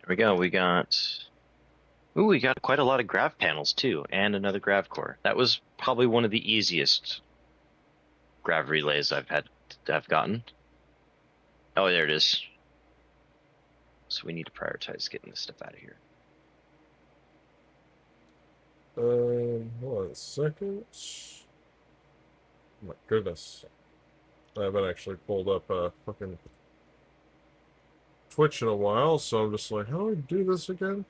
There we go. We got quite a lot of grav panels too, and another grav core. That was probably one of the easiest grav relays I've gotten. Oh, there it is. So we need to prioritize getting this stuff out of here. Hold on a second. Oh my goodness. I haven't actually pulled up fucking Twitch in a while, so I'm just like, how do I do this again?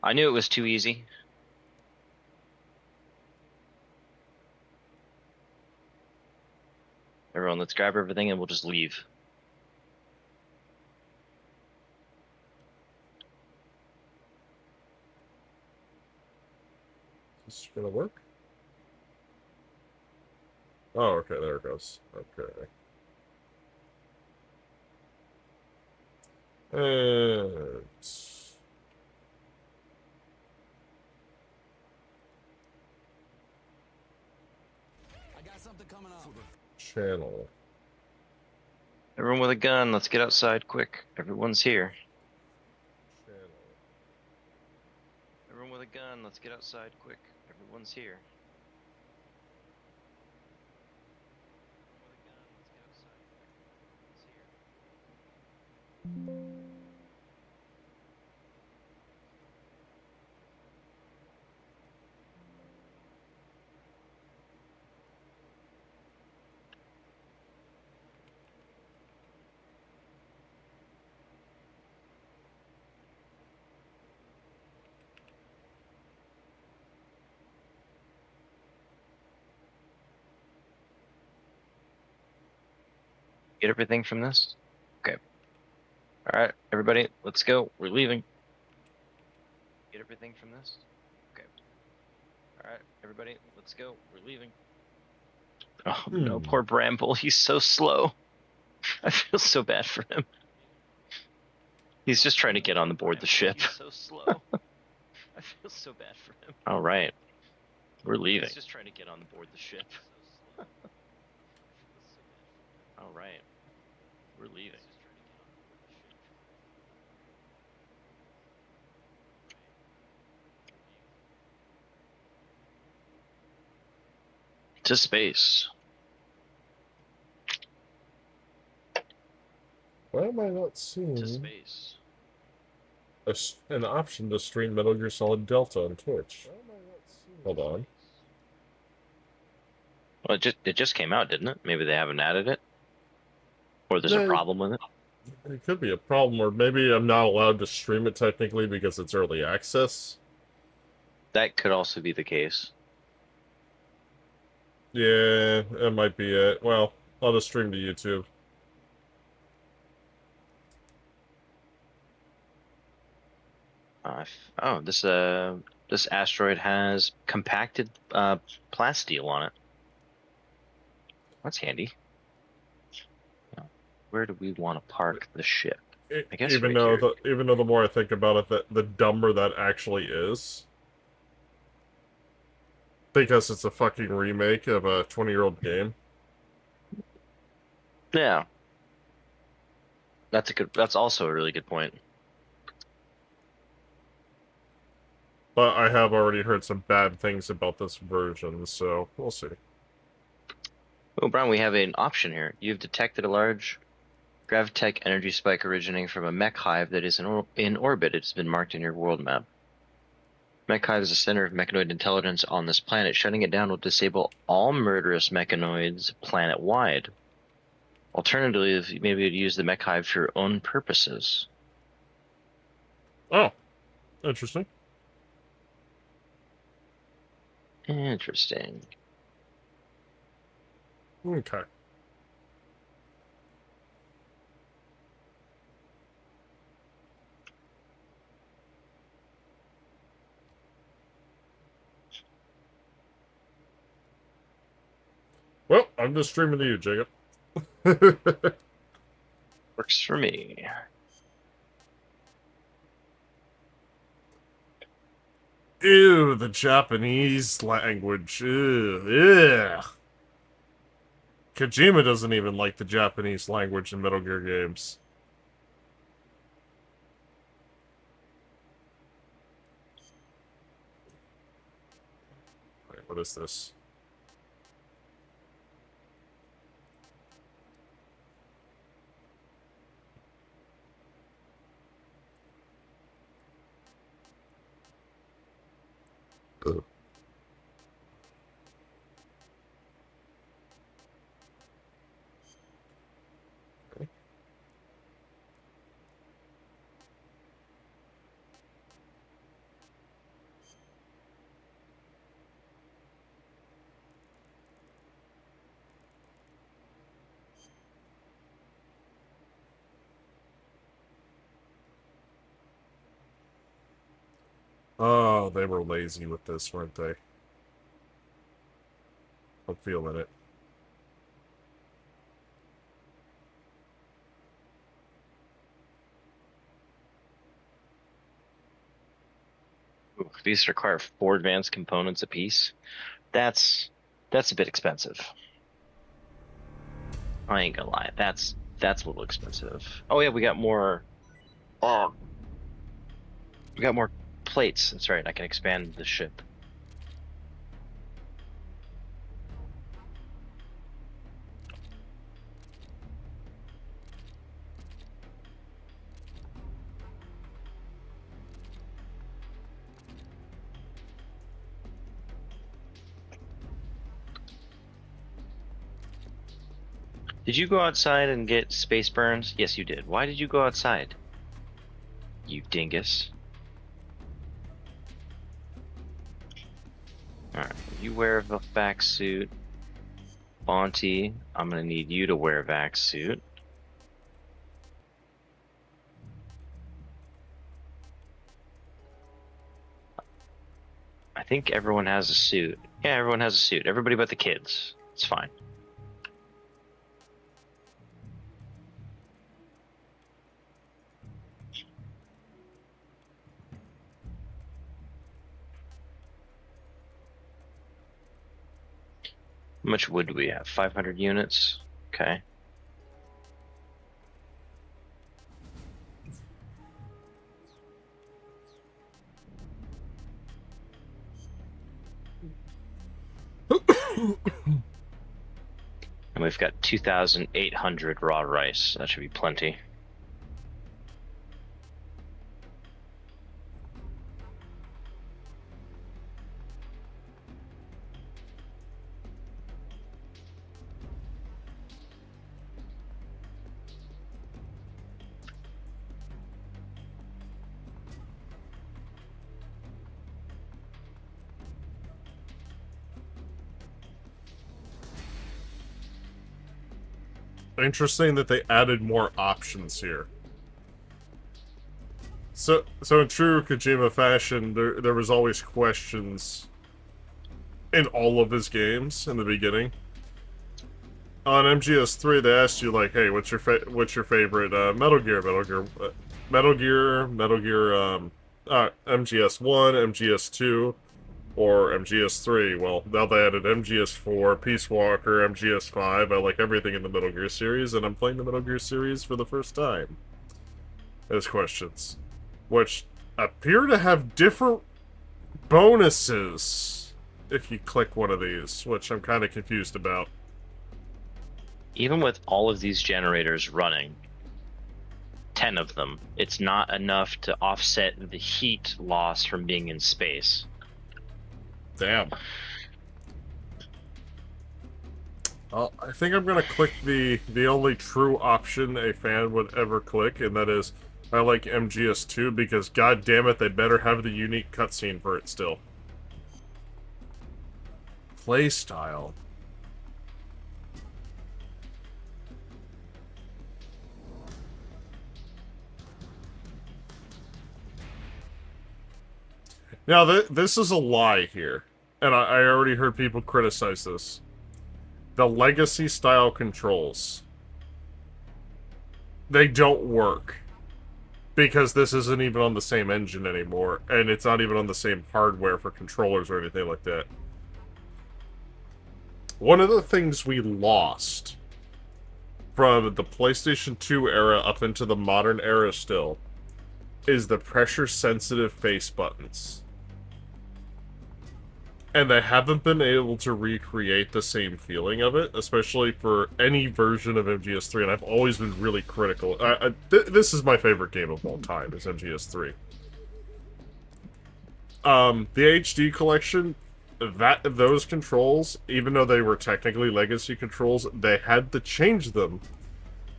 I knew it was too easy. Everyone, let's grab everything and we'll just leave. Is this gonna work? Oh, okay, there it goes. Okay. And I got something coming up. channel. Everyone with a gun, let's get outside quick. Everyone's here. Channel. Everyone with a gun, let's get outside quick. Everyone's here. Get everything from this? Okay. All right, everybody, let's go. We're leaving. Get everything from this? Okay. All right, everybody, let's go. We're leaving. Oh no, poor Bramble. He's so slow. I feel so bad for him. He's just trying to get on board the ship. He's so slow. I feel so bad for him. All right. We're leaving. He's just trying to get on board the ship. All right. We're leaving. To space. Why am I not seeing To space. an option to stream Metal Gear Solid Delta on Twitch? Hold on. Well, it just came out, didn't it? Maybe they haven't added it, or there's a No, problem with it. it could be a problem, or maybe I'm not allowed to stream it technically because it's early access. That could also be the case. Yeah, that might be it. Well, I'll just stream to YouTube. Oh, this asteroid has compacted plasteel on it. That's handy. Where do we want to park the ship? I guess even right though here. even though the more I think about it, the dumber that actually is. Because it's a fucking remake of a 20-year-old game. Yeah. That's also a really good point. But I have already heard some bad things about this version, so we'll see. Oh, Brown, we have an option here. You've detected a large gravitech energy spike originating from a mech hive that is in orbit. It's been marked in your world map. Mech hive is the center of mechanoid intelligence on this planet. Shutting it down will disable all murderous mechanoids planet-wide. Alternatively, maybe you'd use the mech hive for your own purposes. Oh, interesting. Interesting. Okay. Well, I'm just streaming to you, Jacob. Works for me. Ew, the Japanese language. Ew, ugh. Kojima doesn't even like the Japanese language in Metal Gear games. What is this? Ugh. Oh, they were lazy with this, weren't they? I'm feeling it. Ooh, these require 4 advanced components apiece. That's a bit expensive. I ain't gonna lie. That's a little expensive. Oh yeah, we got more. Oh, we got more plates. That's right. I can expand the ship. Did you go outside and get space burns? Yes, you did. Why did you go outside? You dingus. Alright, you wear a vac suit. Bonte, I'm gonna need you to wear a vac suit. I think everyone has a suit. Yeah, everyone has a suit. Everybody but the kids. It's fine. How much wood do we have? 500 units? Okay. And we've got 2,800 raw rice. That should be plenty. Interesting that they added more options here. So in true Kojima fashion, there was always questions in all of his games in the beginning. On MGS3, they asked you like, "Hey, what's your favorite Metal Gear? MGS1, MGS2, or MGS3?" Well, now they added MGS4, Peace Walker, MGS5. I like everything in the Metal Gear series, and I'm playing the Metal Gear series for the first time. There's questions, which appear to have different bonuses if you click one of these, which I'm kind of confused about. Even with all of these generators running, 10 of them, it's not enough to offset the heat loss from being in space. Damn. Well, I think I'm gonna click the only true option a fan would ever click, and that is I like MGS2 because god damn it, they better have the unique cutscene for it still. Playstyle. Now, this is a lie here, and I already heard people criticize this. The Legacy-style controls, they don't work, because this isn't even on the same engine anymore, and it's not even on the same hardware for controllers or anything like that. One of the things we lost from the PlayStation 2 era up into the modern era still is the pressure-sensitive face buttons. And they haven't been able to recreate the same feeling of it, especially for any version of MGS3, and I've always been really critical. This is my favorite game of all time, is MGS3. The HD collection, those controls, even though they were technically legacy controls, they had to change them,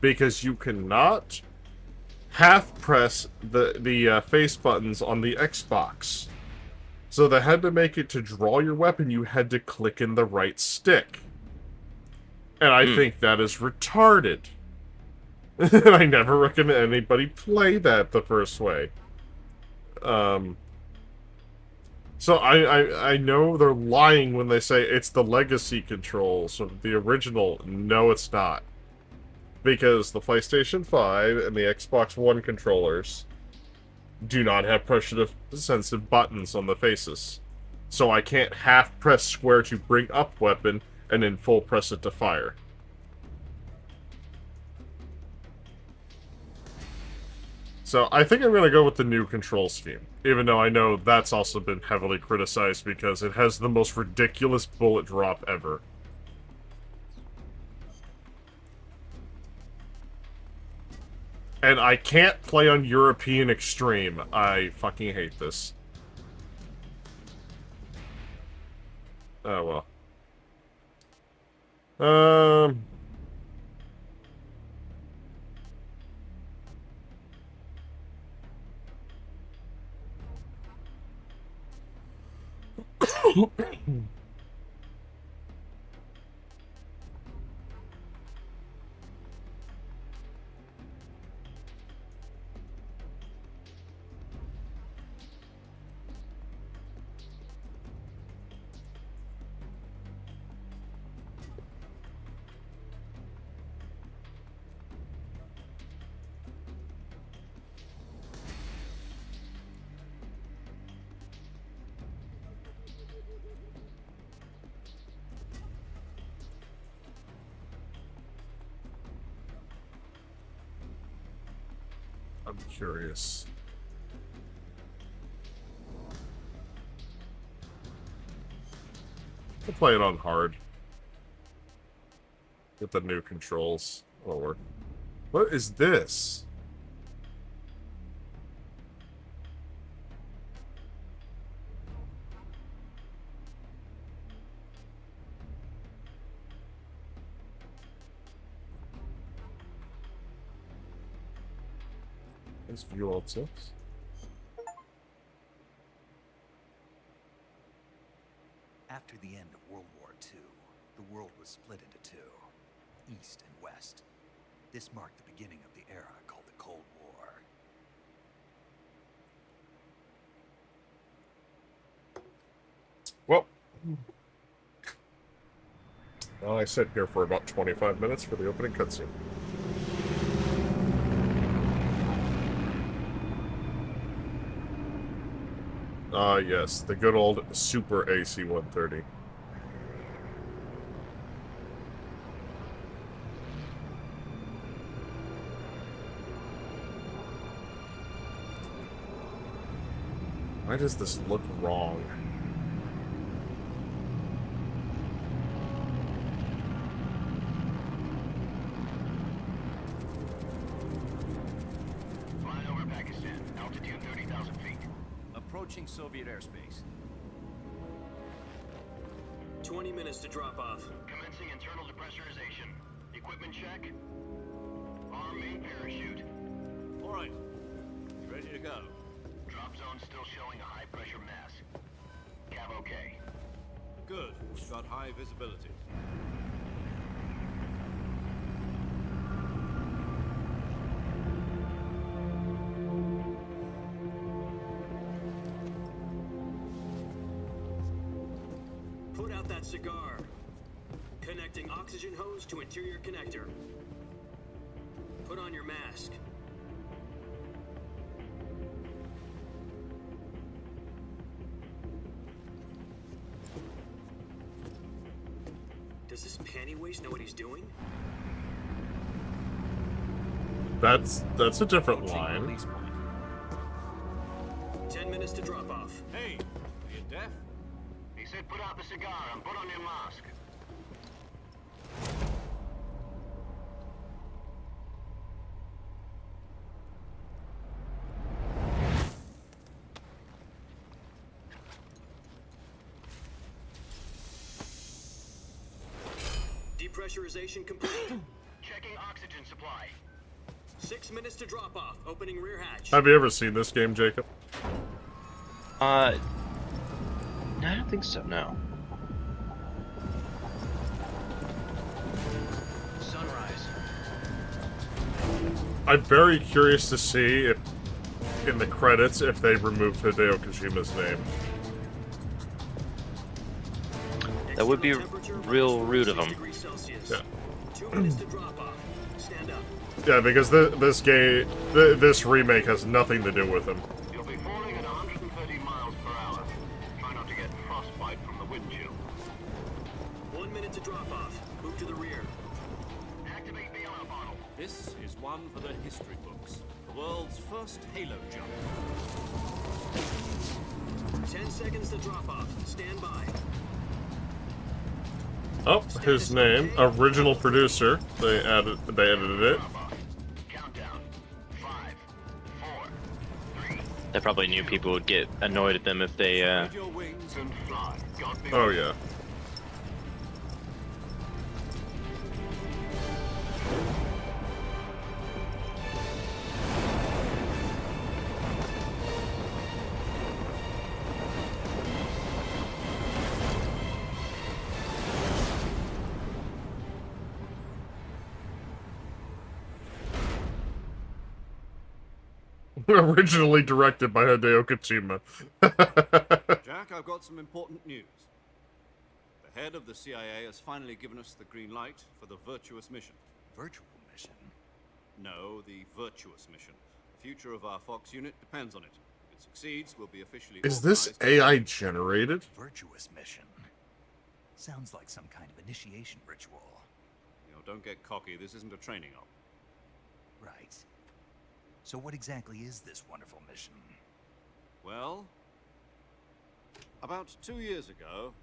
because you cannot half-press the face buttons on the Xbox. So they had to make it to draw your weapon, you had to click in the right stick. And I think that is retarded. And I never recommend anybody play that the first way. So I know they're lying when they say it's the legacy controls of the original. No, it's not. Because the PlayStation 5 and the Xbox One controllers do not have pressure-sensitive buttons on the faces. So I can't half-press square to bring up weapon, and then full press it to fire. So I think I'm going to go with the new control scheme, even though I know that's also been heavily criticized because it has the most ridiculous bullet drop ever. And I can't play on European Extreme. I fucking hate this. Oh, well. I'm curious. I'll play it on hard. Get the new controls. That'll work. What is this? Is View Alt 6? After the end of World War II, the world was split into two, East and West. This marked the beginning of the era called the Cold War. Well, I sit here for about 25 minutes for the opening cutscene. Ah, yes, the good old Super AC-130. Why does this look wrong? Flying over Pakistan, altitude 30,000 feet. Approaching Soviet airspace. 20 minutes to drop off. Commencing internal depressurization. Equipment check. Arm main parachute. All right. Ready to go. Drop zone still showing a high pressure mass. Cav okay. Good. We've got high visibility. Put out that cigar. Connecting oxygen hose to interior connector. Put on your mask. Does this panty waste know what he's doing? That's a different Approaching line. release point. 10 minutes to drop off. Hey, are you deaf? Be said put out the cigar and put on your mask. Depressurization complete. Checking oxygen supply. 6 minutes to drop off. Opening rear hatch. Have you ever seen this game, Jacob? No, I don't think so. No. Sunrise. I'm very curious to see if, in the credits, if they removed Hideo Kojima's name. That would be External temperature real minus rude of 46 them. degrees Celsius. Yeah. 2 minutes to drop off. Stand up. Yeah, because this game, this remake has nothing to do with him. You'll be falling at 130 miles per hour. Try not to get frostbite from the wind chill. 1 minute to drop off. Move to the rear. Activate the armor bottle. This is one for the history books. The world's first Halo jump. 10 seconds to drop off. Stand by. Oh, his name, original producer. They edited it. Countdown. 5, 4, 3, They probably knew people would get annoyed at them if they, Spread your wings and fly. God be Oh with you. yeah. Originally directed by Hideo Kojima. Jack, I've got some important news. The head of the CIA has finally given us the green light for the Virtuous mission. Virtual mission? No, the Virtuous mission. The future of our Fox unit depends on it. If it succeeds, we'll be officially Is this authorized- AI generated? Virtuous mission. Sounds like some kind of initiation ritual. You know, don't get cocky. This isn't a training op. Right. So what exactly is this wonderful mission? Well, about 2 years ago,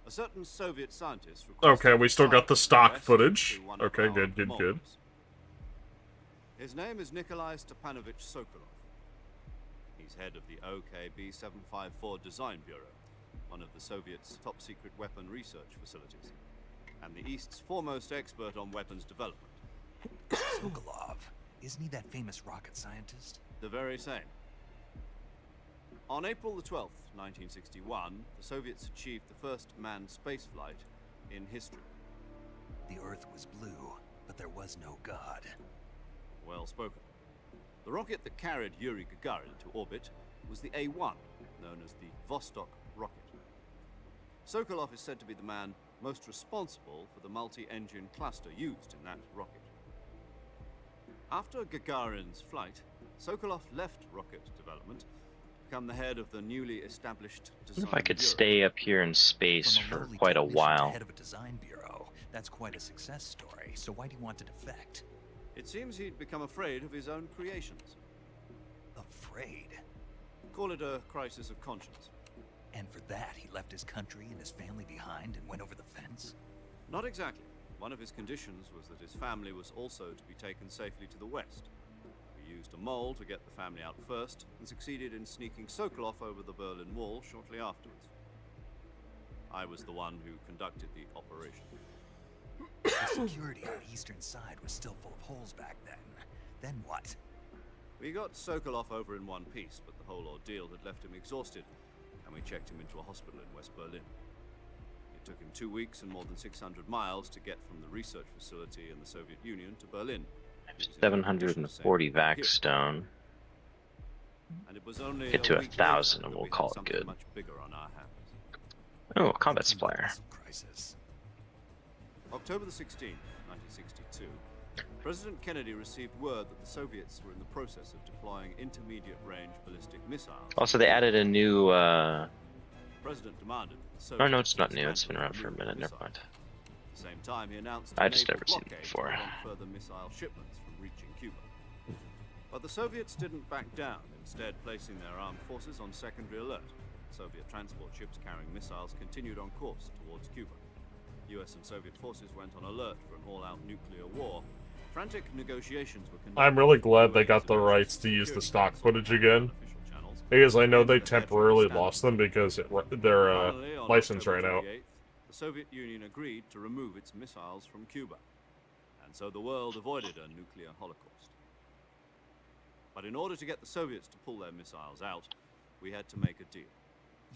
a certain Soviet scientist Okay, we still got the stock requested footage. to one of Okay, our good, good, good. molds. His name is Nikolai Stepanovich Sokolov. He's head of the OKB 754 Design Bureau, one of the Soviets' top-secret weapon research facilities, and the East's foremost expert on weapons development. Sokolov. Isn't he that famous rocket scientist? The very same. On April the 12th, 1961, the Soviets achieved the first manned spaceflight in history. The Earth was blue, but there was no God. Well spoken. The rocket that carried Yuri Gagarin to orbit was the A-1, known as the Vostok rocket. Sokolov is said to be the man most responsible for the multi-engine cluster used in that rocket. After Gagarin's flight, Sokolov left rocket development to become the head of the newly established I design wonder if I could bureau. stay up here in space From a for lowly quite a technician to while. head of a design bureau. That's quite a success story. So why do you want to defect? It seems he'd become afraid of his own creations. Afraid. Call it a crisis of conscience. And for that, he left his country and his family behind and went over the fence? Not exactly. One of his conditions was that his family was also to be taken safely to the west. We used a mole to get the family out first, and succeeded in sneaking Sokolov over the Berlin Wall shortly afterwards. I was the one who conducted the operation. The security on the eastern side was still full of holes back then. Then what? We got Sokolov over in one piece, but the whole ordeal had left him exhausted, and we checked him into a hospital in West Berlin. It took him 2 weeks and more than 600 miles to get from the research facility in the Soviet Union to Berlin. He was in no condition to say 740 here. vac stone. And it was only Get to a week 1,000 later and that we'll we had call it something good. much bigger on our hands. Oh, combat It's a supplier. massive crisis. October the 16th, 1962, President Kennedy received word that the Soviets were in the process of deploying intermediate-range ballistic missiles. Also, they added a new, The President demanded that the Oh, no, Soviets it's not new. It's been dismantle around and for a remove the minute. Never missile. mind. At the same time, he announced I a just naval never seen it blockade to before. prevent further missile shipments from reaching Cuba. But the Soviets didn't back down, instead placing their armed forces on secondary alert. Soviet transport ships carrying missiles continued on course towards Cuba. US and Soviet forces went on alert for an all-out nuclear war. Frantic negotiations were conducted. I'm really glad they got the rights to use the stock footage again, because I know they temporarily lost them because their Finally, on license October ran out. 28th, the Soviet Union agreed to remove its missiles from Cuba, and so the world avoided a nuclear holocaust. But in order to get the Soviets to pull their missiles out, we had to make a deal.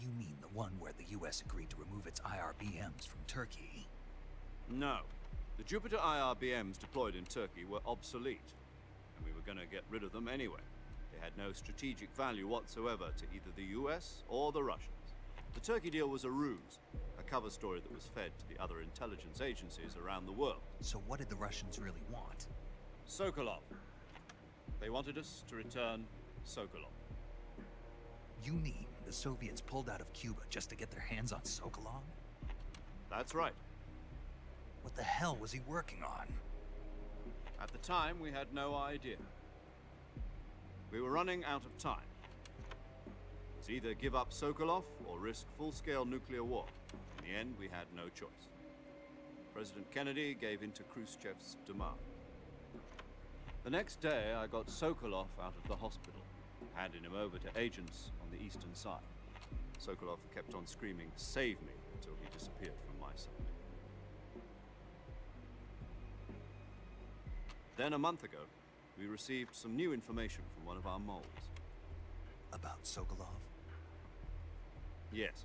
You mean the one where the US agreed to remove its IRBMs from Turkey? No. The Jupiter IRBMs deployed in Turkey were obsolete, and we were going to get rid of them anyway. They had no strategic value whatsoever to either the US or the Russians. The Turkey deal was a ruse, a cover story that was fed to the other intelligence agencies around the world. So what did the Russians really want? Sokolov. They wanted us to return Sokolov. You mean the Soviets pulled out of Cuba just to get their hands on Sokolov? That's right. What the hell was he working on? At the time, we had no idea. We were running out of time. It was either give up Sokolov or risk full-scale nuclear war. In the end, we had no choice. President Kennedy gave in to Khrushchev's demand. The next day, I got Sokolov out of the hospital, handed him over to agents on the eastern side. Sokolov kept on screaming, "Save me," until he disappeared from my sight. Then, a month ago, we received some new information from one of our moles. About Sokolov? Yes.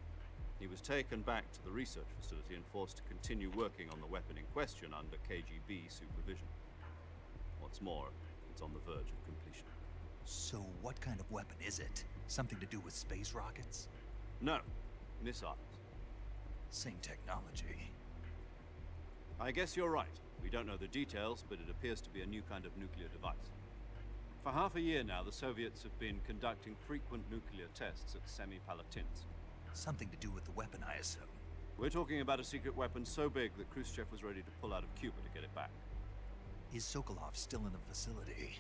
He was taken back to the research facility and forced to continue working on the weapon in question under KGB supervision. What's more, it's on the verge of completion. So what kind of weapon is it? Something to do with space rockets? No. Missiles. Same technology. I guess you're right. We don't know the details, but it appears to be a new kind of nuclear device. For half a year now, the Soviets have been conducting frequent nuclear tests at Semipalatinsk. Something to do with the weapon, I assume. We're talking about a secret weapon so big that Khrushchev was ready to pull out of Cuba to get it back. Is Sokolov still in the facility?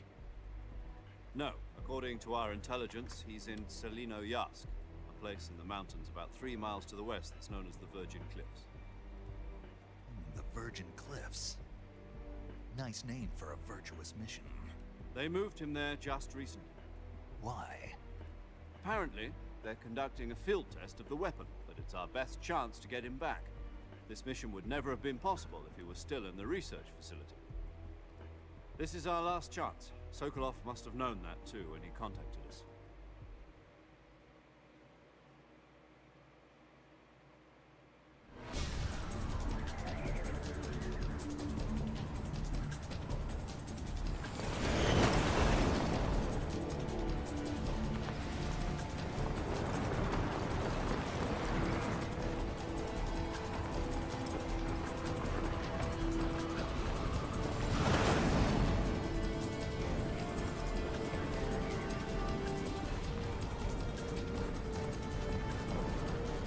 No. According to our intelligence, he's in Selinoyarsk, a place in the mountains about 3 miles to the west that's known as the Virgin Cliffs. The Virgin Cliffs. Nice name for a virtuous mission. They moved him there just recently. Why? Apparently, they're conducting a field test of the weapon, but it's our best chance to get him back. This mission would never have been possible if he was still in the research facility. This is our last chance. Sokolov must have known that too when he contacted us.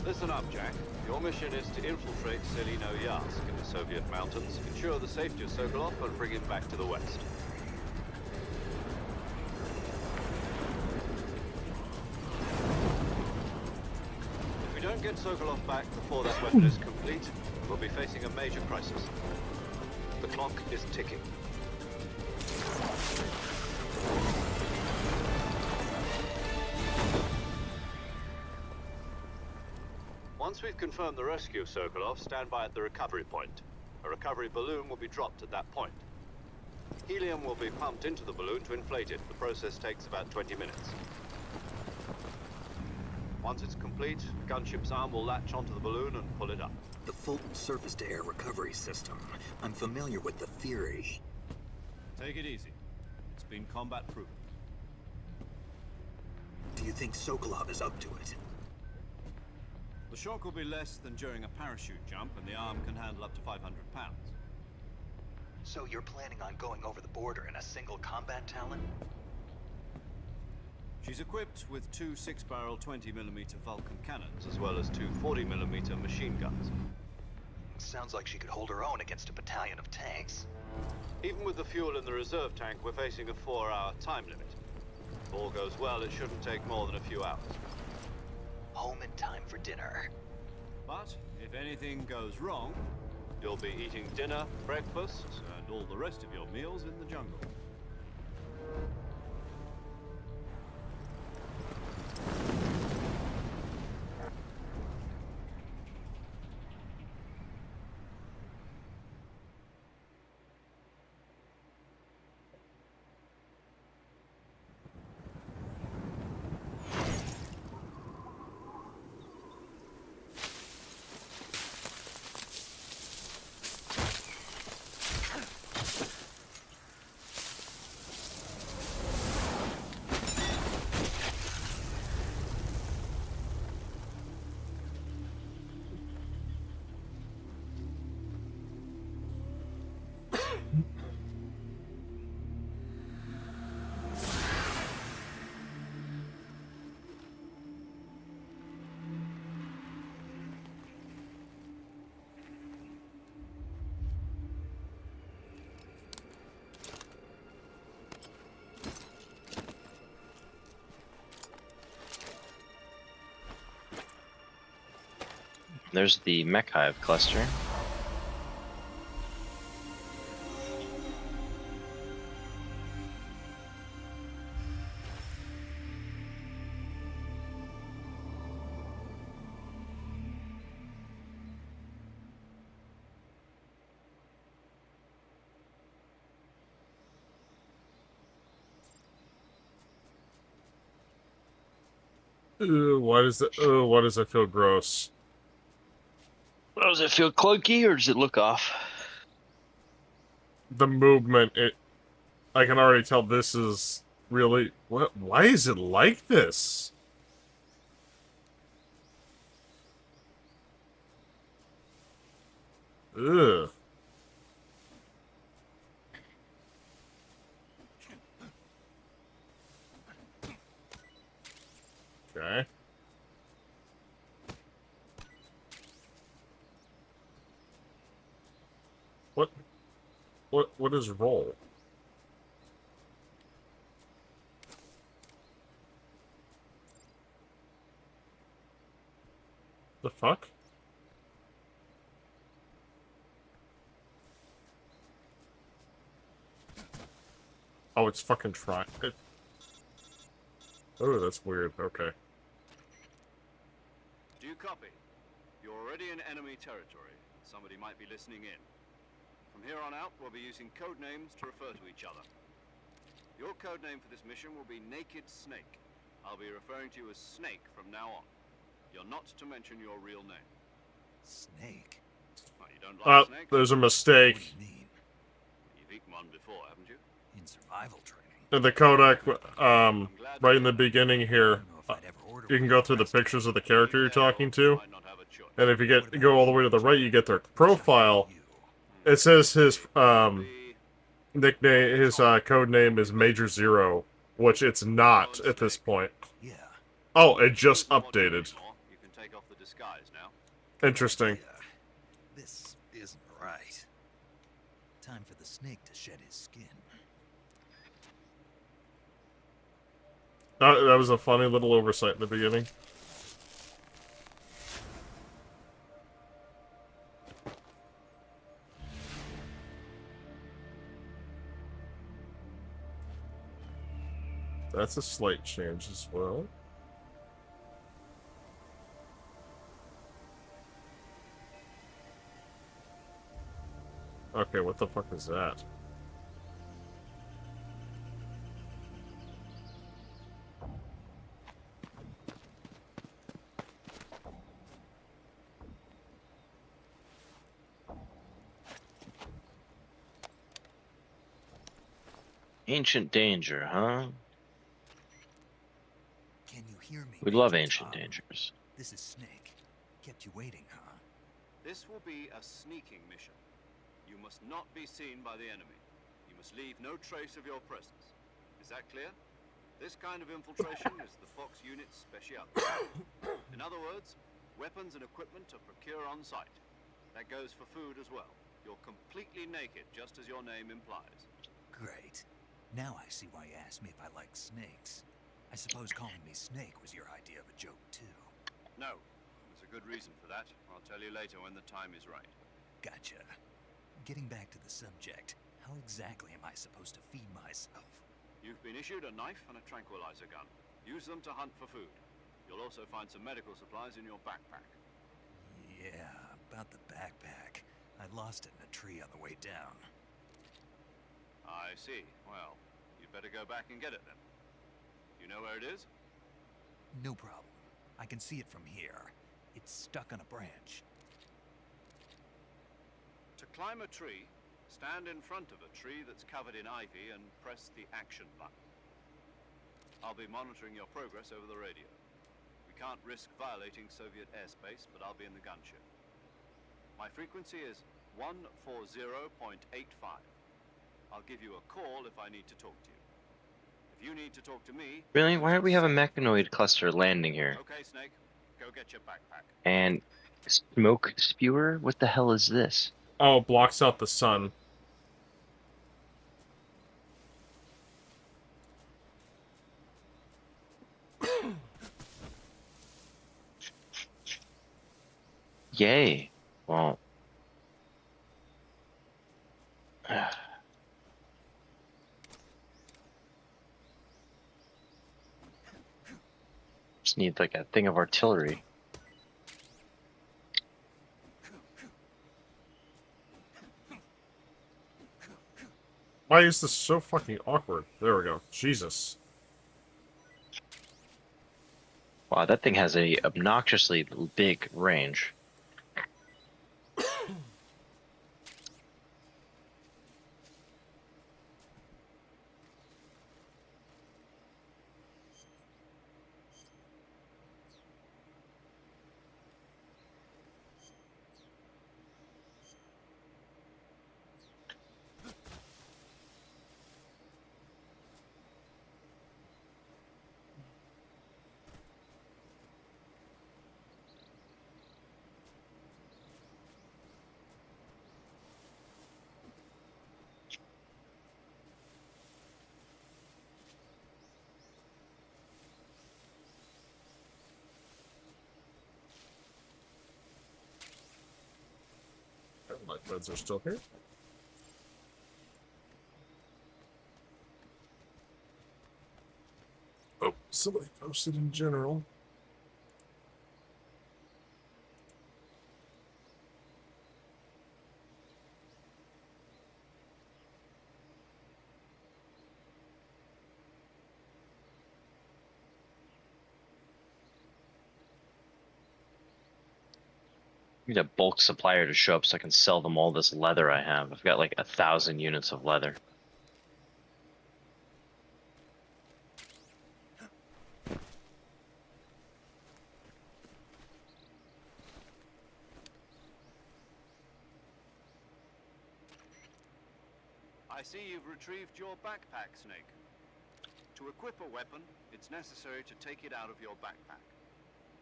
Listen up, Jack. Your mission is to infiltrate Selinoyarsk in the Soviet mountains, ensure the safety of Sokolov, and bring him back to the west. If we don't get Sokolov back before that weapon is complete, we'll be facing a major crisis. The clock is ticking. Once we've confirmed the rescue of Sokolov, stand by at the recovery point. A recovery balloon will be dropped at that point. Helium will be pumped into the balloon to inflate it. The process takes about 20 minutes. Once it's complete, the gunship's arm will latch onto the balloon and pull it up. The Fulton surface-to-air recovery system. I'm familiar with the theory. Take it easy. It's been combat-proven. Do you think Sokolov is up to it? The shock will be less than during a parachute jump, and the arm can handle up to 500 pounds. So you're planning on going over the border in a single combat Talon? She's equipped with 2 6-barrel 20mm Vulcan cannons, as well as 2 40mm machine guns. Sounds like she could hold her own against a battalion of tanks. Even with the fuel in the reserve tank, we're facing a 4-hour time limit. If all goes well, it shouldn't take more than a few hours. home in time for dinner. But if anything goes wrong, you'll be eating dinner, breakfast, and all the rest of your meals in the jungle. There's the Mech Hive cluster. Why does that feel gross? Does it feel clunky or does it look off? The movement, I can already tell this is really... What? Why is it like this? Ugh. Okay. What is roll? The fuck? Oh, it's fucking try. Oh, that's weird. Okay. Do you copy? You're already in enemy territory. Somebody might be listening in. From here on out, we'll be using code names to refer to each other. Your code name for this mission will be Naked Snake. I'll be referring to you as Snake from now on. You're not to mention your real name. Snake? Oh, you don't like snakes? There's a What mistake. do you mean? You've eaten one before, haven't you? In survival training? In the codec, right in the beginning I here, don't know if I'd ever order you can one go of through the those. pictures of the character you're talking to, Might not have a choice. and if you go all the way to the right, you get their profile. It says his nickname, his code name is Major Zero, which it's not at this point. Yeah. Oh, it just If you want to updated. anymore, you can take off the disguise now. Interesting. Yeah. This isn't right. Time for the snake to shed his skin. That was a funny little oversight in the beginning. That's a slight change as well. Okay, what the fuck is that? Ancient danger, huh? Can you hear me? We love Major ancient Tom? dangers. This is Snake. Kept you waiting, huh? This will be a sneaking mission. You must not be seen by the enemy. You must leave no trace of your presence. Is that clear? This kind of infiltration is the Fox Unit's specialty. In other words, weapons and equipment are procured on site. That goes for food as well. You're completely naked, just as your name implies. Great. Now I see why you asked me if I like snakes. I suppose calling me Snake was your idea of a joke, too. No. There's a good reason for that. I'll tell you later when the time is right. Gotcha. Getting back to the subject, how exactly am I supposed to feed myself? You've been issued a knife and a tranquilizer gun. Use them to hunt for food. You'll also find some medical supplies in your backpack. Yeah, about the backpack. I lost it in a tree on the way down. I see. Well, you'd better go back and get it then. You know where it is? No problem. I can see it from here. It's stuck on a branch. To climb a tree, stand in front of a tree that's covered in ivy and press the action button. I'll be monitoring your progress over the radio. We can't risk violating Soviet airspace, but I'll be in the gunship. My frequency is 140.85. I'll give you a call if I need to talk to you. If you need to talk to me... Really? Why don't we have a mechanoid cluster landing here? Okay, Snake. Go get your backpack. And smoke spewer? What the hell is this? Oh, it blocks out the sun. Yay. Well. Just need like a thing of artillery. Why is this so fucking awkward? There we go. Jesus. Wow, that thing has a obnoxiously big range. My meds are still here. Oh, somebody posted in general. Need a bulk supplier to show up so I can sell them all this leather I have. I've got like 1,000 units of leather. I see you've retrieved your backpack, Snake. To equip a weapon, it's necessary to take it out of your backpack.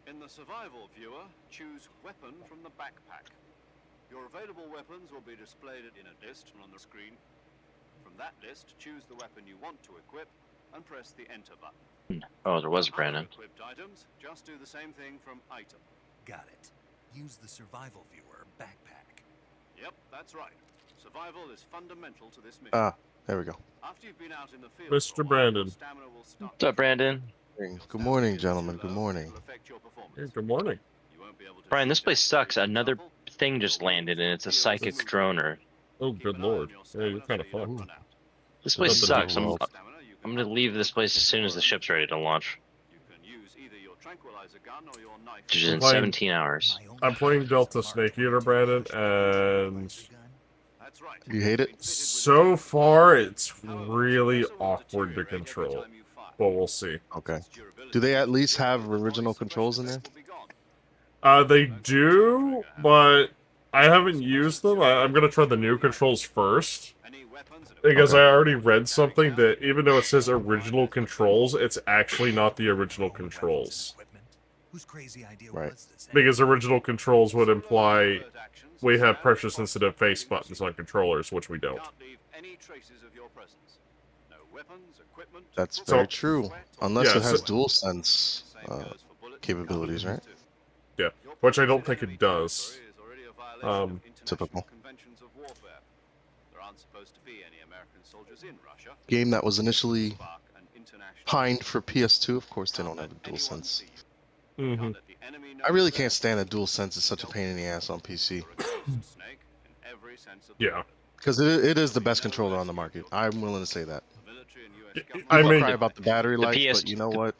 In the survival viewer, choose Weapon from the backpack. Your available weapons will be displayed in a list on the screen. From that list, choose the weapon you want to equip and press the Enter button. Oh, there was For Brandon. unequipped items, just do the same thing from Item. Got it. Use the survival viewer backpack. Yep, that's right. Survival is fundamental to this mission. Ah, there we go. After you've been out in the field Mr. for a while, Brandon. your stamina will start What's up, Brandon? Good morning, gentlemen. Good morning. will affect your performance. Hey, good morning. You won't be able to Brian, this shoot place down sucks. the Another rifle. thing just landed and it's a psychic droner. Oh, Keep good an eye on lord. your Yeah, stamina you're kind of so you don't fucked. run out. This Without place the sucks. double wall. I'm gonna leave this place as soon as the ship's ready to launch. You can use either your tranquilizer gun or your knife. Which is in Playing- 17 hours. My only I'm playing choice Delta is to Snake mark Eater, Brandon, the and gun. That's right. You hate it? Been fitted with so a- far it's However, really it's also awkward to deteriorate every control. time you fire. But we'll see. Okay. Its durability Do they at will least be have lower, the original noise suppression controls in there? effect will be gone. They do, but I haven't used them. I'm gonna try the new controls first. Any weapons that Because Okay. I already read something that even though it says original controls, it's actually not the original All weapons and controls. equipment? Whose crazy idea Right. was this? anyway? Because original controls would imply Alert actions we have and pressure responses sensitive face to buttons on missions. controllers, which we don't. Can't leave any traces of your presence. No weapons, equipment, That's footwear, very true. sweat, or Unless Yeah, it has so- dual sense Same goes for bullets and capabilities, cartridges right? too. Yeah, which I don't think it does. Typical. Conventions of warfare. There aren't supposed to be any American soldiers in Russia. Game that was initially Spark an international pined for PS2. Of course, they don't have a DualSense. Mm-hmm. I really can't stand a DualSense. It's such a pain in the ass on PC. Yeah. Because it is the best controller on the market. I'm willing to say that. I People mean, cry about the battery the life, PS but you know what?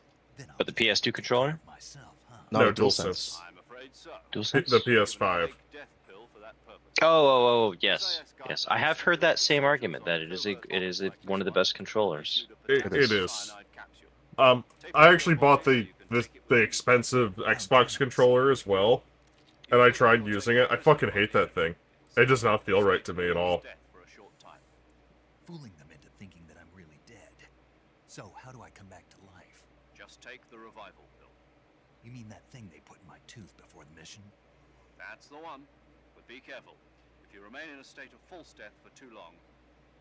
But the PS2 controller? Myself, huh? Not no, a DualSense. DualSense? the PS5. Oh, yes, yes. I have heard that same argument that it is one of the best controllers. It is. I actually bought the expensive Xbox controller as well, and I tried using it. I fucking hate that thing. It does not feel right to me at all. Fooling them into thinking that I'm really dead. So, how do I come back to life? Just take the revival pill. You mean that thing they put in my tooth before the mission? That's the one. But be careful. If you remain in a state of false death for too long,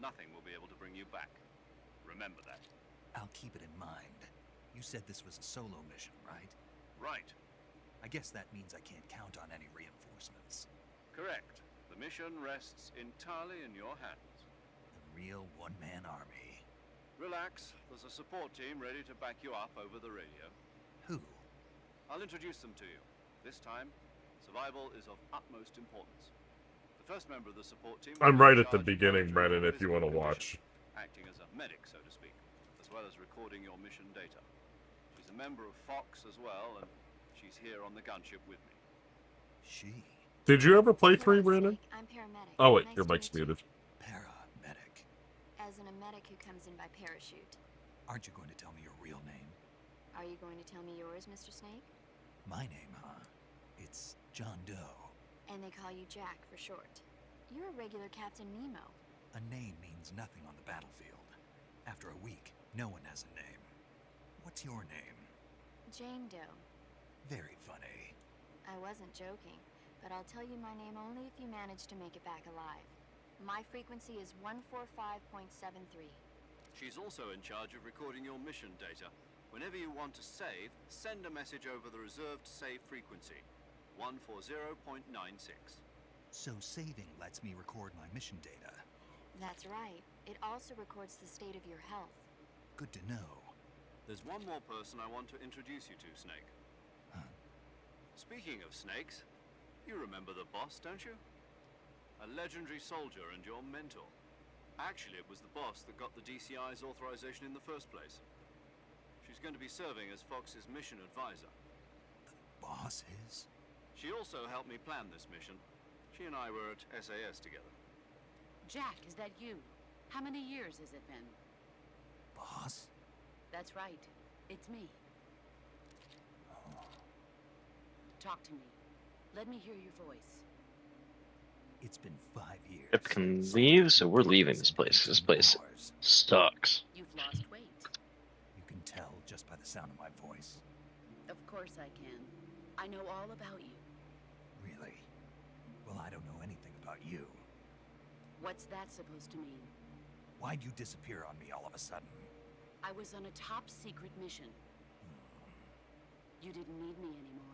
nothing will be able to bring you back. Remember that. I'll keep it in mind. You said this was a solo mission, right? Right. I guess that means I can't count on any reinforcements. Correct. The mission rests entirely in your hands. A real one-man army. Relax. There's a support team ready to back you up over the radio. Who? I'll introduce them to you. This time, survival is of utmost importance. The first member of the support team... I'm right at the beginning, Brennan, if you want to watch. Acting as a medic, so to speak, as well as recording your mission data. She's a member of Fox as well, and she's here on the gunship with me. She. Did you ever play 3, Brandon? I'm paramedic. Oh wait, Nice your to mic's meet you. muted. Paramedic. As in a medic who comes in by parachute. Aren't you going to tell me your real name? Are you going to tell me yours, Mr. Snake? My name, huh? It's John Doe. And they call you Jack for short. You're a regular Captain Nemo. A name means nothing on the battlefield. After a week, no one has a name. What's your name? Jane Doe. Very funny. I wasn't joking, but I'll tell you my name only if you manage to make it back alive. My frequency is 145.73. She's also in charge of recording your mission data. Whenever you want to save, send a message over the reserved save frequency, 140.96. So saving lets me record my mission data. That's right. It also records the state of your health. Good to know. There's one more person I want to introduce you to, Snake. Huh. Speaking of snakes, you remember the boss, don't you? A legendary soldier and your mentor. Actually, it was the boss that got the DCI's authorization in the first place. She's going to be serving as Fox's mission advisor. The boss is? She also helped me plan this mission. She and I were at SAS together. Jack, is that you? How many years has it been? Boss? That's right. It's me. Talk to me. Let me hear your voice. It's been 5 years. If can leave, so we're leaving this place. This place sucks. You've lost weight. You can tell just by the sound of my voice. Of course I can. I know all about you. Really? Well, I don't know anything about you. What's that supposed to mean? Why'd you disappear on me all of a sudden? I was on a top secret mission. You didn't need me anymore.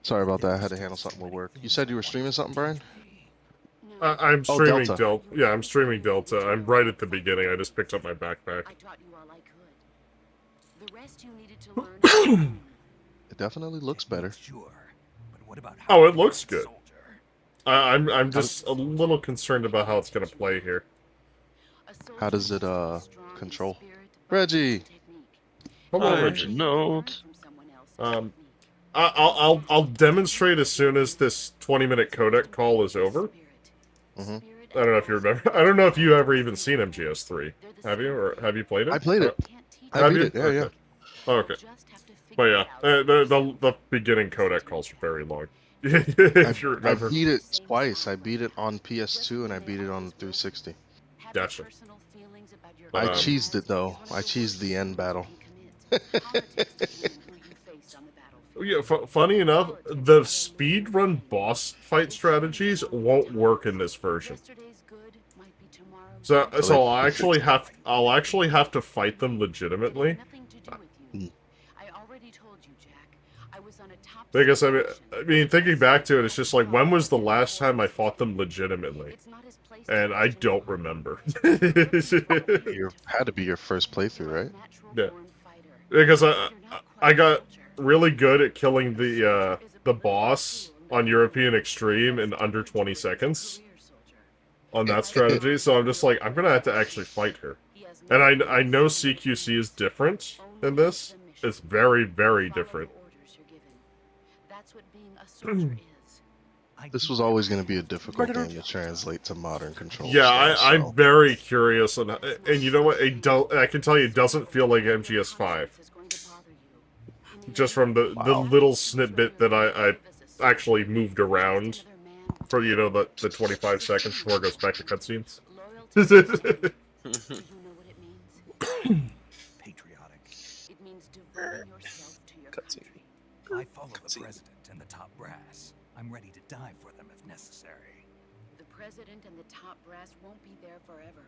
Sorry about that. I had to handle something with work. You said you were streaming something, Brian? No, I'm Oh, streaming Delta. Delta. Yeah, I'm streaming Delta. I'm right at the beginning. I just picked up my backpack. I taught you all I could. The rest you needed to learn on your own. It definitely looks better. Sure. But what about Oh, it how looks you're a good. soldier? I'm just a little concerned about how it's gonna play here. A How does it, soldier has to be strong in control? spirit, Reggie! technique. Hello, Hi. Reggie. Note. From someone else's Um, technique. I'll demonstrate as soon as this 20-minute codec call is over. Mhm. I don't know if you remember. I don't know if you ever even seen MGS3. Have you, or have you played it? I played it. I Have beat you? it, yeah, yeah. Okay. But yeah, the beginning codec calls are very long. If you I remember. beat it twice. I beat it on PS2 and I beat it on 360. Gotcha. I But, cheesed it though. I cheesed the end battle. Yeah, funny enough, the speedrun boss fight strategies won't work in this version. So I'll actually have to fight them legitimately. Mm. told you, Jack. I was on a top Because I mission. mean, thinking back to it, it's just like, when was the last time I fought them legitimately? It's not his place to And I question don't you. remember. You had to be your first playthrough, right? Yeah. Because I got really good at killing the boss on European Extreme in under 20 seconds on that strategy, so I'm just like, I'm gonna have to actually fight her. And I know CQC is different in this. It's very, very different. That's what being a soldier is. This was always going to be a difficult game to translate to modern controls. Yeah, though, I'm so. very curious, and you know what? I can tell you, it doesn't feel like MGS5. Just from the little snippet that I actually moved around for, you know, the 25 seconds before it goes back to cutscenes. Patriotic. It means devoting yourself to your Cutscene. country. I follow the president and the top brass. I'm ready to die for them if necessary. The president and the top brass won't be there forever.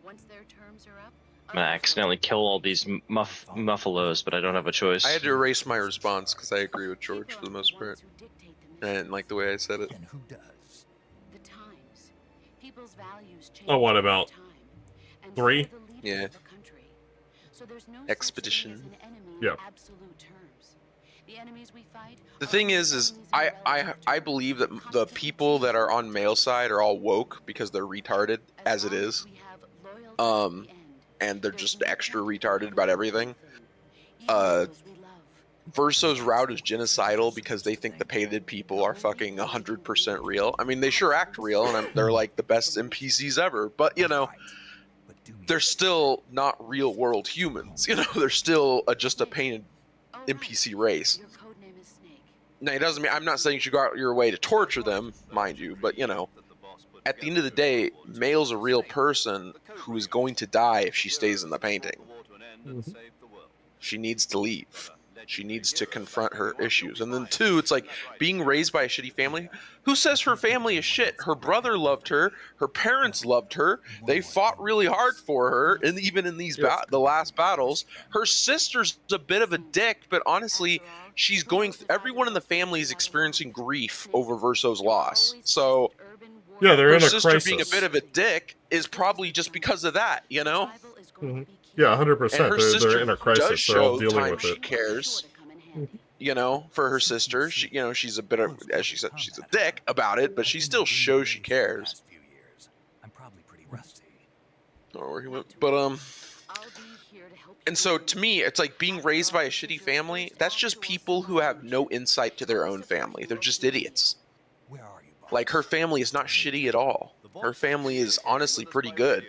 Once their terms are up, I'm gonna accidentally kill all these muffalos, but I don't have a choice. I had to erase my response because I agree with George for the most part. I didn't like the way I said it. And who does? The times. People's values change Oh, what over about time, and 3? so do the leaders Yeah. of a country. So there's no such Expedition. thing as an enemy in Yeah. absolute terms. The enemies we fight The are thing only is enemies in I relative believe that terms. the people that are on male side are all woke because they're retarded as it long is, we have loyalty to Um, the end, and they're there's just no extra point in retarded about everything. even Uh, those we love. Verso's route is genocidal because they think the painted people are fucking 100% real. I mean, they sure act real, and they're like the best NPCs ever, but you know, Right. But do me they're a favor. still not real world humans. You know, they're still just a painted Oh, right. NPC race. Your code name is Snake. Now, it doesn't mean I'm not saying you should go out your way to torture them, mind you, but you know, at the end of the day, Mayle's a real person who is going to die if she stays in the painting. She needs to leave. She needs to confront her issues. And then 2, it's like being raised by a shitty family. Who says her family is shit? Her brother loved her. Her parents loved her. They fought really hard for her, and even in these the last battles, her sister's a bit of a dick. But honestly, she's going. Everyone in the family is experiencing grief over Verso's loss. So Yeah, they're her in a sister crisis. being a bit of a dick is probably just because of that, you know. Yeah, And 100%. her They're sister in a does crisis. They're all show dealing time with she it. cares. You know, for her sister, she, you know, she's a bit of, as she said, she's a dick about it, but she still shows she cares. Past few years, I'm probably pretty rusty. Or where he went, but and so to me, it's like being raised by a shitty family. That's just people who have no insight to their own family. They're just idiots. Where are you, boss? Like her family is not shitty at all. Her family is honestly pretty good.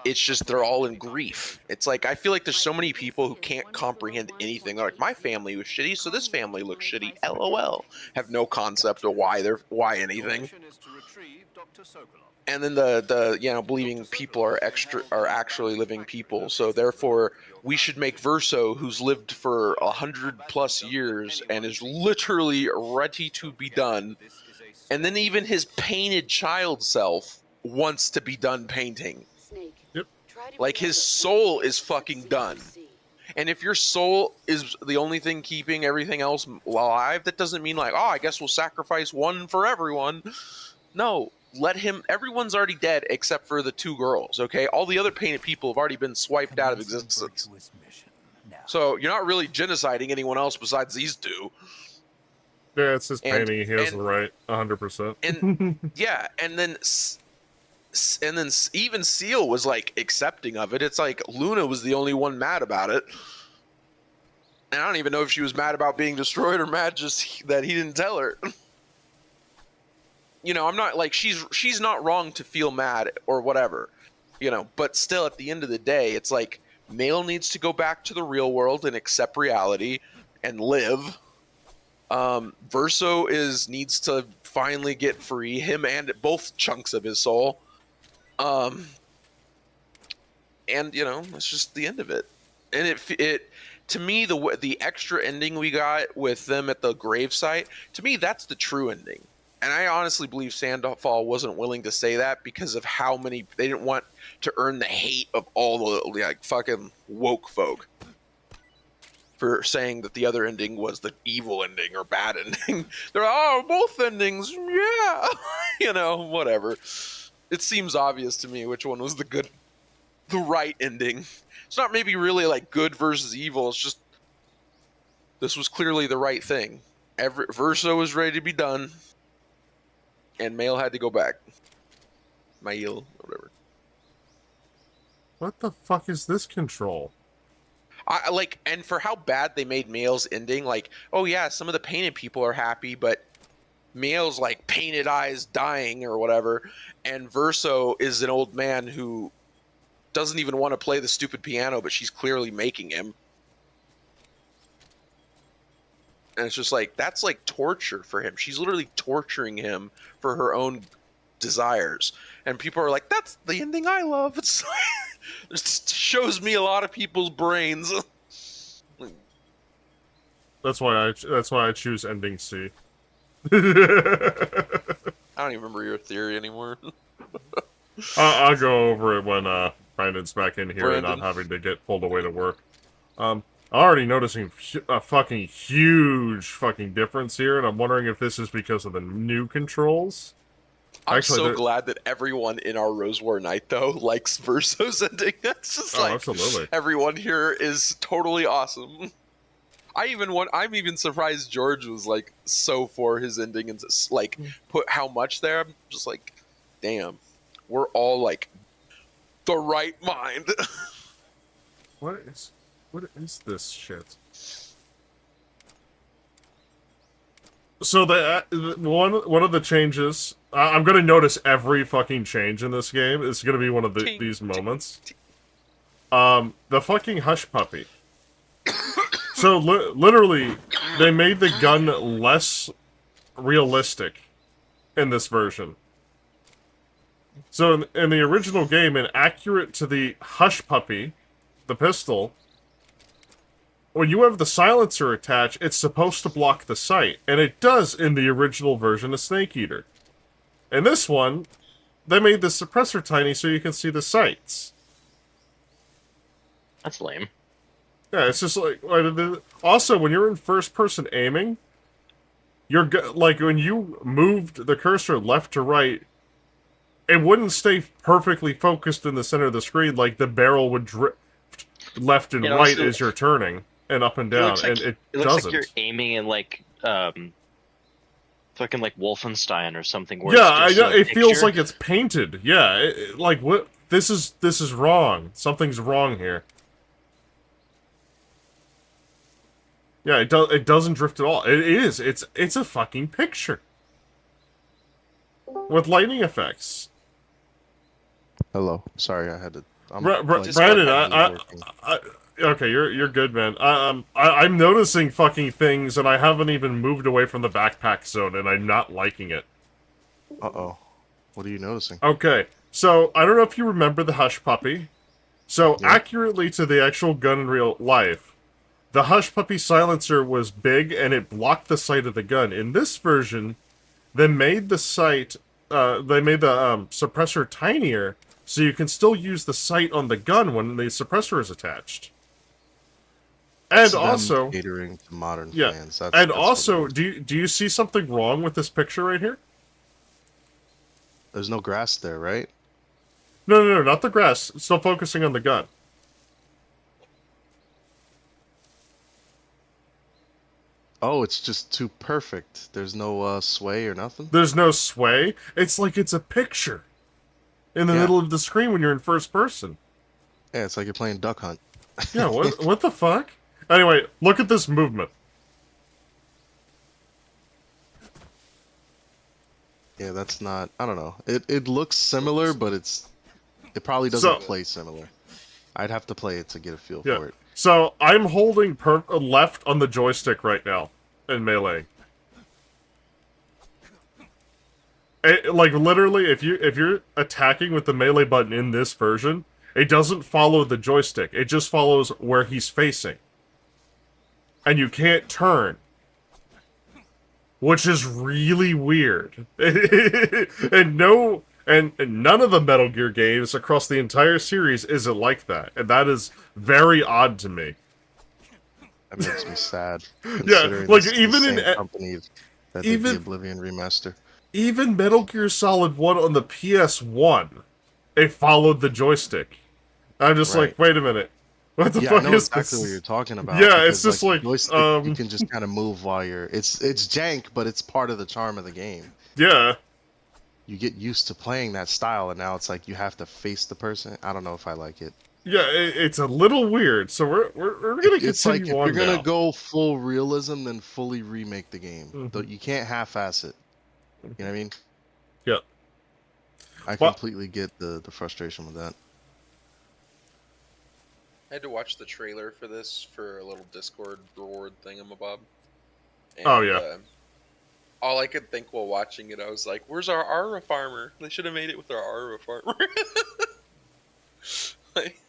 It's just they're all in grief. It's like I feel like there's so many people who can't comprehend anything. They're like, my family was shitty, so this family looks shitty. LOL. Have no concept of why anything. And then the you know, believing people are actually living people. So therefore, we should make Verso, who's lived for 100+ years and is literally ready to be done. And then even his painted child self wants to be done painting. Yep. Like his soul is fucking done. And if your soul is the only thing keeping everything else alive, that doesn't mean like, oh, I guess we'll sacrifice one for everyone. No, let him. Everyone's already dead except for the 2 girls. Okay, all the other painted people have already been swiped out of existence. Virtuous mission. Now, So you're not really genociding anyone else besides these 2. Yeah, it's his And- painting. He has and- the right, 100%. And yeah, and then even Seal was like accepting of it. It's like Luna was the only one mad about it. And I don't even know if she was mad about being destroyed or mad just that he didn't tell her. You know, I'm not like she's not wrong to feel mad or whatever. You know, but still at the end of the day, it's like Mail needs to go back to the real world and accept reality and live. Verso needs to finally get free, him and both chunks of his soul. And you know, that's just the end of it. And it to me, the extra ending we got with them at the gravesite, to me that's the true ending. And I honestly believe Sandfall wasn't willing to say that because of how many they didn't want to earn the hate of all the like fucking woke folk for saying that the other ending was the evil ending or bad ending. They're like, oh, both endings, yeah. You know, whatever. It seems obvious to me which one was the right ending. It's not maybe really like good versus evil. It's just this was clearly the right thing. Verso was ready to be done, and Mael had to go back. Mael, whatever. What the fuck is this control? I like, and for how bad they made Mael's ending, like, oh yeah, some of the painted people are happy, but Mael's like painted eyes dying or whatever, and Verso is an old man who doesn't even want to play the stupid piano, but she's clearly making him. And it's just like, that's like torture for him. She's literally torturing him for her own desires. And people are like, that's the ending I love. It's like, it shows me a lot of people's brains. That's why I choose ending C. I don't even remember your theory anymore. I'll go over it when Brandon's back in here and Brandon. not having to get pulled away to work. I'm already noticing a fucking huge fucking difference here, and I'm wondering if this is because of the new controls. I'm Actually, so there- glad that everyone in our Rose War night, though, likes Verso's ending. That's just like, absolutely. everyone here is totally awesome. I'm even surprised George was like so for his ending and just like put how much there. I'm just like, damn, we're all like the right mind. What is this shit? So one of the changes, I'm gonna notice every fucking change in this game. It's gonna be one of these moments. The fucking Hush Puppy. So literally, they made the gun less realistic in this version. So in the original game, and accurate to the Hush Puppy, the pistol, when you have the silencer attached, it's supposed to block the sight, and it does in the original version of Snake Eater. In this one, they made the suppressor tiny so you can see the sights. That's lame. Yeah, it's just like... Also, when you're in first-person aiming, like, when you moved the cursor left to right, it wouldn't stay perfectly focused in the center of the screen, like the barrel would drift left and right as you're turning, and up and down, and it looks doesn't. like you're aiming in, like, fucking, like, Wolfenstein or something. Where Yeah, it's I just know, a it feels picture. like it's painted. Yeah, like, what? This is wrong. Something's wrong here. Yeah, it doesn't drift at all. It is. It's a fucking picture. With lightning effects. Hello. Sorry, I had to. Brandon, okay, you're good, man. I'm noticing fucking things, and I haven't even moved away from the backpack zone, and I'm not liking it. Uh-oh. What are you noticing? Okay, so I don't know if you remember the Hush Puppy. So, Yeah. accurately to the actual gun in real life, the Hush Puppy silencer was big, and it blocked the sight of the gun. In this version, they made the sight, they made the suppressor tinier, so you can still use the sight on the gun when the suppressor is attached. And So them also, catering to modern yeah, fans. and That's also, what it is. do you see something wrong with this picture right here? There's no grass there, right? No, not the grass. It's still focusing on the gun. Oh, it's just too perfect. There's no sway or nothing. There's no sway. It's like it's a picture in the Yeah. middle of the screen when you're in first person. Yeah, it's like you're playing Duck Hunt. Yeah, what the fuck? Anyway, look at this movement. Yeah, that's not. I don't know. It looks similar, but it probably doesn't play similar. I'd have to play it to get a feel Yeah. for it. So I'm holding left on the joystick right now in Melee. Like literally, if you're attacking with the melee button in this version, it doesn't follow the joystick. It just follows where he's facing, and you can't turn, which is really weird. and none of the Metal Gear games across the entire series is it like that, and that is very odd to me. That makes me sad. Yeah, Considering like this is even the in same company that did the even Oblivion remaster. even Metal Gear Solid 1 on the PS1, it followed the joystick. I'm just Right. like, wait a minute. What the Yeah, fuck I know is exactly this? what you're talking about. Yeah, because, it's just the like, joystick, you can just kind of move while you're. It's jank, but it's part of the charm of the game. Yeah. You get used to playing that style, and now it's like you have to face the person. I don't know if I like it. Yeah, it's a little weird. So we're gonna continue It's like if on you're gonna now. go full realism, then fully remake the game. Mhm. You can't half-ass it. You know what I mean? Yeah. I Well- completely get the frustration with that. I had to watch the trailer for this for a little Discord reward thingamabob. And, Oh, yeah. All I could think while watching it, I was like, "Where's our Ara farmer? They should have made it with our Ara farmer." Like,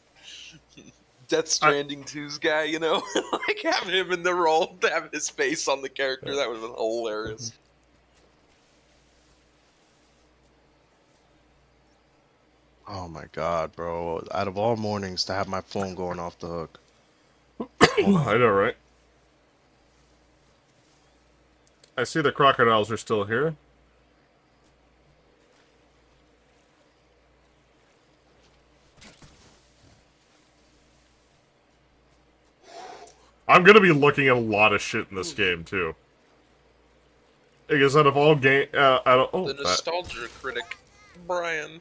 Death Stranding 2's guy, you know, like having him in the role, to have his face on the character, that would have been hilarious. Oh my god, bro! Out of all mornings, to have my phone going off the hook. I know, right? I see the crocodiles are still here. I'm gonna be looking at a lot of shit in this game too. Because out of all game, The nostalgia critic, Brian.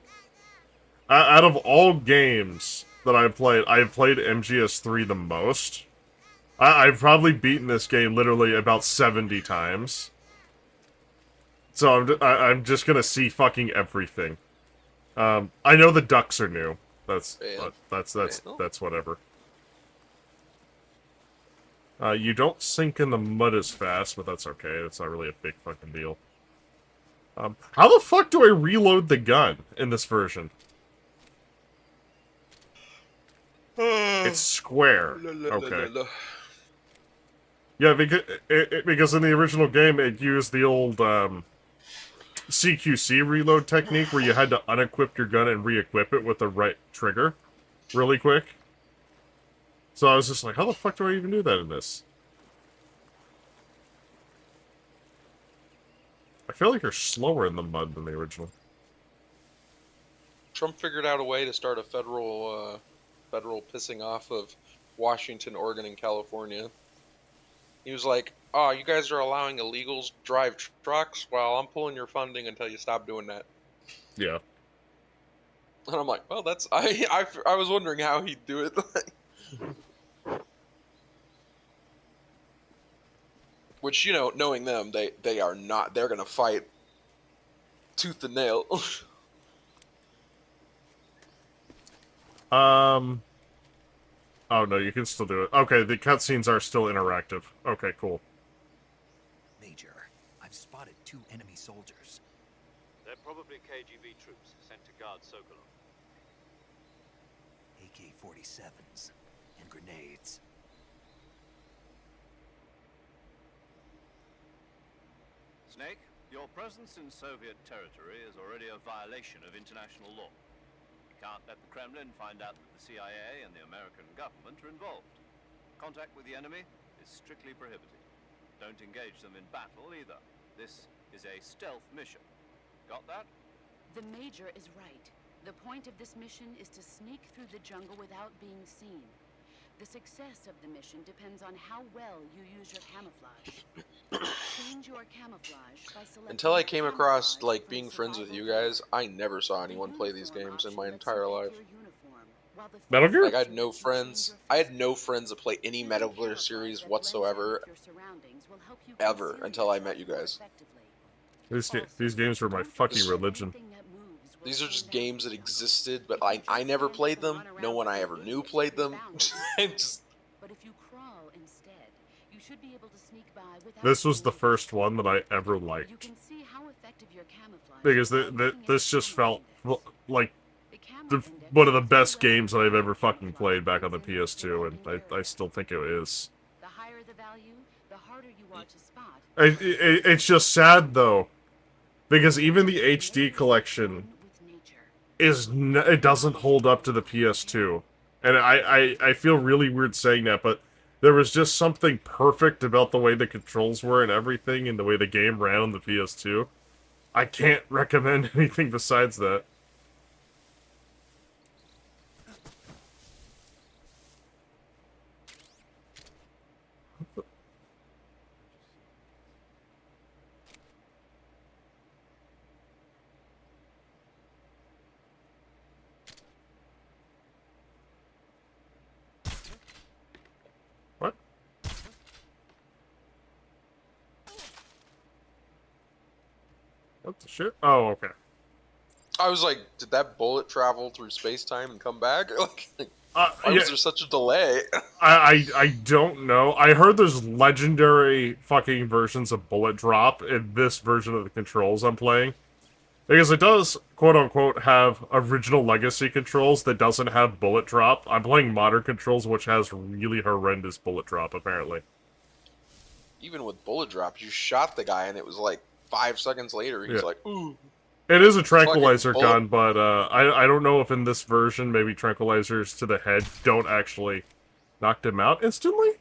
Out of all games that I've played MGS3 the most. I've probably beaten this game literally about 70 times. So I'm just gonna see fucking everything. I know the ducks are new. That's whatever. You don't sink in the mud as fast, but that's okay. That's not really a big fucking deal. How the fuck do I reload the gun in this version? It's square. Okay. Yeah, because in the original game it used the old CQC reload technique where you had to unequip your gun and re-equip it with the right trigger really quick. So I was just like, how the fuck do I even do that in this? I feel like you're slower in the mud than the original. Trump figured out a way to start a federal pissing off of Washington, Oregon, and California. He was like, "Oh, you guys are allowing illegals to drive trucks? Well, I'm pulling your funding until you stop doing that." Yeah. And I'm like, "Well, that's I was wondering how he'd do it." Which, you know, knowing them, they are not. They're gonna fight tooth and nail. Oh no, you can still do it. Okay, the cutscenes are still interactive. Okay, cool. Major, I've spotted 2 enemy soldiers. They're probably KGB troops sent to guard Sokolov. AK-47s and grenades. Snake, your presence in Soviet territory is already a violation of international law. You can't let the Kremlin find out that the CIA and the American government are involved. Contact with the enemy is strictly prohibited. Don't engage them in battle either. This is a stealth mission. Got that? The Major is right. The point of this mission is to sneak through the jungle without being seen. The success of the mission depends on how well you use your camouflage. Change your camouflage by selecting Until I the came across, camouflage like, from being the friends with survival you guys, guide. I never saw anyone play these games in my entire life. Metal Gear? Like, I had no friends. I had no friends that play any Metal Gear series whatsoever, ever, until I met you guys. These games were my fucking religion. These are just games that existed, but I never played them. No one I ever knew played them. But if you crawl instead, you should be able to sneak by without This was the being first seen. one that I ever You liked. can see how effective your camouflage Because is by looking at this the just felt camera index. like The camera the, index one of the tells you best whether games that the I've ever camouflage fucking played back on the is in the PS2, and surrounding I area. still think it is. The higher the value, the harder you are to spot. It's just sad, though. Because even the HD collection it doesn't hold up to the PS2. And I feel really weird saying that, but there was just something perfect about the way the controls were and everything, and the way the game ran on the PS2. I can't recommend anything besides that. What? What the shit? Oh, okay. I was like, did that bullet travel through space-time and come back? Why was there such a delay? I don't know. I heard there's legendary fucking versions of bullet drop in this version of the controls I'm playing. Because it does, quote-unquote, have original legacy controls that doesn't have bullet drop. I'm playing modern controls, which has really horrendous bullet drop, apparently. Even with bullet drop, you shot the guy and it was like 5 seconds later, he's Yeah. like, ooh. It is a tranquilizer Fucking gun, but I don't know if in this version maybe tranquilizers to the head don't actually knock him out instantly?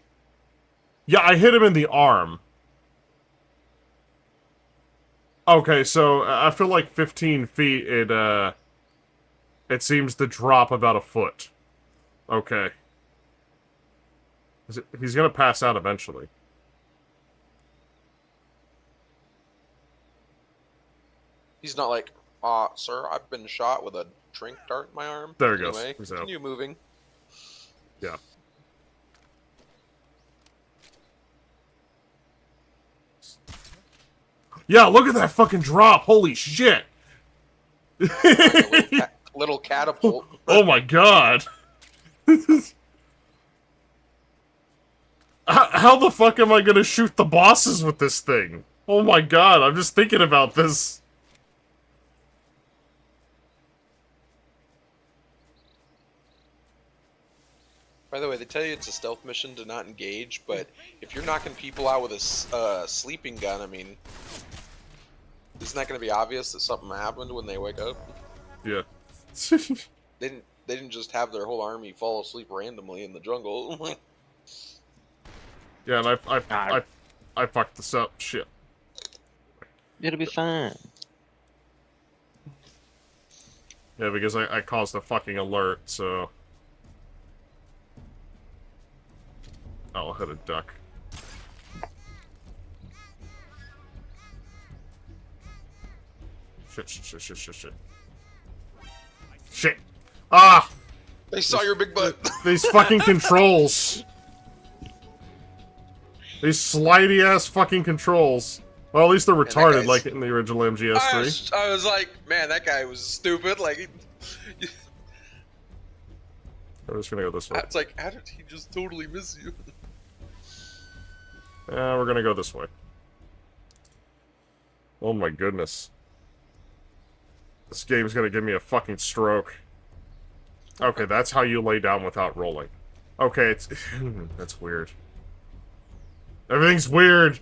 Yeah, I hit him in the arm. Okay, so after like 15 feet, it seems to drop about a foot. Okay. He's gonna pass out eventually. He's not like, sir, I've been shot with a drink dart in my arm. There he goes. Anyway, He's out. continue moving. Yeah. Yeah, look at that fucking drop! Holy shit! Little catapult. Oh my god! How the fuck am I gonna shoot the bosses with this thing? Oh my god, I'm just thinking about this. By the way, they tell you it's a stealth mission to not engage, but if you're knocking people out with a sleeping gun, I mean, isn't that going to be obvious that something happened when they wake up? Yeah. They didn't just have their whole army fall asleep randomly in the jungle. Yeah, and I fucked this up. Shit. It'll be fine. Yeah, because I caused a fucking alert, so... I'll hit a duck. Shit. Shit! Ah! They saw your big butt! These fucking controls! These slidey-ass fucking controls. Well, at least they're retarded, like in the original MGS3. I was like, man, that guy was stupid. Like, I'm just gonna go this way. it's like, how did he just totally miss you? Yeah, we're gonna go this way. Oh my goodness. This game's gonna give me a fucking stroke. Okay, that's how you lay down without rolling. Okay, it's... that's weird. Everything's weird!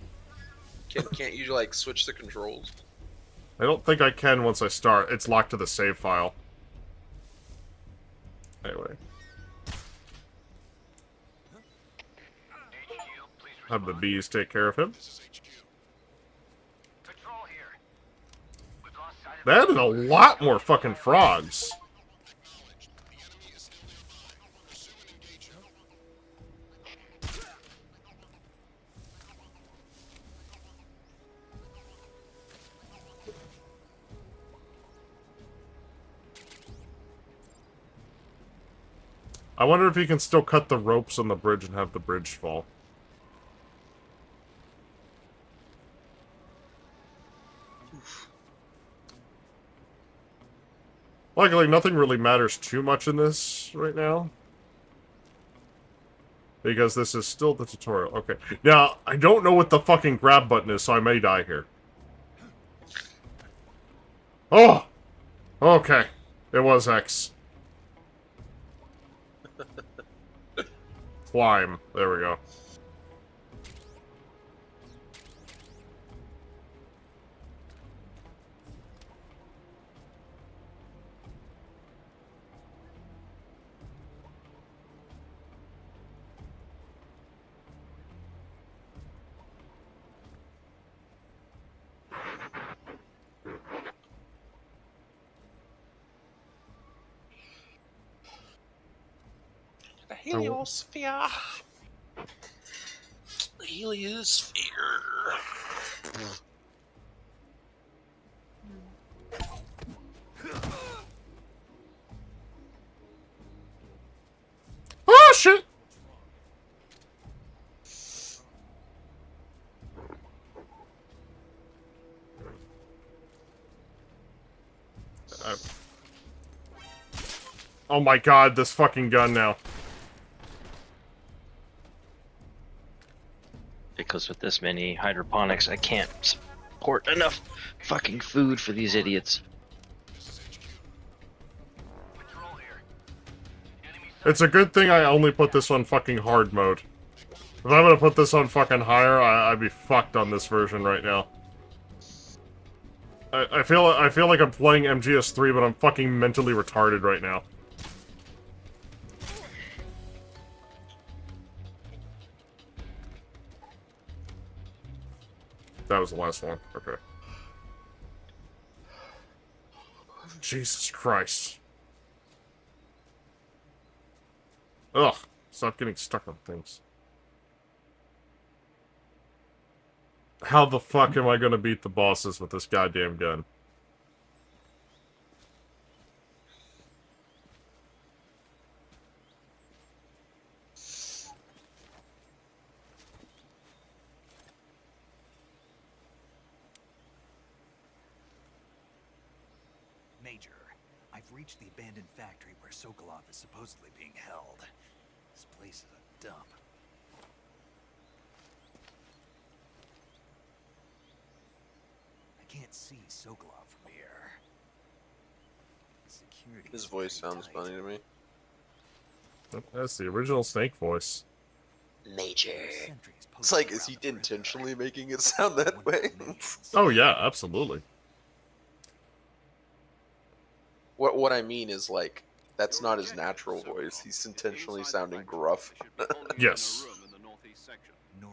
Can't you, like, switch the controls? I don't think I can once I start. It's locked to the save file. Anyway. Have the bees take care of him. They added a lot more fucking frogs. I wonder if you can still cut the ropes on the bridge and have the bridge fall. Luckily, nothing really matters too much in this right now. Because this is still the tutorial. Okay. Now, I don't know what the fucking grab button is, so I may die here. Oh! Okay. It was X. Climb. There we go. Heliosphere. Heliosphere. Oh shit! Oh my god, this fucking gun now. Because with this many hydroponics, I can't support enough fucking food for these idiots. It's a good thing I only put this on fucking hard mode. If I'm gonna put this on fucking higher, I'd be fucked on this version right now. I feel like I'm playing MGS3, but I'm fucking mentally retarded right now. That was the last one. Okay. Jesus Christ. Ugh. Stop getting stuck on things. How the fuck am I gonna beat the bosses with this goddamn gun? Major, I've reached the abandoned factory where Sokolov is supposedly being held. This place is a dump. I can't see Sokolov from here. Security His is voice pretty sounds tight. funny to me. That's the original Snake voice. Major. Sentries It's posted like, is around he the perimeter. intentionally making it sound that way? Oh yeah, absolutely. What I mean is, like, that's not his natural voice. He's intentionally sounding gruff. Yes.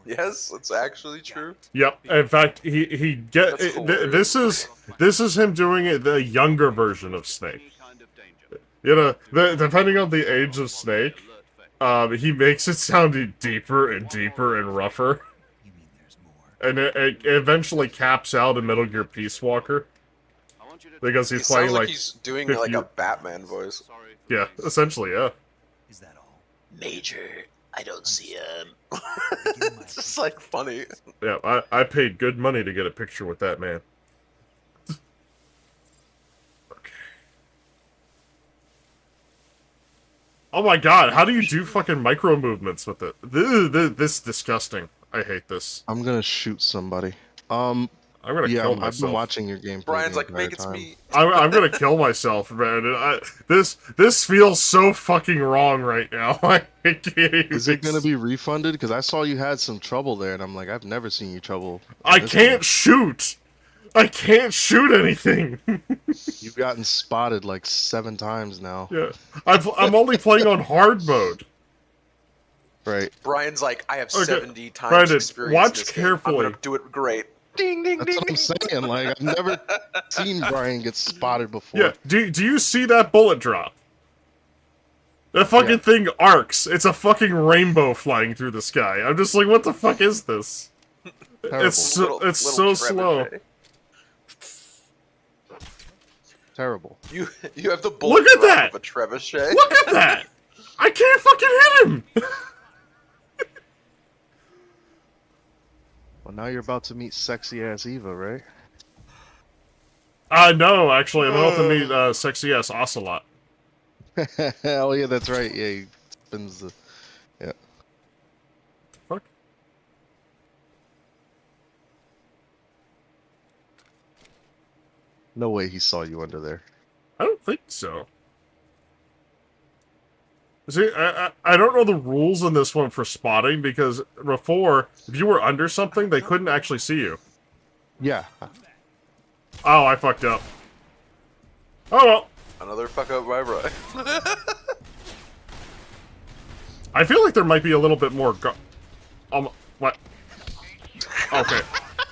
Yes, that's actually true. Yep. In fact, he get That's hilarious. this is him doing it the younger version of Snake. You know, depending on the age of Snake, he makes it sound deeper and deeper and rougher, You mean there's more? and it eventually caps out in Metal Gear Peace Walker because He he's playing sounds like like he's doing 50 like a Batman voice. yeah, essentially yeah. Is that all? Major, I don't see him. Begin my It's just like funny. Yeah, I paid good money to get a picture with that man. Okay. Oh my god, how do you do fucking micro movements with it? This is disgusting. I hate this. I'm gonna shoot somebody. I'm gonna Yeah, kill I've been myself. watching your gameplay. Brian's the like, make entire it's time. me. I'm gonna kill myself, man. This feels so fucking wrong right now. I can't even Is it gonna be refunded? Because I saw you had some trouble there, and I'm like, I've never seen you trouble. in I this can't game. shoot. I can't shoot anything. You've gotten spotted like 7 times now. Yeah, I'm only playing on hard mode. Right. Brian's like, I have Okay, 70 times Brandon, experience watch in this game. I'm carefully. gonna do it great. Ding, ding, That's ding, what I'm ding. saying. Like, I've never seen Brian get spotted before. Yeah. Do you see that bullet drop? That fucking Yeah. thing arcs. It's a fucking rainbow flying through the sky. I'm just like, what the fuck is this? Terrible. It's so Little slow. trebuchet. Terrible. You have the bullet Look at drop that! of a trebuchet. Look at that! I can't fucking hit him! Well, now you're about to meet sexy ass Eva, right? No, actually, I'm about to meet sexy ass Ocelot. Oh yeah, that's right. Yeah, he spins the. Yeah. Fuck. No way he saw you under there. I don't think so. See, I don't know the rules in this one for spotting, because before, if you were under something, they couldn't actually see you. Yeah. Oh, I fucked up. Oh well. Another fuck up by Brian. I feel like there might be a little bit more what? Okay.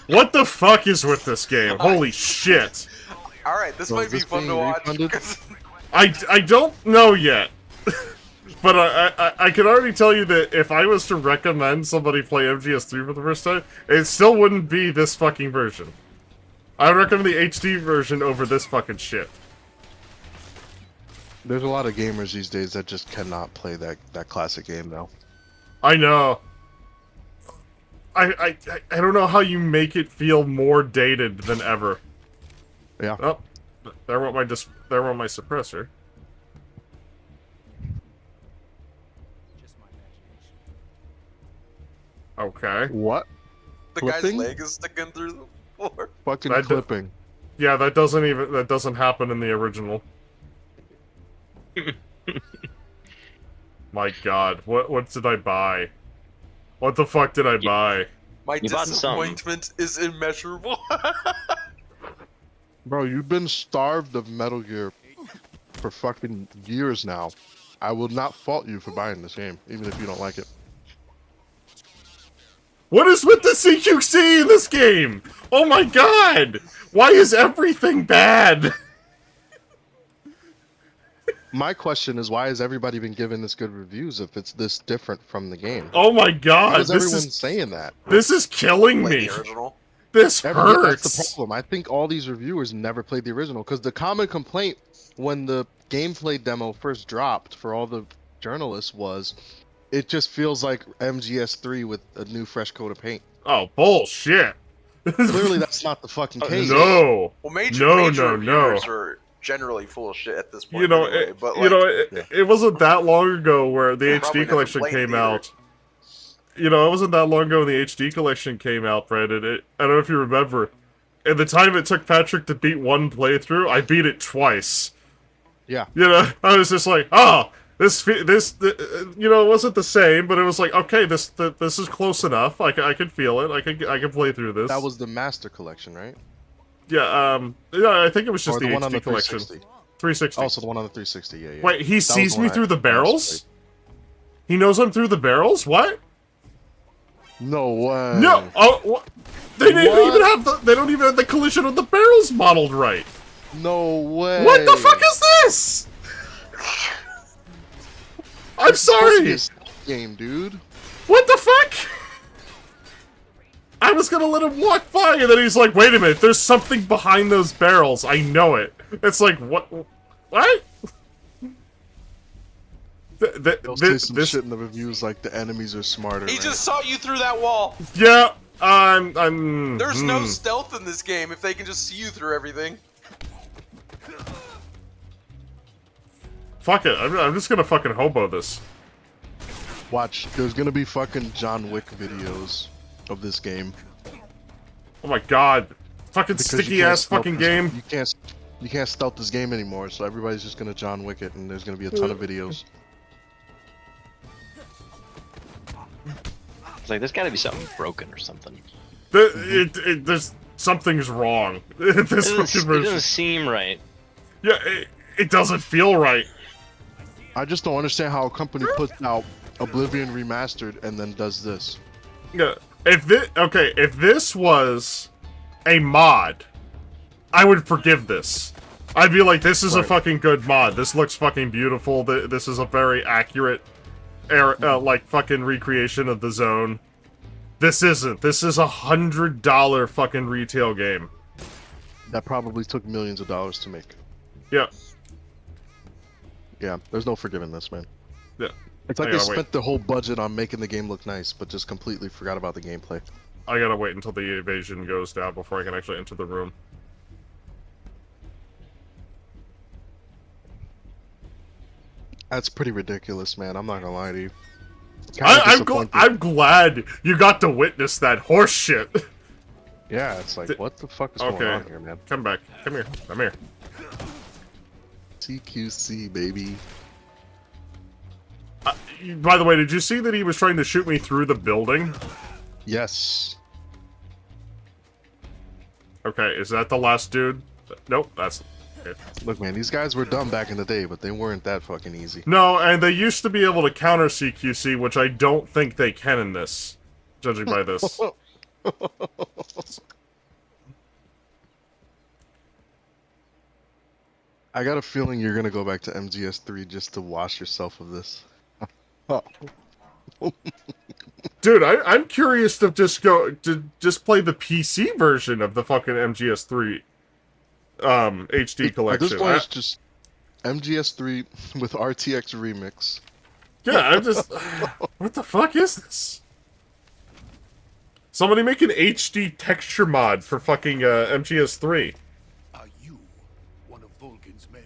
What the fuck is with this game? Holy shit. Alright, this So might is be this fun being to watch. refunded? 'cause- I don't know yet. But I can already tell you that if I was to recommend somebody play MGS3 for the first time, it still wouldn't be this fucking version. I would recommend the HD version over this fucking shit. There's a lot of gamers these days that just cannot play that classic game though. I know. I don't know how you make it feel more dated than ever. Yeah. Oh, there went my suppressor. Okay. What? The Clipping? guy's leg is sticking through the floor. Fucking That clipping. Yeah, that doesn't happen in the original. My God, what did I buy? What the fuck did I buy? My You bought something. disappointment is immeasurable. Bro, you've been starved of Metal Gear for fucking years now. I will not fault you for buying this game, even if you don't like it. What is with the CQC in this game? Oh my God! Why is everything bad? My question is, why has everybody been giving this good reviews if it's this different from the game? Oh my God! Why is This everyone is saying that? this is killing Play me. the original. This That's hurts. the problem. I think all these reviewers never played the original, because the common complaint when the gameplay demo first dropped for all the journalists was, it just feels like MGS3 with a new fresh coat of paint. Oh bullshit! Clearly, that's not the fucking case. No. Well, major No. reviewers are generally full of shit at this point. You know, anyway, it, but you know, like, it wasn't that long ago where the They'll probably HD never collection play it came either. out. You know, it wasn't that long ago when the HD collection came out, Brandon. I don't know if you remember. At the time it took Patrick to beat one playthrough, I beat it twice. Yeah. You know, I was just like, oh, this, you know, it wasn't the same, but it was like, okay, this is close enough. I can feel it. I can play through this. That was the Master Collection, right? Yeah, yeah, I think it was just Or the the one on HD the collection. 360. 360. Also, the one on the 360. Yeah, yeah. Wait, he That was sees the me one through I the also barrels? played. He knows I'm through the barrels? What? No way. No. Oh, what? They didn't What? even have the. They don't even have the collision of the barrels modeled right. No way. What the fuck is this? I'm It's supposed to be sorry. a stealth game, dude. What the fuck? I was gonna let him walk by, and then he's like, "Wait a minute, there's something behind those barrels. I know it." It's like, what? What? They'll say some shit in the reviews like the enemies are smarter. he right? just saw you through that wall. Yeah, I'm. There's no stealth in this game if they can just see you through everything. Fuck it. I'm just gonna fucking hobo this. Watch, there's gonna be fucking John Wick videos of this game. Oh my god. Fucking Because you sticky can't ass stealth fucking this- game. You can't stealth this game anymore, so everybody's just gonna John Wick it, and there's gonna be a ton of videos. It's like there's got to be something broken or something. There's something's wrong. This It fucking doesn't version. seem right. Yeah, it doesn't feel right. I just don't understand how a company puts out Oblivion Remastered and then does this. Yeah. If this was a mod, I would forgive this. I'd be like, this is a Right. fucking good mod. This looks fucking beautiful. This is a very accurate, like fucking recreation of the zone. This isn't. This is $100 fucking retail game. That probably took millions of dollars to make. Yeah. Yeah, there's no forgiving this, man. Yeah. It's like I they gotta wait. spent the whole budget on making the game look nice, but just completely forgot about the gameplay. I gotta wait until the evasion goes down before I can actually enter the room. That's pretty ridiculous, man. I'm not gonna lie to you. Kinda I'm disappointed. glad you got to witness that horse shit. Yeah, it's like, what the fuck is going Okay. on here, man? Come back. Come here. Come here. TQC, baby. By the way, did you see that he was trying to shoot me through the building? Yes. Okay, is that the last dude? Nope, that's... Okay. Look, man, these guys were dumb back in the day, but they weren't that fucking easy. No, and they used to be able to counter CQC, which I don't think they can in this, judging by this. I got a feeling you're gonna go back to MGS3 just to wash yourself of this. Oh. Dude, I'm curious to just play the PC version of the fucking MGS3 HD At collection. this point, it's just MGS3 with RTX remix. Yeah, I'm just... What the fuck is this? Somebody make an HD texture mod for fucking MGS3. Are you one of Volgin's men?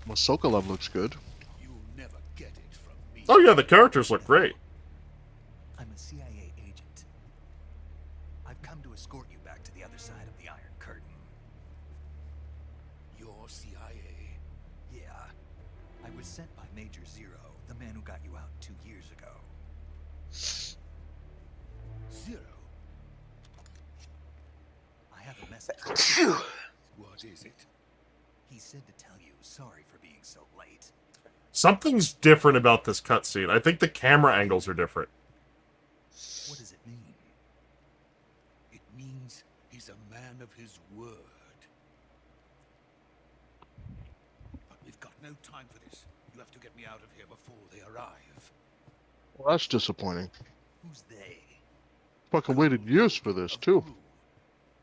Well, Sokolov looks good. You'll never get it from me. Oh yeah, the characters look great. I'm a CIA agent. I've come to escort you back to the other side of the Iron Curtain. You're CIA. Yeah. I was sent by Major Zero, the man who got you out 2 years ago. Zero. I have a message. What is it? He said to tell you sorry for being so late. Something's different about this cutscene. I think the camera angles are different. What does it mean? It means he's a man of his word. But we've got no time for this. You have to get me out of here before they arrive. Well, that's disappointing. Who's they? Fucking waited years for this, too.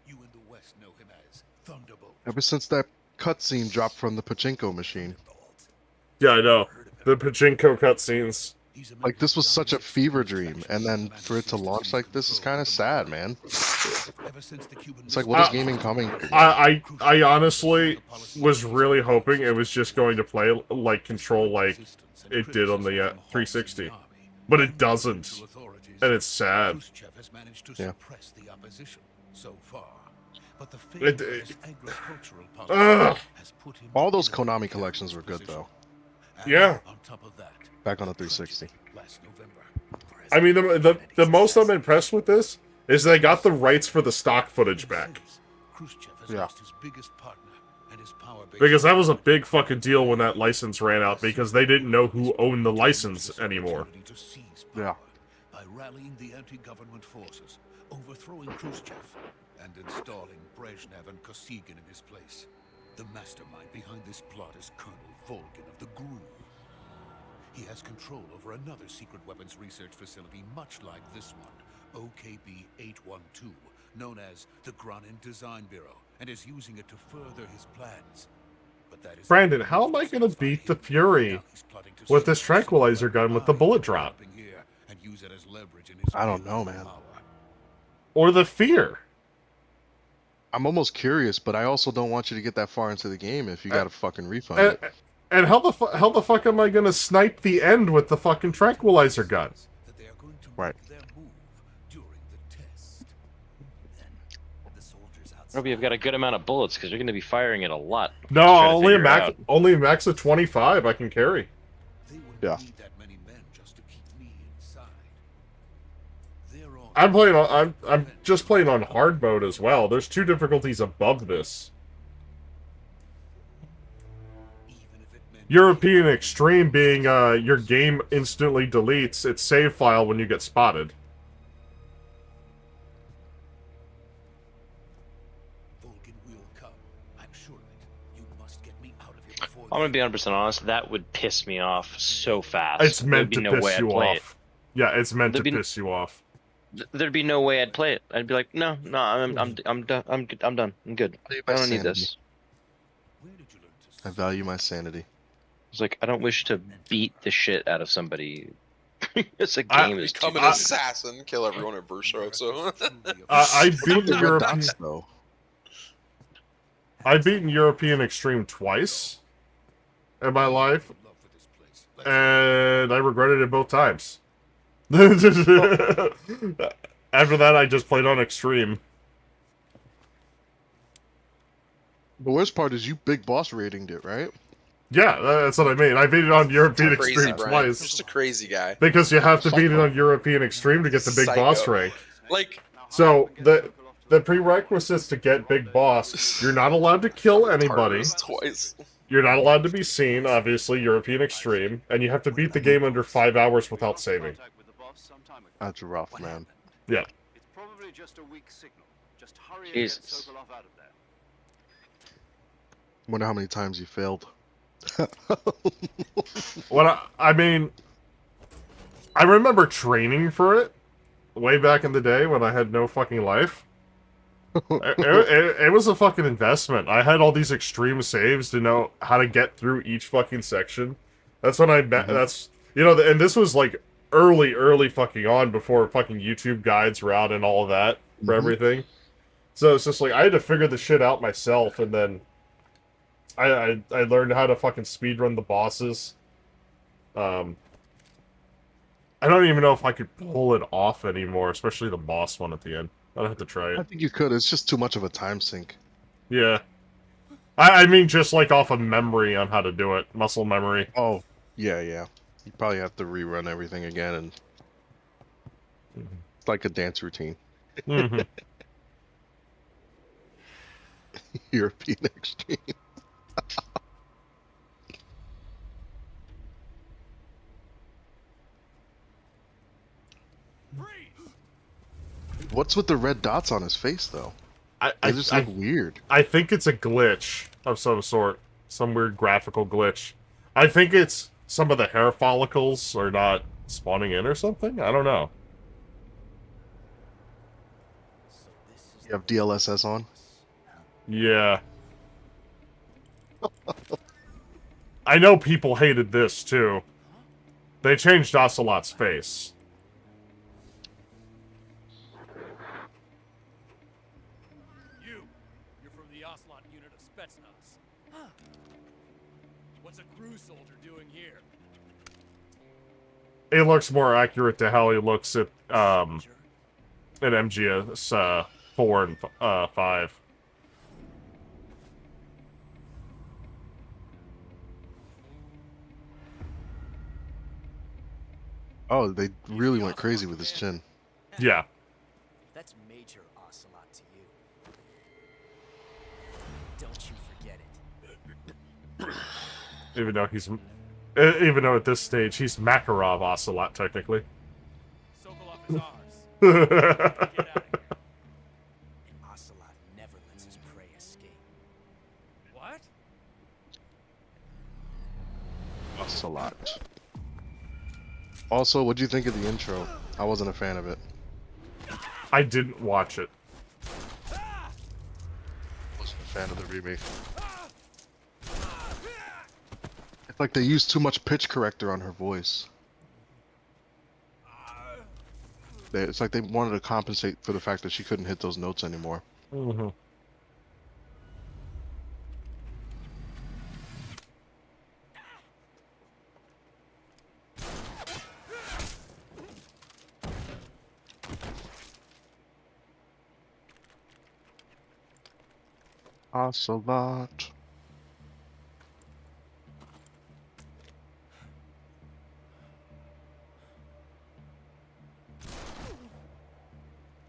You in the West know him as Thunderbolt. Ever since that cutscene dropped from the pachinko machine. Yeah, I know. The pachinko cutscenes. Like, this was such a fever dream, and then for it to launch like this is kind of sad, man. It's like, what is gaming coming to? I honestly was really hoping it was just going to play like Control like it did on the 360. But it doesn't. And it's sad. Khrushchev has managed to Yeah. suppress the opposition so far. But the It- failure of his agricultural policy Ugh. has put him All those in a Konami precarious collections were good, position. though. And Yeah. On top of that, Back on the 360. last November, I mean, the most I'm impressed with this is they got the rights for the stock footage back. Khrushchev has Yeah. lost his biggest partner and his power base. Because that was a big fucking deal when that license ran out, because they didn't know who owned the license anymore. To seize Yeah. power by rallying the anti-government forces, overthrowing Khrushchev, and installing Brezhnev and Kosygin in his place. The mastermind behind this plot is Colonel Volgin of the GRU. He has control over another secret weapons research facility much like this one, OKB-812, known as the Granin Design Bureau, and is using it to further his plans. But that is Brandon, how am I gonna beat the Fury with this tranquilizer gun with the bullet drop? I don't know, man. Or the Fear? I'm almost curious, but I also don't want you to get that far into the game if you got to fucking refund it. And how the fuck am I gonna snipe the end with the fucking tranquilizer gun? Right. Hope you've got a good amount of bullets because you're going to be firing it a lot. No, Just trying to only a figure out. only a max of 25 I can carry. Yeah. I'm just playing on hard mode as well. There's 2 difficulties above this. European Extreme being your game instantly deletes its save file when you get spotted. I'm going to be 100% honest, that would piss me off so fast. It's meant to There'd be no way piss I'd you play it. off. Yeah, it's meant to There'd be- piss you off. There'd be no way I'd play it. I'd be like, no, I'm done. I'm done. I'm good. I don't need this. I value my sanity. It's like I don't wish to beat the shit out of somebody. It's a I- game is too Become an assassin, kill everyone at Virtuoso. I beat the Red European. dots, though. I've beaten European Extreme twice in my life, and I regretted it both times. After that, I just played on Extreme. The worst part is you big boss ratinged it, right? Yeah, that's what I mean. I beat it on European Crazy, Extreme Brian. twice. Just a crazy guy. Because you have to beat it on European Extreme to get the big boss Psycho. rank. Like, So, the prerequisites to get Big Boss, you're not allowed to kill anybody. twice. You're not allowed to be seen, obviously, European Extreme, and you have to beat the game under 5 hours without saving. That's rough, man. Yeah. It's probably just a weak signal. Just hurry and get Jesus. Sokolov out of there. Wonder how many times you failed. What I mean, I remember training for it way back in the day when I had no fucking life. It was a fucking investment. I had all these extreme saves to know how to get through each fucking section. That's when I met. That's, you know, and this was like early fucking on, before fucking YouTube guides were out and all of that for everything. So it's just like I had to figure the shit out myself, and then I learned how to fucking speedrun the bosses. I don't even know if I could pull it off anymore, especially the boss one at the end. I'd have to try it. I think you could. It's just too much of a time sink. Yeah. I mean, just like off of memory on how to do it. Muscle memory. Oh, yeah. You probably have to rerun everything again, and it's like a dance routine. European Extreme. What's with the red dots on his face, though? They just look weird. I think it's a glitch of some sort. Some weird graphical glitch. I think it's some of the hair follicles are not spawning in or something? I don't know. You have DLSS on? Yeah. I know people hated this, too. They changed Ocelot's face. You're from the Ocelot unit of Spetsnaz. Huh. What's a crew soldier doing here? It looks more accurate to how he looks at MGS 4 and 5. Oh, they really went crazy with his chin. Yeah. That's major Ocelot to you. Don't you forget it. Even though at this stage he's Makarov Ocelot technically. Sokolov is ours. Get out of here. Ocelot never lets his prey escape. What? Ocelot. Also, what'd you think of the intro? I wasn't a fan of it. I didn't watch it. Wasn't a fan of the remake. It's like they used too much pitch corrector on her voice. It's like they wanted to compensate for the fact that she couldn't hit those notes anymore. Mm-hmm. Ocelot.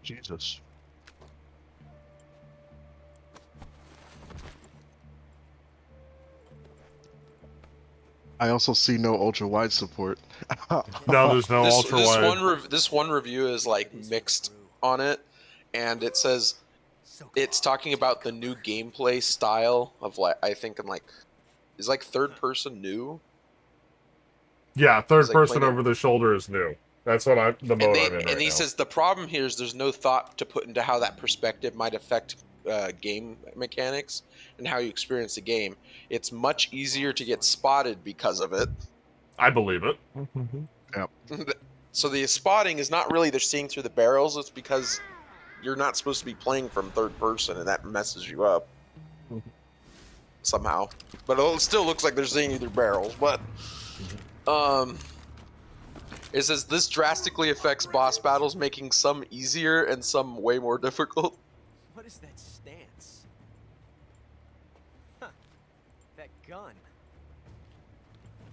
Jesus. I also see no ultra wide support. No, there's no ultra wide. This one review is like mixed on it, and it says it's talking about the new gameplay style of like is third person new. Yeah, third person over the shoulder is new. That's what the mode I'm in right And he now. says the problem here is there's no thought to put into how that perspective might affect game mechanics and how you experience the game. It's much easier to get spotted because of it. I believe it. Yep. So the spotting is not really they're seeing through the barrels. It's because you're not supposed to be playing from third person, and that messes you up somehow. But it still looks like they're seeing you through barrels. But it says this drastically affects boss battles, making some easier and some way more difficult. What is that stance? Huh. That gun.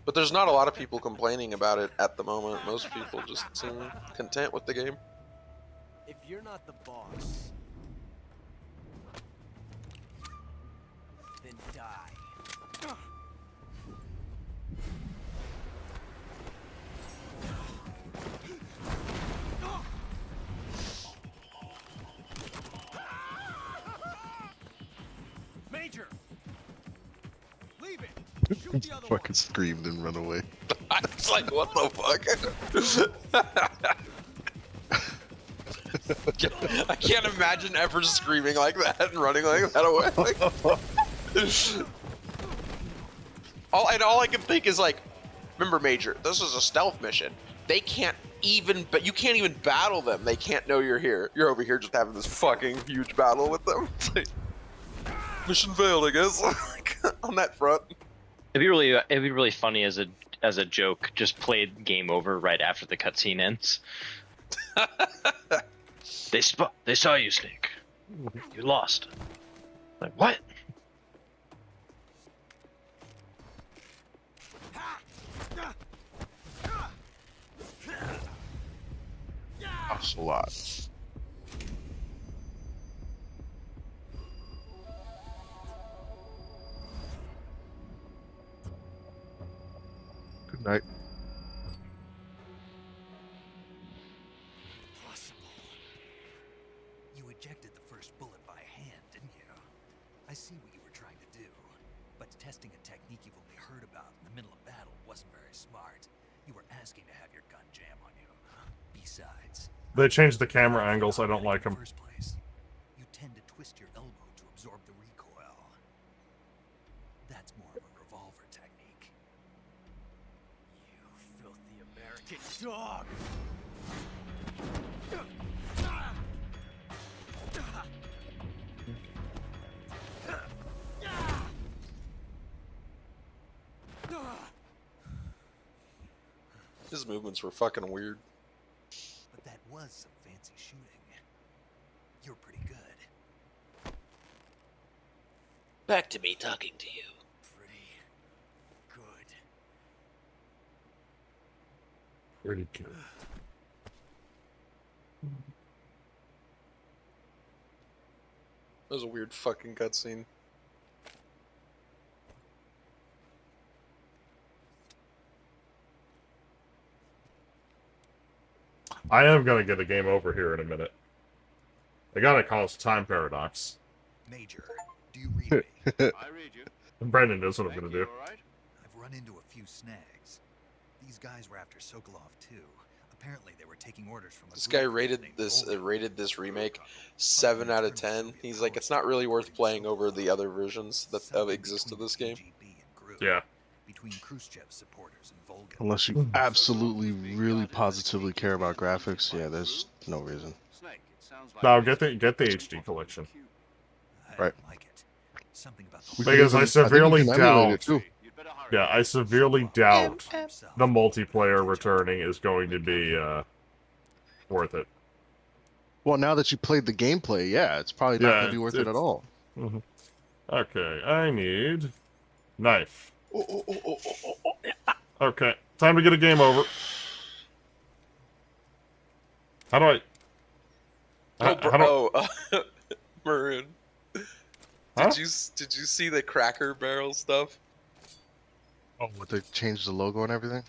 But there's not a lot of people complaining about it at the moment. Most people just seem content with the game. If you're not the boss, then die. Major! Leave it! Shoot the other one! Fucking screamed and run away. It's like, what the fuck? I can't imagine ever screaming like that and running like that away. All I can think is like, remember, Major, this is a stealth mission. They can't even, but you can't even battle them. They can't know you're here. You're over here just having this fucking huge battle with them. It's like, mission failed, I guess. On that front. It'd be really funny as a joke. Just played game over right after the cutscene ends. They saw you, Snake. You lost. Like, what? That's a lot. Good night. You ejected the first bullet by hand, didn't you? I see what you were trying to do. But testing a technique you've only heard about in the middle of battle wasn't very smart. You were asking to have your gun jam on you. Besides, They changed the camera angles. I don't like them. first place, you tend to twist your elbow to absorb the recoil. That's more of a revolver technique. You filthy American dog! His movements were fucking weird. But that was some fancy shooting. You're pretty good. Back to me talking to you. Pretty good. Pretty good. That was a weird fucking cutscene. I am gonna get a game over here in a minute. I gotta cause time paradox. Major, do you read me? I read you. And Brandon knows what I'm Thank gonna you, do. all right? I've run into a few snags. These guys were after Sokolov too. Apparently they were taking orders from a This group guy of rated named this Volga. rated this remake 7 out of 10. He's like, it's not really worth playing over the other versions that exist to this game. Yeah. Between Khrushchev's supporters and Volga. Unless you absolutely, really positively care about graphics, yeah, there's no reason. Snake, it sounds like No, get the HD collection. I Right. don't like it. Something about We the can Because even- I think we severely can emulate it, doubt. too. You'd better hurry. Yeah, I severely doubt himself. the multiplayer returning is going to be worth it. Well, now that you played the gameplay, yeah, it's probably not Yeah, going to be worth it at it's- all. Mhm. Okay, I need knife. Okay, time to get a game over. How do I? Oh, how do Maroon. Huh? Did you see the Cracker Barrel stuff? Oh, what, they changed the logo and everything?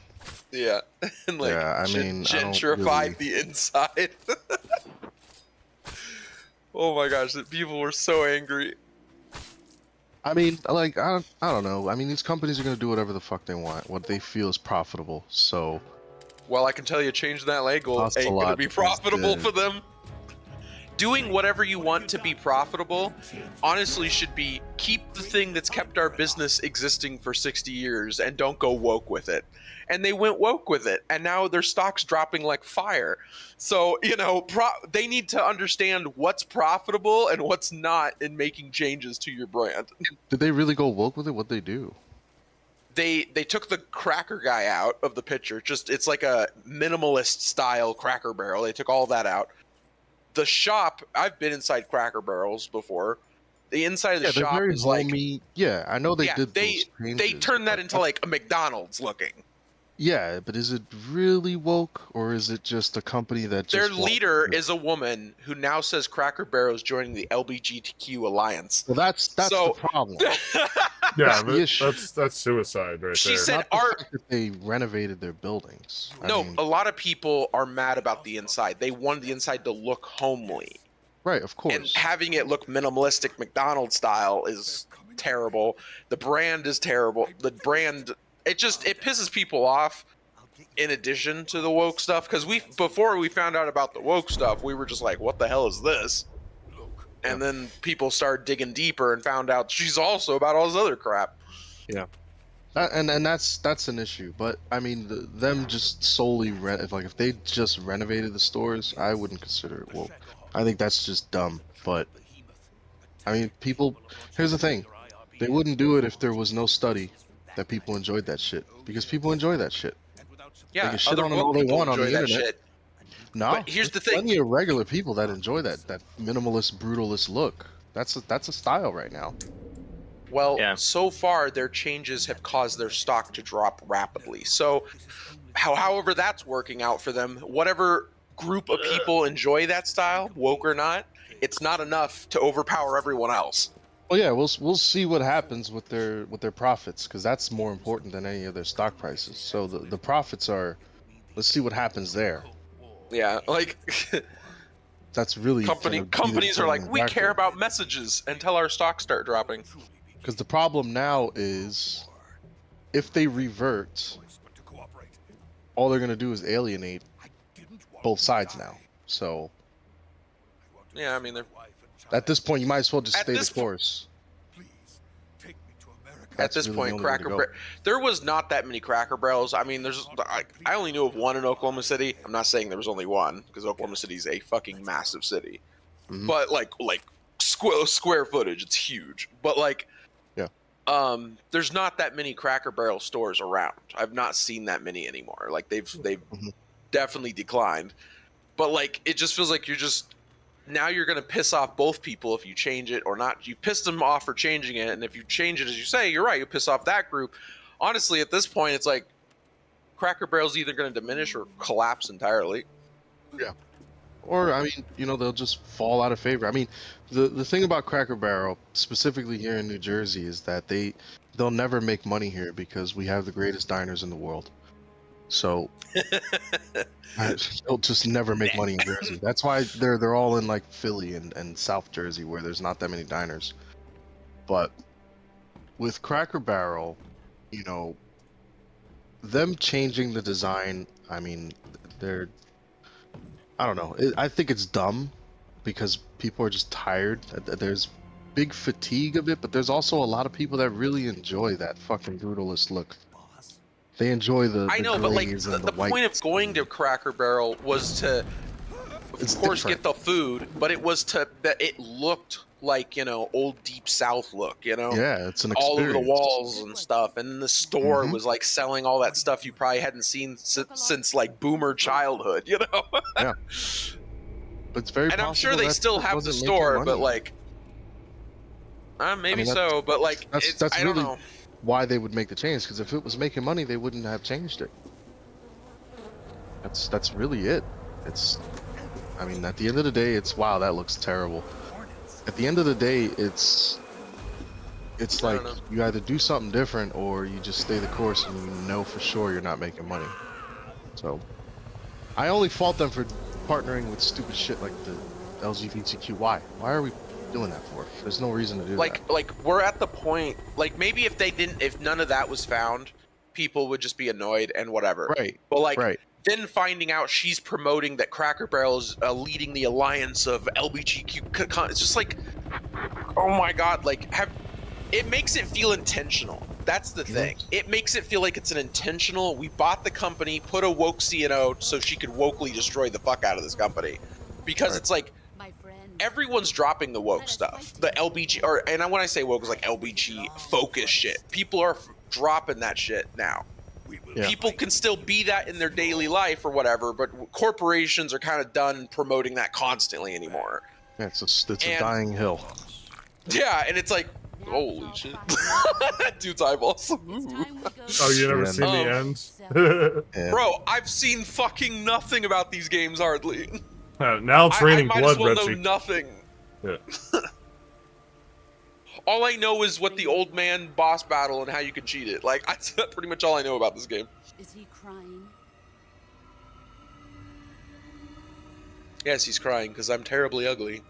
Yeah, and like Yeah, I mean, I don't gentrified really- the inside. Oh my gosh, the people were so angry. I mean, like, I don't know. I mean, these companies are going to do whatever the fuck they want, what they feel is profitable. So, Well, I can tell you, changing that label ain't gonna Ocelot be is profitable dead. for them. Doing whatever you want to be profitable, honestly, should be keep the thing that's kept our business existing for 60 years and don't go woke with it. And they went woke with it, and now their stock's dropping like fire. So, you know, they need to understand what's profitable and what's not in making changes to your brand. did they really go woke with it? What'd they do? They took the Cracker guy out of the picture. Just it's like a minimalist style Cracker Barrel. They took all that out. The shop, I've been inside Cracker Barrels before. The inside of the Yeah, they're shop very is like, homey. Yeah, I know they yeah, did they those they changes, turned that but into like a McDonald's looking. Yeah, but is it really woke, or is it just a company that Their just wants leader to- is a woman who now says Cracker Barrel is joining the LGBTQ alliance. Well, that's So- the problem. Yeah, the issue. that's suicide right She there. said Not the art. fact that they renovated their buildings. I No, mean, a lot of people are mad about the inside. They want the inside to look homely. right, of course. And having it look minimalistic McDonald's style is terrible. The brand is terrible. The brand it pisses people off in addition to the woke stuff, because before we found out about the woke stuff, we were just like, what the hell is this? And then people started digging deeper and found out she's also about all this other crap. Yeah. And that's an issue, but I mean them just solely if they just renovated the stores, I wouldn't consider it woke. I think that's just dumb. But I mean, here's the thing, they wouldn't do it if there was no study that people enjoyed that shit, because people enjoy that shit. Yeah, they can shit other on them all they people want on the enjoy that internet. shit. No, But here's the thing. Plenty of regular people that enjoy that minimalist, brutalist look. That's a style right now. Well, so far their changes have caused their stock to drop rapidly. So, however that's working out for them, whatever group of people enjoy that style, woke or not, it's not enough to overpower everyone else. Well, yeah, we'll see what happens with their profits, because that's more important than any of their stock prices. So the profits are, let's see what happens there. Yeah, like that's really companies are like, we care about messages until our stocks start dropping. Because the problem now is, if they revert, all they're gonna do is alienate both sides now. So yeah, I mean, at this point, you might as well just stay the course. At this point, there was not that many Cracker Barrels. I mean, I only knew of one in Oklahoma City. I'm not saying there was only one, because Oklahoma City is a fucking massive city. Mm-hmm. But like square footage, it's huge. But like, there's not that many Cracker Barrel stores around. I've not seen that many anymore. Like they've definitely declined. But like, it just feels like now you're going to piss off both people if you change it or not. You pissed them off for changing it, and if you change it, as you say, you're right, you piss off that group. Honestly, at this point, it's like Cracker Barrel's either going to diminish or collapse entirely. Yeah. Or, I mean, they'll just fall out of favor. I mean, the thing about Cracker Barrel, specifically here in New Jersey, is that they'll never make money here because we have the greatest diners in the world. So they'll just never make money in Jersey. That's why they're all in like Philly and South Jersey, where there's not that many diners. But with Cracker Barrel, them changing the design, I mean, I don't know. I think it's dumb because people are just tired. There's big fatigue of it, but there's also a lot of people that really enjoy that fucking brutalist look. They enjoy the but like the point of going to Cracker Barrel was to, of course, get the food, but it was that it looked like old Deep South look, Yeah, it's an experience. All over the walls and stuff, and the store was like selling all that stuff you probably hadn't seen since like boomer childhood, Yeah. But it's very. And I'm sure they still have the store, but like, maybe so. But like, that's I don't know why they would make the change, because if it was making money, they wouldn't have changed it. That's really it. I mean, at the end of the day, it's wow, that looks terrible. At the end of the day, it's like you either do something different or you just stay the course and you know for sure you're not making money. So I only fault them for partnering with stupid shit like the LGBTQI. Why are we doing that for? There's no reason to do that. Like we're at the point, like maybe if none of that was found, people would just be annoyed and whatever. Right. But like then finding out she's promoting that Cracker Barrel is leading the alliance of LGBTQ, it's just like, oh my god, like it makes it feel intentional. That's the thing. It makes it feel like it's an intentional, we bought the company, put a woke CNO so she could wokely destroy the fuck out of this company. Because it's like, everyone's dropping the woke stuff. The LBG, and when I say woke, it's like LBG focus shit. People are dropping that shit now. Yeah. People can still be that in their daily life or whatever, but corporations are kind of done promoting that constantly anymore. Yeah, it's a dying hill. Yeah, and it's like, holy shit. Dude's eyeballs. Oh, you never seen the end? Bro, I've seen fucking nothing about these games hardly. Now it's raining I might blood, as well Richie. know nothing. Yeah. All I know is what the old man boss battle and how you can cheat it. Like, that's pretty much all I know about this game. Is he crying? Yes, he's crying because I'm terribly ugly.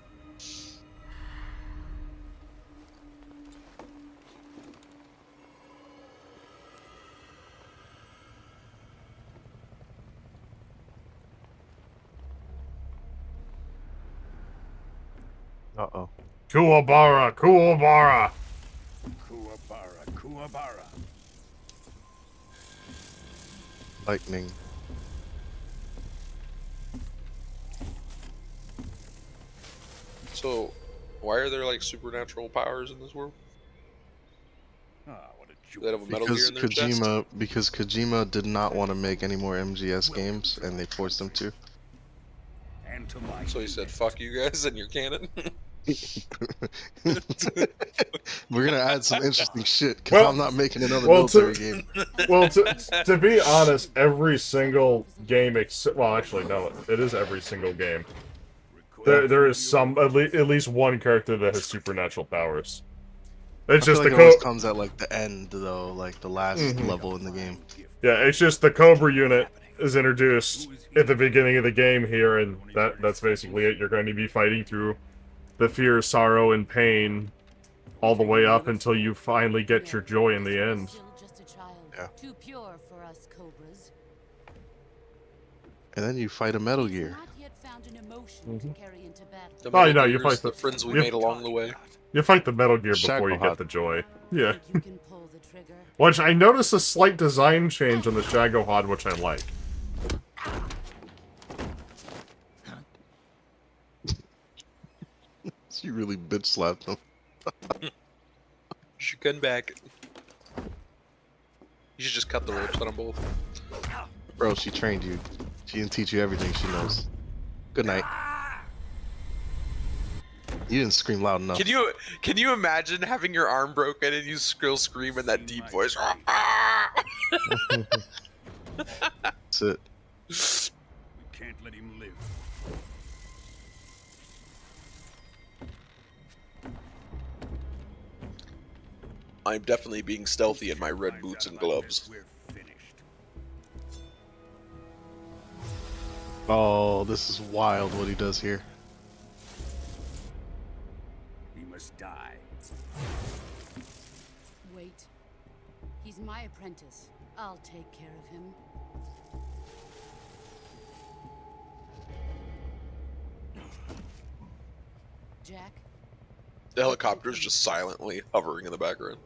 Uh-oh. Kuwabara! Kuwabara! Kuwabara, Kuwabara. Lightning. So, why are there like supernatural powers in this world? Ah, what a Do they have a Metal Gear Because in their chest? because Kojima did not want to make any more MGS games, and they forced him to. And to my So he said, "Fuck you guys and your canon." We're gonna add some interesting shit because Well- I'm not making another well, military game. Well, to be honest, every single game except... Well, actually, no. It is every single game. There is some... At least one character that has supernatural powers. It's I just feel like the it always comes at like the end, though, like the last Mhm. level in the game. Yeah, it's just the Cobra unit is introduced at the beginning of the game here, and that's basically it. You're going to be fighting through the fear, sorrow, and pain all the way up until you finally get your joy in the end. Yeah. Too pure for us cobras. And then you fight a Metal Gear. Not yet found an emotion to carry into battle. The Oh, Metal you know, you Gears, fight the the- friends we you- made along the way. You fight the Metal Gear before you Shagohod. get the joy. Yeah. You can pull the trigger. Which I noticed a slight design change on the Shagohod, which I like. She really bitch slapped him. She come back. You should just cut the ropes on them both. Bro, she trained you. She didn't teach you everything she knows. Good night. You didn't scream loud enough. Can you imagine having your arm broken and you still scream in that deep voice? That's it. We can't let him live. I'm definitely being stealthy in my red boots and gloves. We're finished. Oh, this is wild what he does here. He must die. Wait. He's my apprentice. I'll take care of him. Jack? The helicopter's just silently hovering in the background.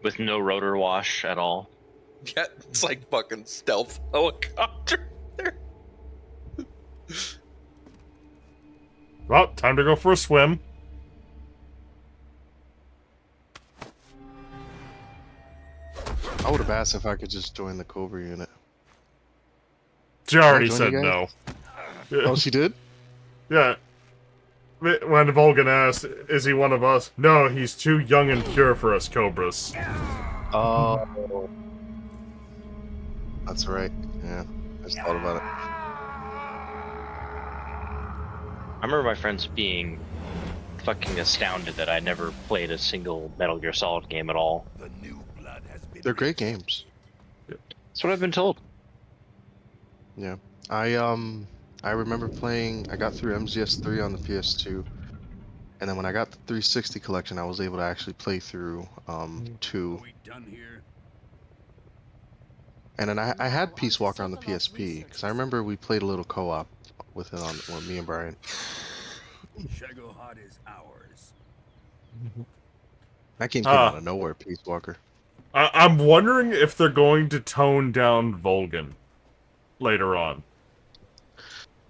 With no rotor wash at all. Yeah, it's like fucking stealth helicopter. Well, time to go for a swim. I would have asked if I could just join the Cobra unit. She already join said you guys? no. Oh, she did? Yeah. When Volgan asked, is he one of us? No, he's too young and pure for us Cobras. Oh. That's right. Yeah, I just thought about it. I remember my friends being fucking astounded that I never played a single Metal Gear Solid game at all. The new blood has been They're great games. That's what I've been told. Yeah. I remember playing, I got through MGS3 on the PS2. And then when I got the 360 collection, I was able to actually play through 2. Are we done here? And then I had Peace Walker on the PSP, because I remember we played a little co-op with it on me and Brian. Shagohod is ours. That game came out of nowhere, Peace Walker. I'm wondering if they're going to tone down Volgan later on.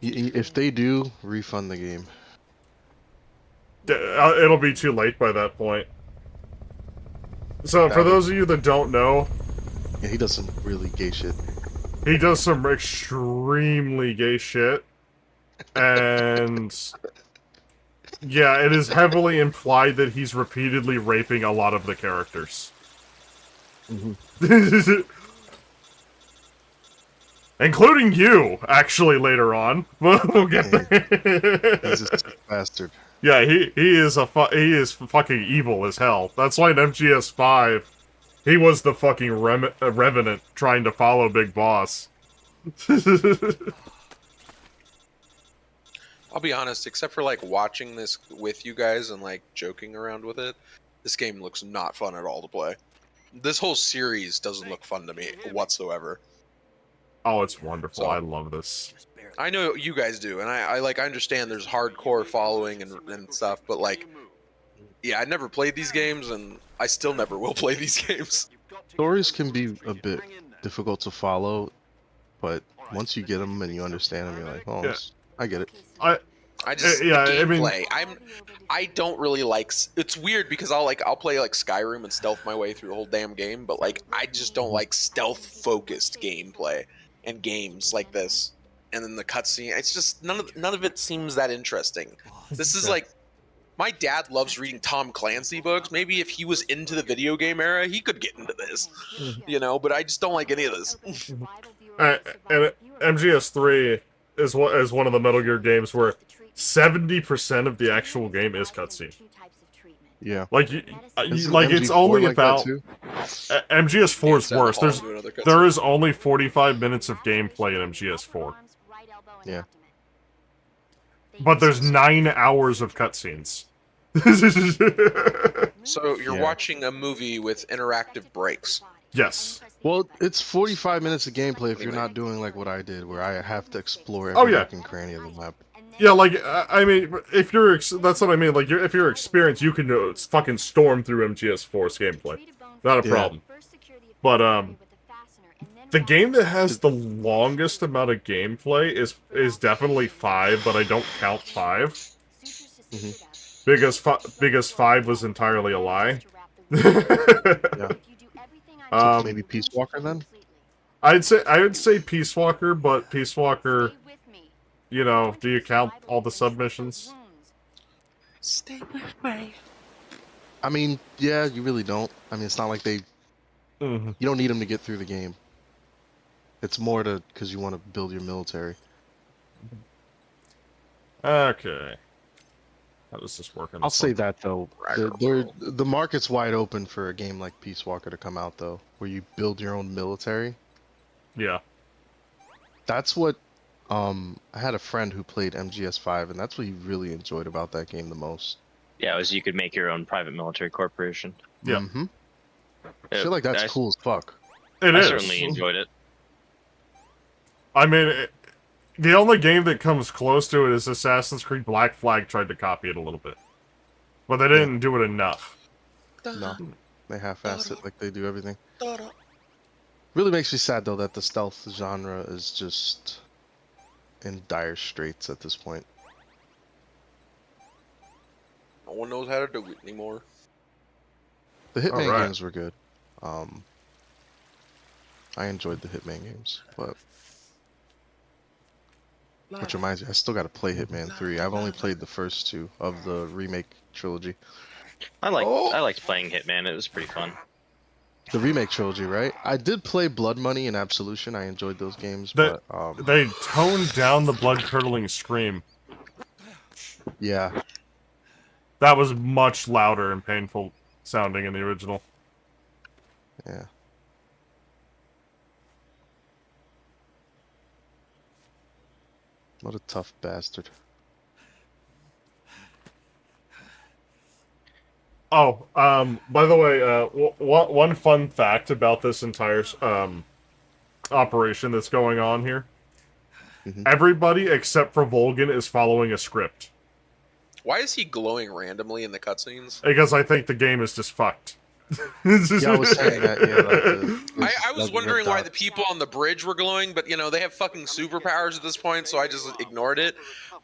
If they do, refund the game. It'll be too late by that point. So, for those of you that don't know... Yeah, he does some really gay shit. He does some extremely gay shit. And... yeah, it is heavily implied that he's repeatedly raping a lot of the characters. Including you, actually, later on. We'll get there. He's a sick bastard. Yeah, he is fucking evil as hell. That's why in MGS5, he was the fucking Revenant trying to follow Big Boss. I'll be honest, except for like watching this with you guys and like joking around with it, this game looks not fun at all to play. This whole series doesn't look fun to me whatsoever. Oh, it's wonderful. So- I love this. I know you guys do, and I understand there's hardcore following and stuff, but like, yeah, I never played these games, and I still never will play these games. Stories can be a bit difficult to follow, but once you get them and you understand them, you're like, oh, I get it. I just yeah, the I mean- gameplay. I don't really like. It's weird because I'll play like Skyrim and stealth my way through the whole damn game, but like I just don't like stealth focused gameplay and games like this. And then the cutscene, it's just none of it seems that interesting. This is like, my dad loves reading Tom Clancy books. Maybe if he was into the video game era, he could get into this, you know. But I just don't like any of this. And MGS3 is one of the Metal Gear games where 70% of the actual game is cutscene. Yeah. Like like it's MG4 only like that about too? MGS4 is Yeah, worse. I'll do another cutscene. There is only 45 minutes of gameplay in MGS4. Yeah. But there's 9 hours of cutscenes. So you're Yeah. watching a movie with interactive breaks. Yes. Well, it's 45 minutes of gameplay if you're not doing like what I did, where I have to explore Oh, every yeah. nook and cranny of the map. Yeah, like I mean, if you're that's what I mean. Like, if you're experienced, you can fucking storm through MGS4's gameplay, not a Yeah. problem. But the game that has the longest amount of gameplay is definitely 5, but I don't count 5 because 5 was entirely a lie. Yeah. Maybe Peace Walker then? I would say Peace Walker, but Peace Walker, you know, do you count all the submissions? Stay with me. I mean, yeah, you really don't. I mean, it's not like they. Mhm. You don't need them to get through the game. It's more to because you want to build your military. Okay. How does this work? I'll say that though. The market's wide open for a game like Peace Walker to come out though, where you build your own military. Yeah. That's what. I had a friend who played MGS5, and that's what he really enjoyed about that game the most. Yeah, it was you could make your own private military corporation. Yeah. Mm-hmm. I feel like that's cool as fuck. It I is. certainly enjoyed it. I mean, the only game that comes close to it is Assassin's Creed Black Flag tried to copy it a little bit. But they didn't do it enough. No, they half-ass it like they do everything. Really makes me sad though that the stealth genre is just in dire straits at this point. No one knows how to do it anymore. The Hitman Alright. games were good. I enjoyed the Hitman games, but which reminds me, I still got to play Hitman 3. I've only played the first 2 of the remake trilogy. I liked playing Hitman. It was pretty fun. The remake trilogy, right? I did play Blood Money and Absolution. I enjoyed those games, They, but they toned down the blood-curdling scream. yeah, That was much louder and painful sounding in the original. yeah. What a tough bastard. Oh, by the way, one fun fact about this entire operation that's going on here. Everybody except for Volgin is following a script. Why is he glowing randomly in the cutscenes? Because I think the game is just fucked. Yeah, I was saying that. Yeah, like I was wondering why the people on the bridge were glowing, but you know they have fucking superpowers at this point, so I just ignored it.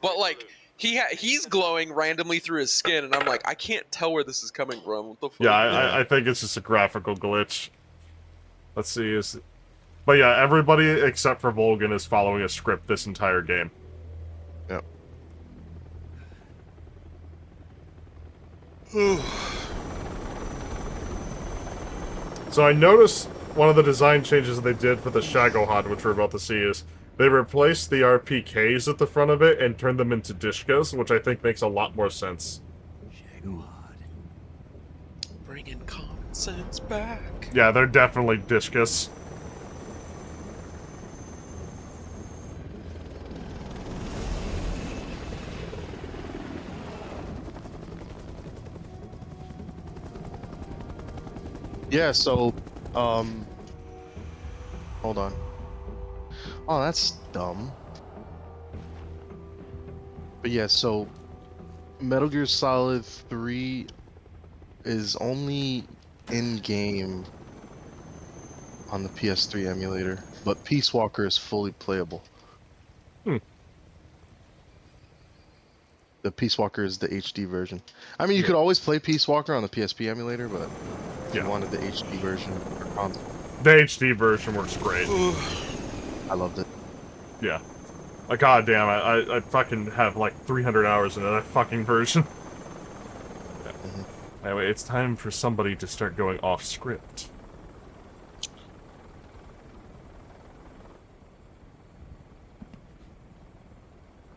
But like he's glowing randomly through his skin, and I'm like, I can't tell where this is coming from. What the fuck? Yeah, I think it's just a graphical glitch. Let's see, but yeah, everybody except for Volgin is following a script this entire game. Yep. So I noticed one of the design changes that they did for the Shagohod, which we're about to see, is they replaced the RPKs at the front of it and turned them into Dishkas, which I think makes a lot more sense. Bringing common sense back. Yeah, they're definitely Dishkas. Yeah, so, hold on. Oh, that's dumb. But yeah, so Metal Gear Solid 3 is only in game on the PS3 emulator, but Peace Walker is fully playable. The Peace Walker is the HD version. I mean, you could always play Peace Walker on the PSP emulator, but if you wanted the HD version for console. The HD version works great. I loved it. Yeah. Like, god damn, I fucking have like 300 hours into that fucking version. Anyway, it's time for somebody to start going off script.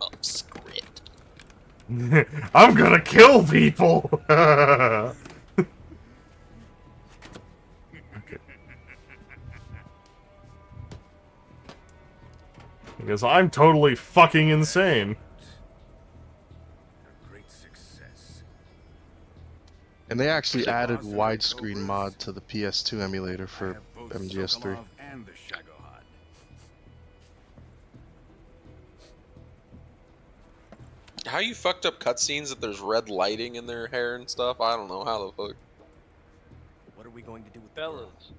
Off script. I'm gonna kill people! Okay. Because I'm totally fucking insane. And they actually added widescreen mod to the PS2 emulator for MGS3. How you fucked up cutscenes that there's red lighting in their hair and stuff? I don't know how the fuck. What are we going to do with Fellas.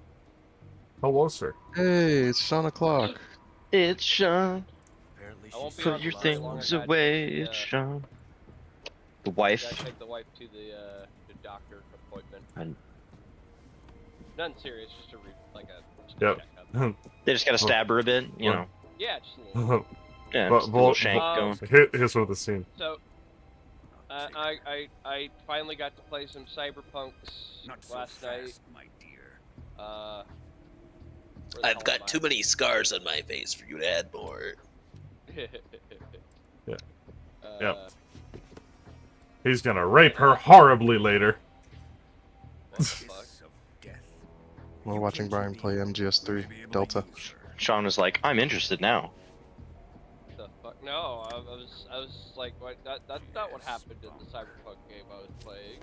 Hello, sir. Hey, it's Sean o'clock. It's Sean. Apparently Put your things away, it's Sean. The wife. I take the wife to the doctor appointment. And Nothing serious, just a like a Yep. checkup. they just gotta stab her a bit, you know. Yeah, just a little. Yeah, But just a little shank going. Here's what the scene. So, I finally got to play some Cyberpunks last night. my dear. Where the I've hell am got too many scars on my face for you to add more. Yeah. Uh, Yep. He's gonna rape her horribly later. We're watching Brian play MGS3 Delta. Sean was like, I'm interested now. The fuck? No, I was like, what? That's not what happened in the Cyberpunk game I was playing.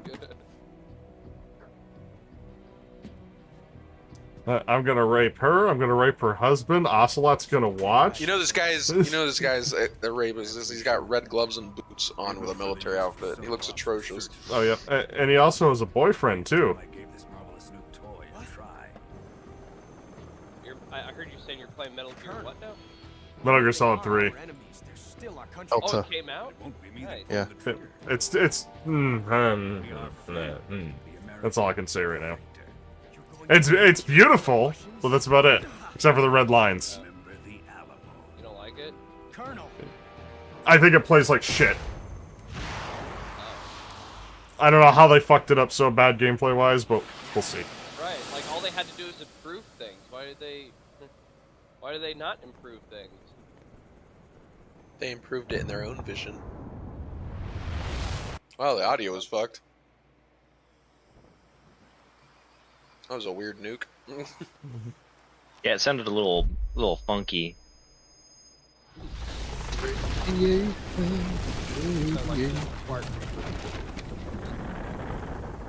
I'm gonna rape her. I'm gonna rape her husband. Ocelot's gonna watch. You know this guy's. The rape is this. He's got red gloves and boots on with a military outfit. He looks atrocious. Oh yeah, and he also has a boyfriend too. I heard you saying you're playing Metal Gear. What now? Metal Gear Solid 3. Delta. Oh, it came out. Nice. Yeah. That's all I can say right now. It's beautiful, but that's about it. Except for the red lines. You don't like it? Colonel. I think it plays like shit. I don't know how they fucked it up so bad gameplay-wise, but we'll see. Right. Like all they had to do is improve things. Why did they not improve things? They improved it in their own vision. Well, the audio was fucked. That was a weird nuke. Yeah, it sounded a little funky.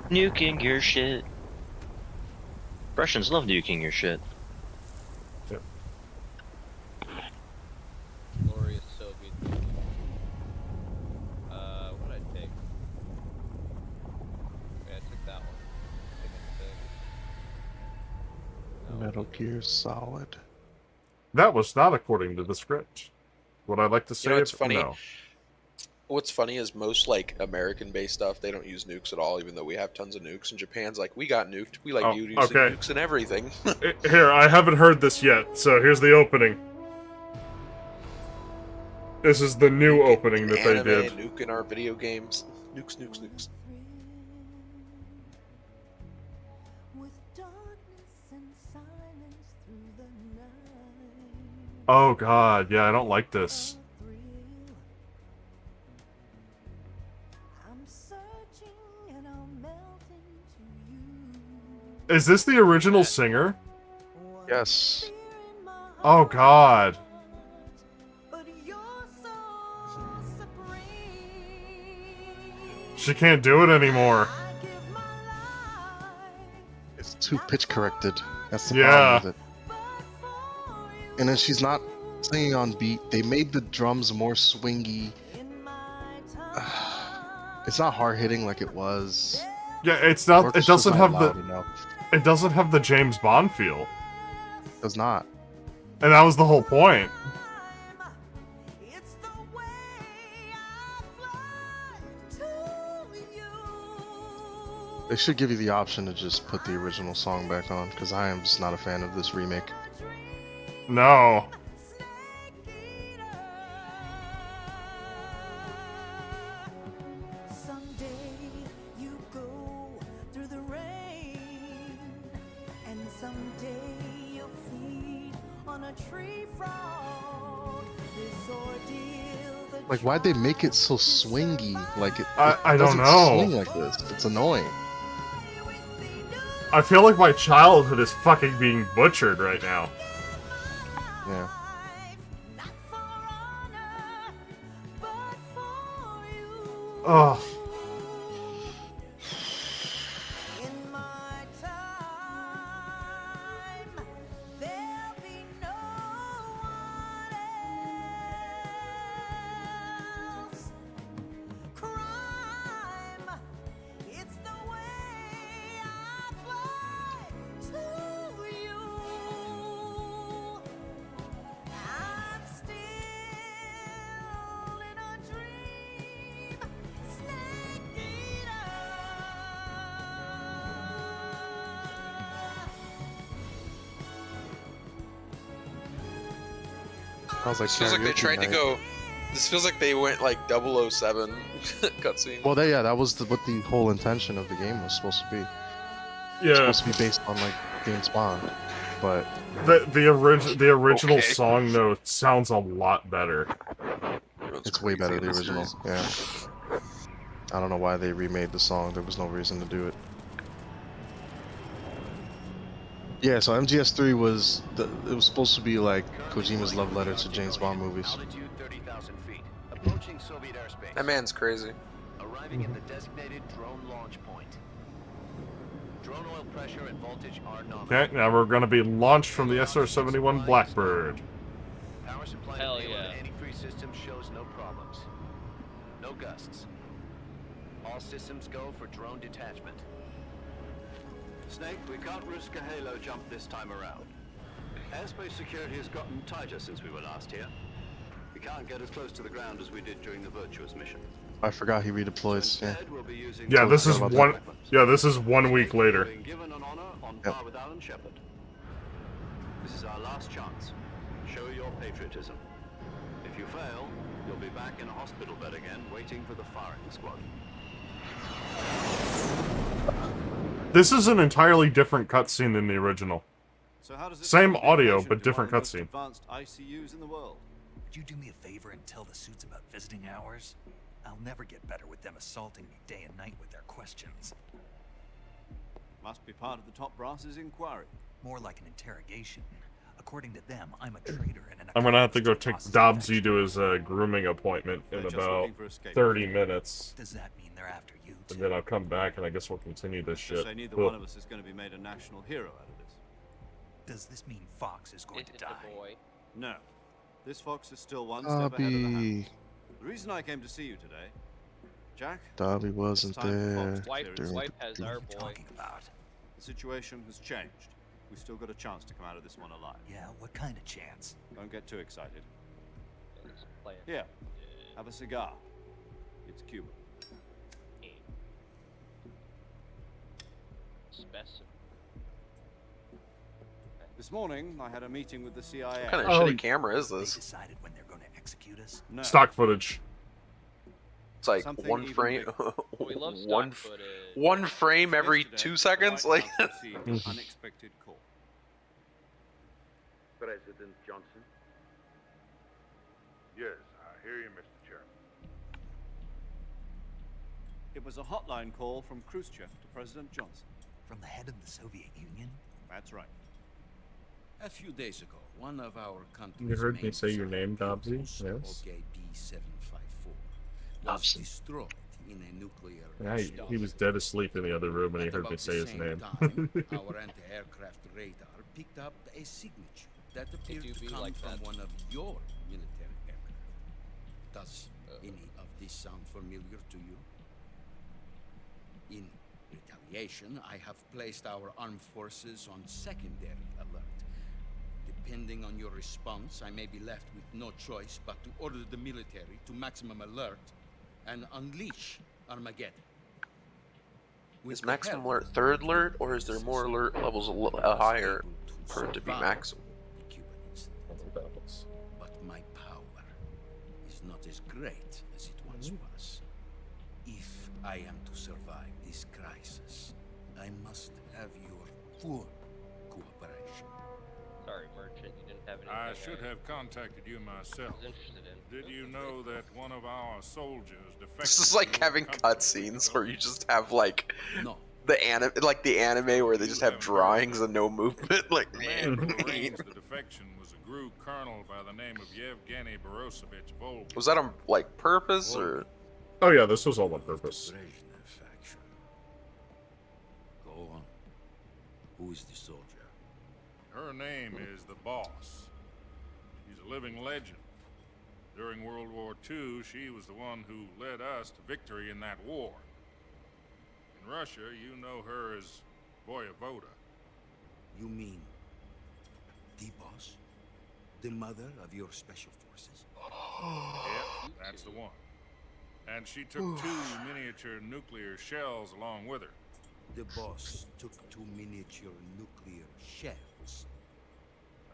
Nuking your shit. Russians love nuking your shit. Yep. Glorious Soviet Union. What did I take? Yeah, I took that one. Metal Gear Solid. That was not according to the script. Would I like to say You know what's it? funny? No. What's funny is most like American-based stuff, they don't use nukes at all, even though we have tons of nukes. And Japan's like, we got nuked. We like you using nukes and everything. Here, I haven't heard this yet, so here's the opening. This is the new opening that they did. Nuke in our video games. Nukes, nukes, nukes. Oh god, yeah, I don't like this. Is this the original singer? Yes. Oh god. She can't do it anymore. It's too pitch corrected. That's the Yeah. problem with it. And then she's not singing on beat. They made the drums more swingy. It's not hard hitting like it was. Yeah, it's not. Or It it's doesn't just not have the. loud enough. It doesn't have the James Bond feel, It does not. and that was the whole point. They should give you the option to just put the original song back on, because I am just not a fan of this remake. No. Like, why'd they make it so swingy? Like, I don't doesn't know. swing like this. It's annoying. I feel like my childhood is fucking being butchered right now. Yeah. Ugh. I was like, This feels like they karaoke tried to night. go. This feels like they went like 007 cutscene. Well, yeah, that was what the whole intention of the game was supposed to be. Yeah. It's supposed to be based on like James Bond, but The original Okay. song though sounds a lot better. it's way better the original. Yeah. I don't know why they remade the song. There was no reason to do it. Yeah, so MGS3 was it was supposed to be like Kojima's love letter to James Bond movies. Altitude 30,000 feet. Approaching Soviet airspace. That man's crazy. Arriving at the designated drone launch point. Drone oil pressure and voltage are nominal. Okay, now we're gonna be launched from the SR-71 Blackbird. Power supply Hell to payload yeah. antifreeze system shows no problems. No gusts. All systems go for drone detachment. Snake, we can't risk a halo jump this time around. Airspace security has gotten tighter since we were last here. We can't get as close to the ground as we did during the Virtuous mission. I forgot he redeploys. Yeah. Instead, we'll be using Yeah, this is Forgot about one. that. Yeah, this is 1 week later. being given an honor on Yep. par with Alan Shepard. This is our last chance. Show your patriotism. If you fail, you'll be back in a hospital bed again, waiting for the firing squad. This is an entirely different cutscene than the original. So how does it Same feel to be audio, patient but in different one of the most cutscene. Advanced ICUs in the world. Would you do me a favor and tell the suits about visiting hours? I'll never get better with them assaulting me day and night with their questions. Must be part of the top brass's inquiry. More like an interrogation. According to them, I'm a traitor and an I'm gonna have to go accomplice take to the boss's Dobbsy to his grooming appointment in They're just about looking for escape. 30 minutes, Does that mean they're after you and too? then I'll come back and I guess we'll continue this So shit. say neither Ugh. one of us is going to be made a national hero out of this. Does this mean Fox is going Is to it die? the boy? No. This fox is still one step ahead of the hound. Dobby. The reason I came to see you today, Jack, Dobby wasn't It's time for there. Fox. Wife, during wife the- has our What are you boy. talking about? the situation has changed. We've still got a chance to come out of this one alive. Yeah, what kind of chance? Don't get too excited. Let's play it. Here, have a cigar. It's Cuban. Specimen. This morning, I had a meeting with the CIA. What kind of Oh, shitty camera is They this? decided when they're going to execute us? No. Stock footage. It's like Something one even frame, bigger. We love stock one, footage. one frame every Yesterday, 2 the seconds. White Like, House received an unexpected call. President Johnson. Yes, I hear you, Mr. Chairman. It was a hotline call from Khrushchev to President Johnson. From the head of the Soviet Union? That's right. A few days ago, one of our country's You heard me main say your name, satellites, Dobbsy? Post Yes. OKB-754, was Dobson. destroyed in a nuclear Yeah, he was explosion. dead asleep in the other room and he At heard me about say the his same name. time, our anti-aircraft radar picked up a signature that appeared you to be come like from that? one of your military aircraft. Does any of this sound familiar to you? In retaliation, I have placed our armed forces on secondary alert. Depending on your response, I may be left with no choice but to order the military to maximum alert and unleash Armageddon. Is maximum alert third alert, or is there more alert levels higher for it to be maximum? But my power is not as great as it once was. If I am to survive this crisis, I must have your full cooperation. Sorry, Merchant, you didn't have anything I should have contacted you myself. I was interested in. Did you know that one of our soldiers defected? This is like to your having company? cutscenes where you just have like No. the anime where they just have drawings and no movement. Like, The man who arranged the defection was a GRU colonel by the name of Yevgeny Borosovich Volgin. was that on like purpose or? Oh yeah, this was all on purpose. Brezhnev faction. Go on. Who is the soldier? Her name is the Boss. She's a living legend. During World War II, she was the one who led us to victory in that war. In Russia, you know her as Voyevoda. You mean the boss? The mother of your special forces? Yep, that's the one. And she took 2 miniature nuclear shells along with her. The boss took 2 miniature nuclear shells.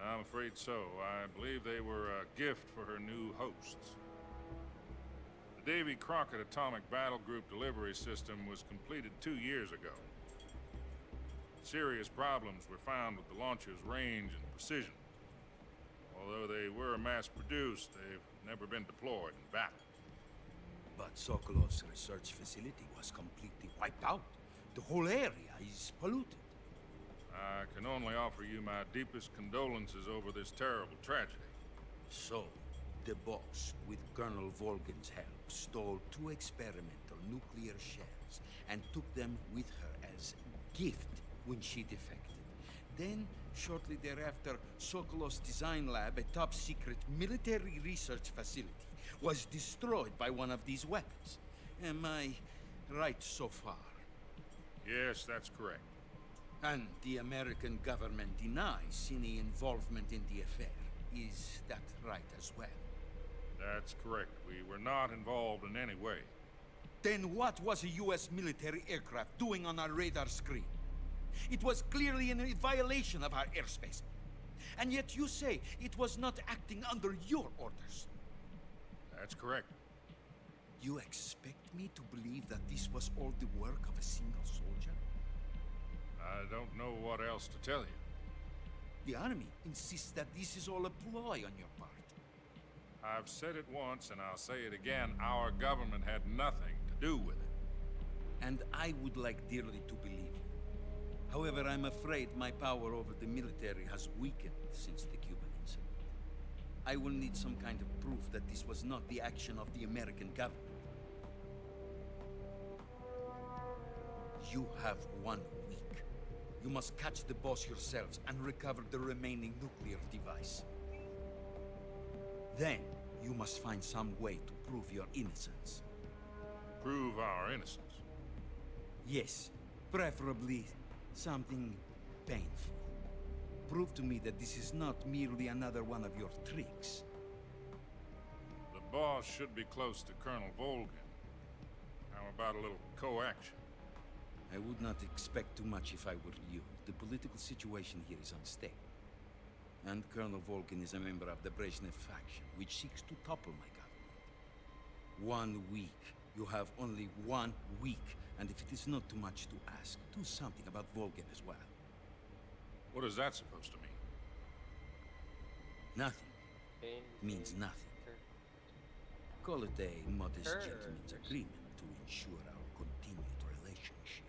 I'm afraid so. I believe they were a gift for her new hosts. The Davy Crockett Atomic Battle Group delivery system was completed 2 years ago. Serious problems were found with the launcher's range and precision. Although they were mass-produced, they've never been deployed in battle. But Sokolov's research facility was completely wiped out. The whole area is polluted. I can only offer you my deepest condolences over this terrible tragedy. So, the boss, with Colonel Volgin's help, stole 2 experimental nuclear shells and took them with her as gift when she defected. Then, shortly thereafter, Sokolov's design lab, a top-secret military research facility, was destroyed by one of these weapons. Am I right so far? Yes, that's correct. And the American government denies any involvement in the affair. Is that right as well? That's correct. We were not involved in any way. Then what was a U.S. military aircraft doing on our radar screen? It was clearly in violation of our airspace. And yet you say it was not acting under your orders. That's correct. You expect me to believe that this was all the work of a single soldier? I don't know what else to tell you. The army insists that this is all a ploy on your part. I've said it once and I'll say it again. Our government had nothing to do with it. And I would like dearly to believe you. However, I'm afraid my power over the military has weakened since the Cuban incident. I will need some kind of proof that this was not the action of the American government. You have 1 week. You must catch the boss yourselves and recover the remaining nuclear device. Then, you must find some way to prove your innocence. Prove our innocence? Yes, preferably something painful. Prove to me that this is not merely another one of your tricks. The boss should be close to Colonel Volgin. How about a little co-action? I would not expect too much if I were you. The political situation here is unstable. And Colonel Volgin is a member of the Brezhnev faction, which seeks to topple my government. 1 week. You have only 1 week. And if it is not too much to ask, do something about Volgin as well. What is that supposed to mean? Nothing. Means nothing. Call it a modest gentleman's agreement to ensure our continued relationship.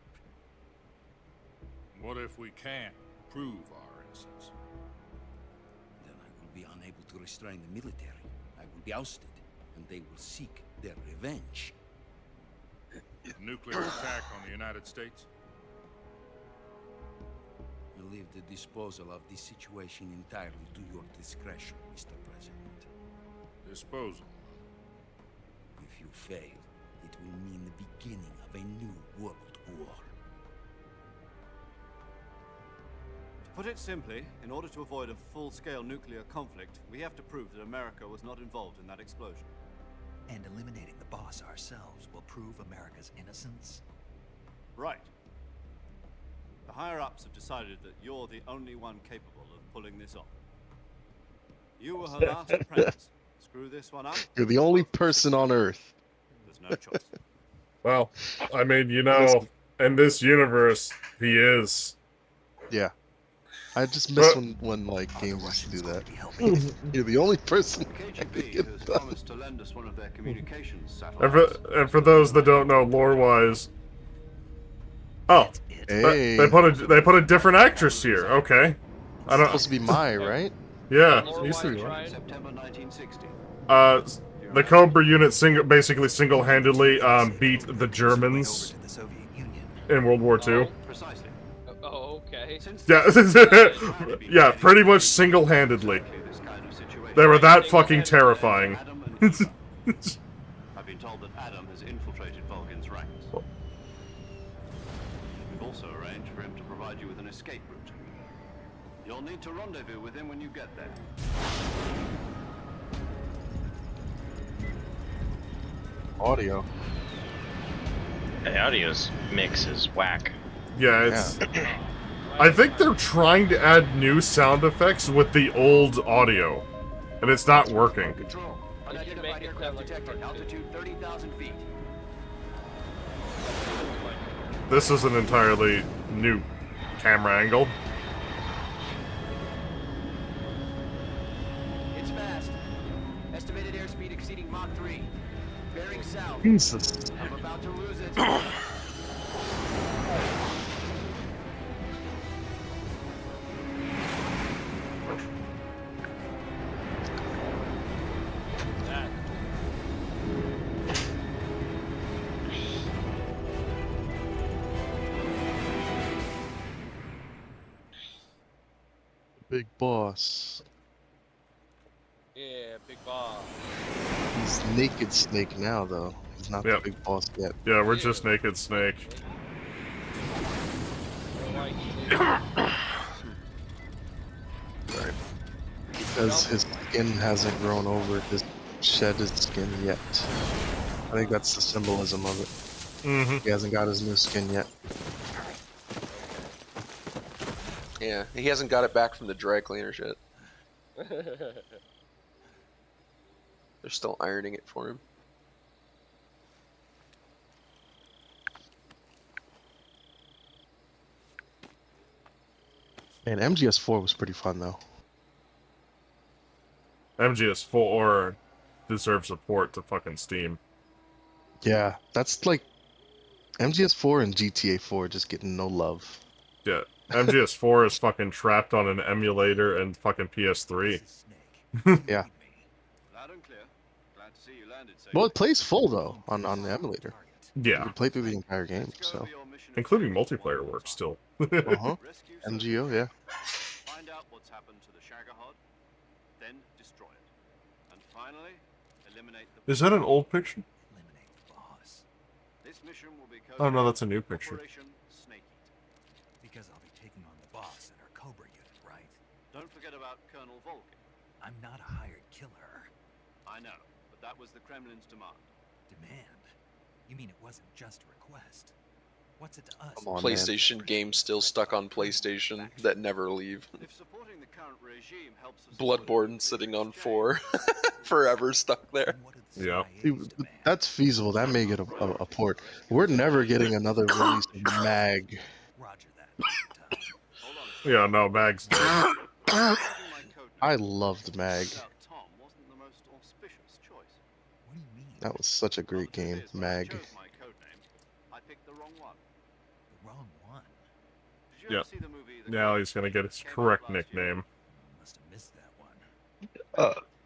What if we can't prove our innocence? Then I will be unable to restrain the military. I will be ousted, and they will seek their revenge. A nuclear attack on the United States? I leave the disposal of this situation entirely to your discretion, Mr. President. Disposal? If you fail, it will mean the beginning of a new world put it simply, in order to avoid a full-scale nuclear conflict, we have to prove that America was not involved in that explosion. And eliminating the boss ourselves will prove America's innocence? Right. The higher-ups have decided that you're the only one capable of pulling this off. You were her last apprentice. Screw this one up. You're the only person on Earth. There's no choice. Well, I mean, you know, in this universe, he is. Yeah. I just miss when like games used to do that. You're the only person. KGB has promised to lend us one of their communications And satellites. for those that don't know, lore-wise, Hey. they put a different actress here. Okay, I don't. Supposed to be Mai, right? Yeah, used to be. September 1960. The Cobra unit basically single-handedly beat the Germans in World War II. Precisely. Oh, okay. Yeah, yeah, pretty much single-handedly. They were that fucking terrifying. I've been told that Adam has infiltrated Vulcan's ranks. We've also arranged for him to provide you with an escape route. You'll need to rendezvous with him when you get there. Audio. The audio's mix is whack. Yeah, it's. I think they're trying to add new sound effects with the old audio, and it's not working. Control. Unidentified aircraft detected. Altitude 30,000 feet. This is an entirely new camera angle. It's fast. Estimated airspeed exceeding Mach 3. Bearing south. Jesus. I'm about to lose it. Big boss. Yeah, big boss. He's Naked Snake now, though. He's not Yep. the big boss yet. Yeah, we're just Naked Snake. Right. Because his skin hasn't grown over his shed his skin yet. I think that's the symbolism of it. Mm-hmm. He hasn't got his new skin yet. Yeah, he hasn't got it back from the dry cleaners yet. They're still ironing it for him. And MGS4 was pretty fun, though. MGS4 deserves support to fucking Steam. Yeah, that's like MGS4 and GTA 4 just getting no love. Yeah, MGS4 is fucking trapped on an emulator and fucking PS3. Yeah. Loud and clear. Glad to see you landed safely. Well, it plays full though on the emulator. You Yeah, can play through the entire game. So. including multiplayer work still. Uh-huh. MGO, yeah. Find out what's happened to the Shagohod, then destroy it. And finally, eliminate the Is that an old picture? Eliminate the boss. This mission will be Oh no, that's a new picture. Operation Snake Eat. Because I'll be taking on the boss and her Cobra unit, right? Don't forget about Colonel Volkin. I'm not a hired killer. I know, but that was the Kremlin's demand. Demand? You mean it wasn't just a request? What's it to us? Come on, PlayStation games still stuck on PlayStation that never leave. If supporting the current regime helps us Bloodborne sitting on 4. Forever stuck there. Yeah. See, that's feasible. That may get a port. We're never getting another release of Mag. Roger that. Yeah, no, Mag's dead. I loved Mag. Tom wasn't the most auspicious choice. What do you mean? That was such a great game, When I Mag. chose my code name, I picked the wrong one. The wrong one. Did you Yeah. ever see the movie The Now Code? he's gonna get his Came out correct last year. nickname. Must have missed that one.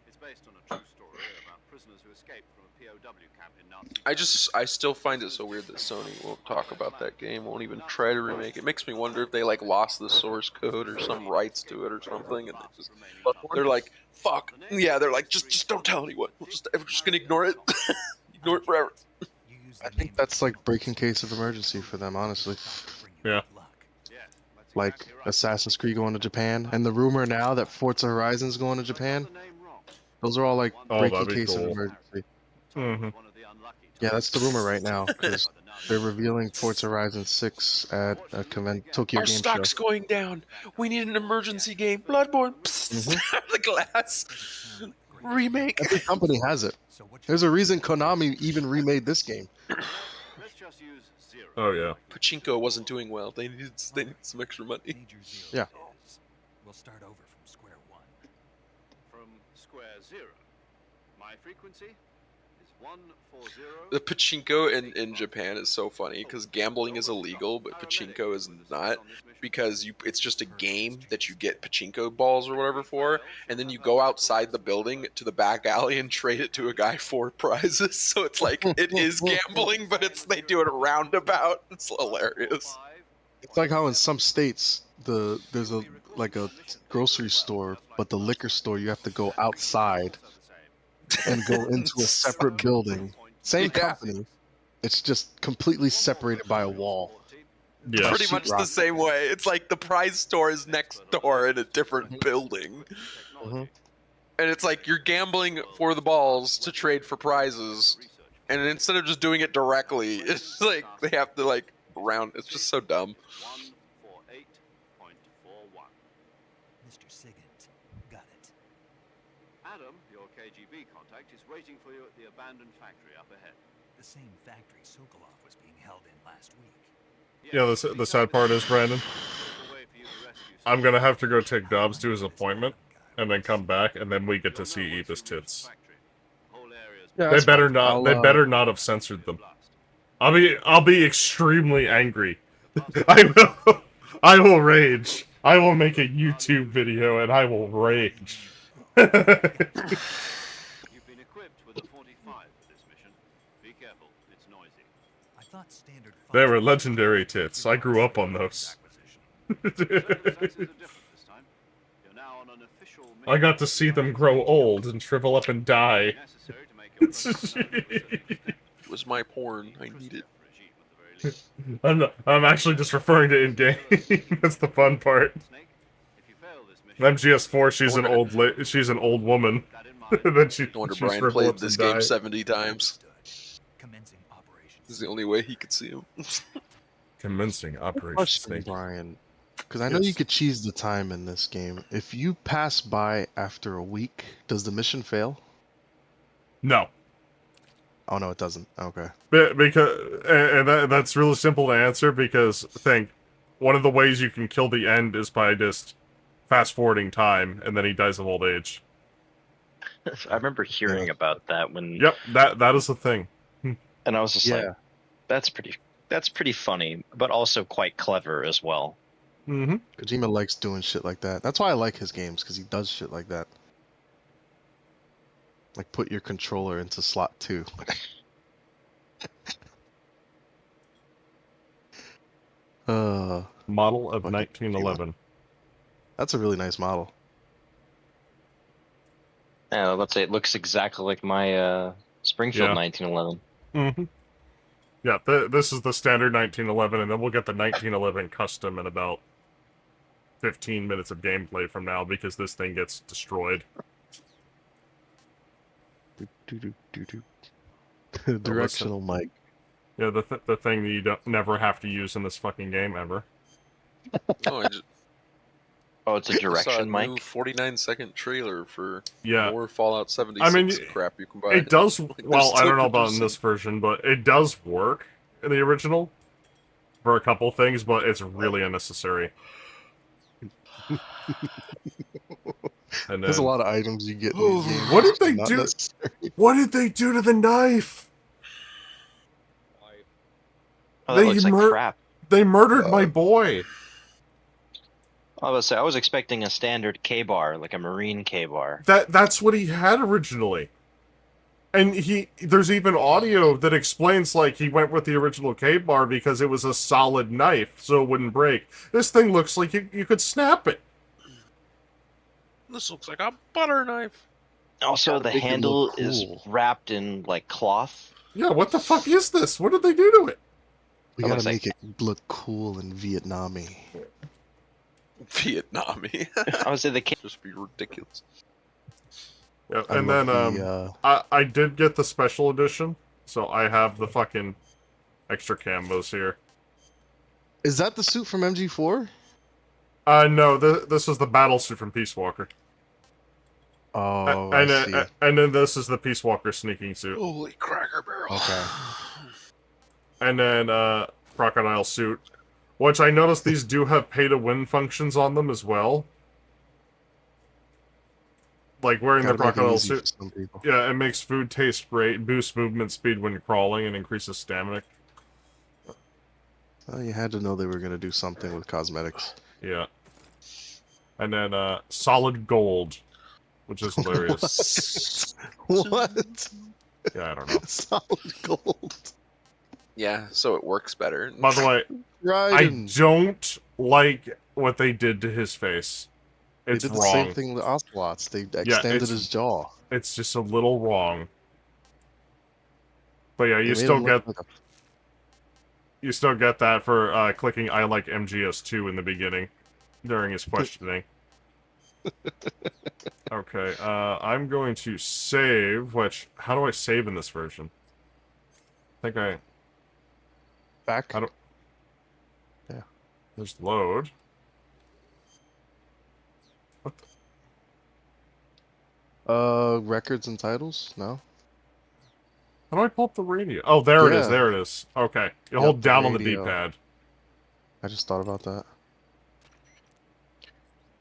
It's based on a true story about prisoners who escaped from a POW camp in Nazi I still find it so weird that Sony won't talk about that game, won't even try to remake it. It makes me wonder if they like lost the source code or some rights to it or something, and they're like, fuck. Yeah, they're like, just don't tell anyone. We're just gonna ignore it. Ignore it forever. You used I the think name that's like breaking case of emergency for them, honestly. to bring you Yeah. good luck. Yes, let's like Assassin's Creed going to Japan, and the rumor now that Forza Horizon's going to Japan. Those are all like Oh, breaking that'd be case of cool. emergency. Mm-hmm. Yeah, that's the rumor right now because they're revealing Forza Horizon 6 at a Tokyo Our Game stock's Show. going down. We need an emergency game. Bloodborne. Psst, the glass. Remake. Every company has it. There's a reason Konami even remade this game. Oh yeah. Pachinko wasn't doing well. They needed some extra money. Yeah. We'll start over from square one. From square zero. My frequency is 140. The pachinko in Japan is so funny because gambling is illegal, but pachinko is not, because it's just a game that you get pachinko balls or whatever for, and then you go outside the building to the back alley and trade it to a guy for prizes. So it's like it is gambling, but they do it a roundabout. It's hilarious. It's like how in some states there's a grocery store, but the liquor store you have to go outside and go into a separate building. Same company. It's just completely separated by a wall. Yeah. Pretty much the same way. It's like the prize store is next door in a different building. Mm-hmm. And it's like you're gambling for the balls to trade for prizes. And instead of just doing it directly, it's like they have to like round. It's just so dumb. 148.41. Mr. Sigint, got it. Adam, your KGB contact, is waiting for you at the abandoned factory up ahead. The same factory Sokolov was being held in last week. Yeah, the sad part is, Brandon, I'm gonna have to go take Dobbs to his appointment, and then come back, and then we get to see Eva's tits. Yeah, They that's better fine. not. They better not have censored them. I'll be extremely angry. I will rage. I will make a YouTube video, and I will rage. You've been equipped with a 45 for this mission. Be careful, it's noisy. I thought standard They were legendary tits. I grew up on those. I got to see them grow old and shrivel up and die. It was my porn. I need it. I'm actually just referring to in-game. That's the fun part. MGS4, she's an old woman. Then she. No wonder she Brian shriveled played up this and game died. 70 times. This is the only way he could see him. Commencing Operation Question, Snake. Brian, because I know you could cheese the time in this game. If you pass by after a week, does the mission fail? No. Oh no, it doesn't. Okay. Because that's really simple to answer because one of the ways you can kill the end is by just fast forwarding time, and then he dies of old age. I remember hearing about that when. Yep, that is the thing. And I was just like, that's pretty funny, but also quite clever as well. Mm-hmm. Kojima likes doing shit like that. That's why I like his games, because he does shit like that. Like put your controller into slot 2. Model of 1911. That's a really nice model. Yeah, let's say it looks exactly like my Springfield 1911. Mm-hmm. Yeah, this is the standard 1911, and then we'll get the 1911 custom in about 15 minutes of gameplay from now because this thing gets destroyed. Directional mic. Yeah, the thing that you never have to use in this fucking game ever. It's a direction mic. New 49-second trailer for Yeah. more Fallout 76 crap you can buy. It does. Like, they're Well, I still don't know about in producing. this version, but it does work in the original for a couple things, but it's really unnecessary. And There's a then- lot of items you get in the game. What did they not do? necessary. What did they do to the knife? Oh, that looks like crap. They murdered my boy. I was I was expecting a standard K-bar, like a Marine K-bar. That's what he had originally. And there's even audio that explains like he went with the original K-bar because it was a solid knife, so it wouldn't break. This thing looks like you could snap it. This looks like a butter knife. Also, the make it handle look is cool. wrapped in like cloth. Yeah, what the fuck is this? What did they do to it? We That gotta looks like- make it look cool and Vietnamese. Vietnamese. I would say the just be ridiculous. Yeah, I and then love I did get the special edition, so I have the fucking extra camos here. Is that the suit from MG4? No, this is the battle suit from Peace Walker. Oh, I see. And then this is the Peace Walker sneaking suit. Holy Cracker Barrel. Okay. And then Crocodile suit, which I noticed these do have pay-to-win functions on them as well. Like wearing the Gotta make it crocodile easy for suit. some people. Yeah, it makes food taste great, boosts movement speed when crawling, and increases stamina. Well, you had to know they were gonna do something with cosmetics. Yeah. And then solid gold, which is hilarious. What? Yeah, I don't know. Solid gold. Yeah, so it works better. By the way, I Raiden. don't like what they did to his face. It's They did the wrong. same thing with the Ocelots. They extended it's- his jaw. It's just a little wrong. But yeah, They you made still him get look like you still get that for clicking I like MGS2 in the beginning during his questioning. Okay, I'm going to save, which how do I save in this version? I think I back. I don't Yeah. Just load. What the... Records and titles? No. How do I pull up the radio? Oh, there it is. Yeah. There it is. Okay. You Yep, hold the down on the radio. D-pad. I just thought about that.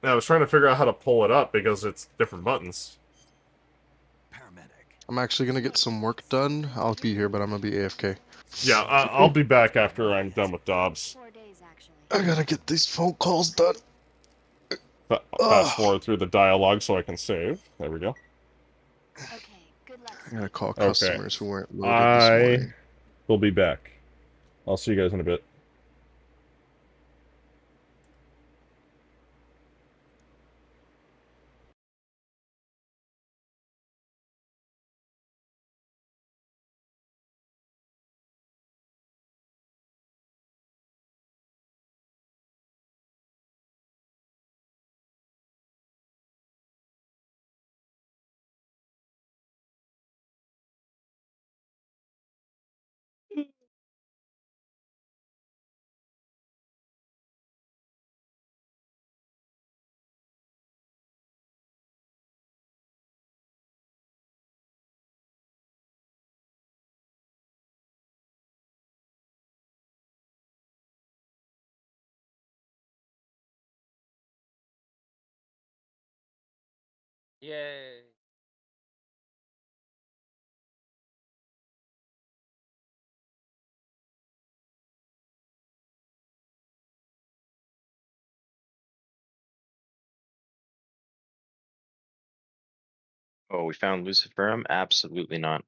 Yeah, I was trying to figure out how to pull it up because it's different buttons. I'm actually gonna get some work done. I'll be here, but I'm gonna be AFK. Yeah, I'll be back after I'm done with Dobbs. I gotta get these phone calls done. Fast forward through the dialogue so I can save. There we go. I gotta call Okay. customers who weren't loaded this morning. will be back. I'll see you guys in a bit. Yay. Oh, we found Luciferum? Absolutely not.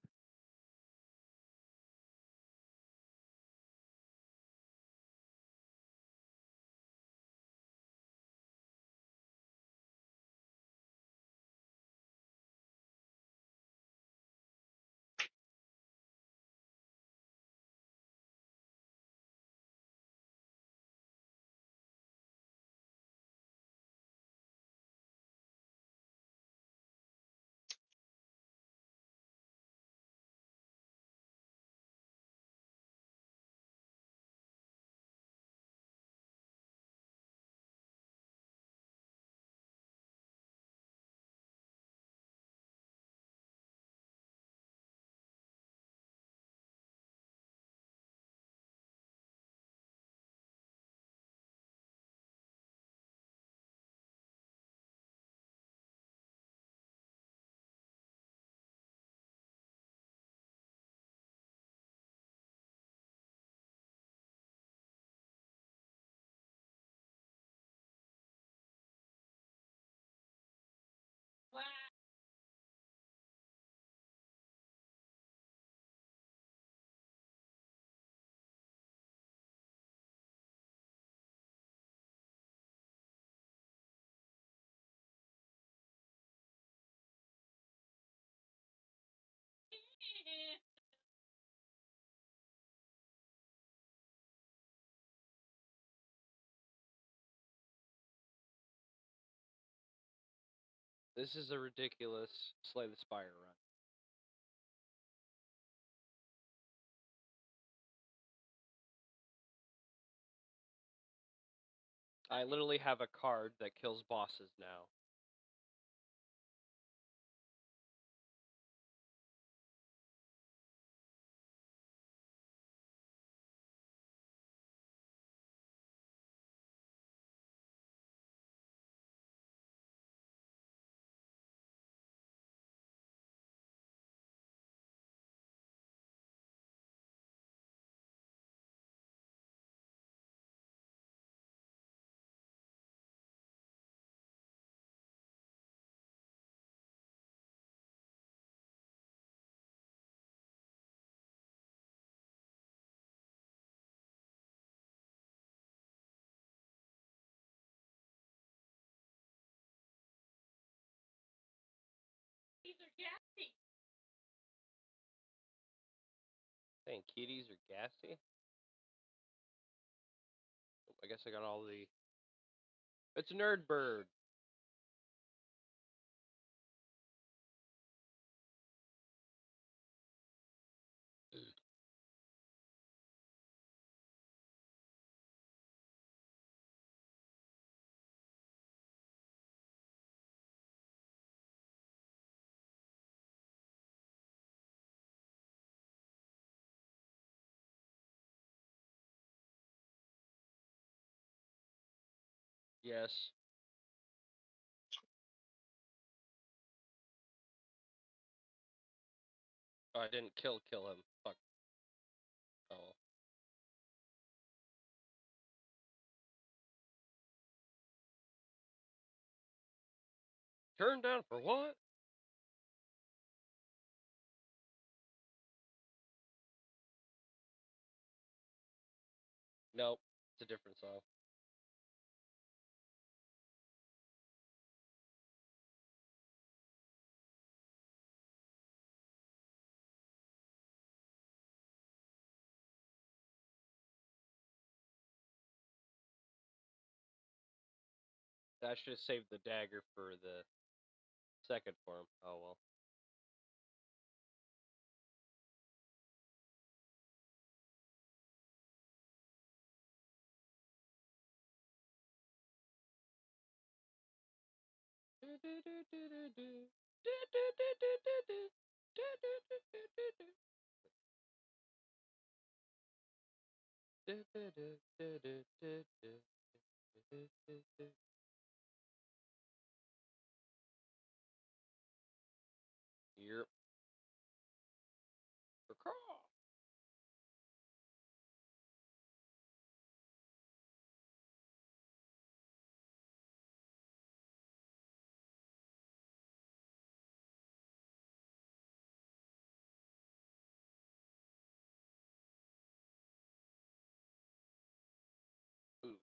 This is a ridiculous Slay the Spire run. I literally have a card that kills bosses now. Dang, kitties are gassy? I guess I got all the... It's a nerd bird! Yes. Oh, I didn't kill him. Fuck. Oh. Turned down for what? Nope. It's a different song. I should have saved the dagger for the second form. Oh well. Yep. Ooh.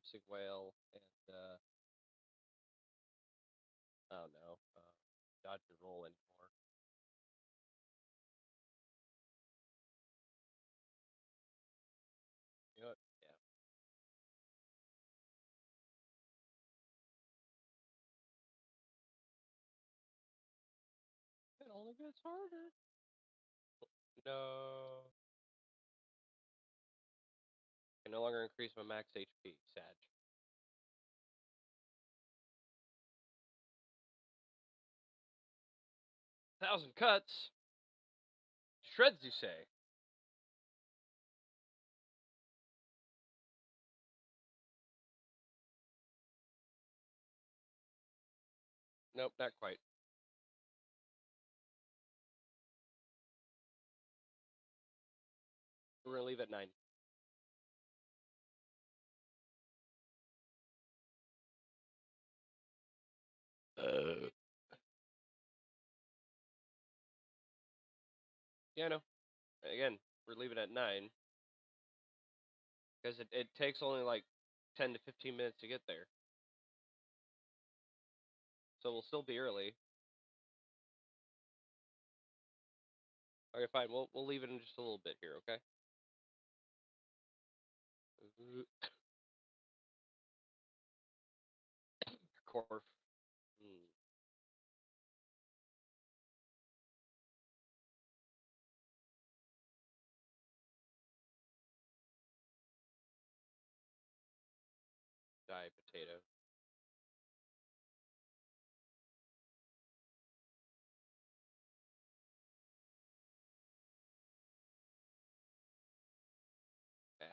Sig Whale and I don't know, dodge and roll anymore. You know what? Yeah. It only gets harder. No. I can no longer increase my max HP. Sad. 1,000 cuts. Shreds, you say? Nope, not quite. We're gonna leave at 9. Yeah, no. Again, we're leaving at 9 because it takes only like 10 to 15 minutes to get there. So we'll still be early. Okay, fine. We'll leave it in just a little bit here, okay? Corf. Die potato. Yeah.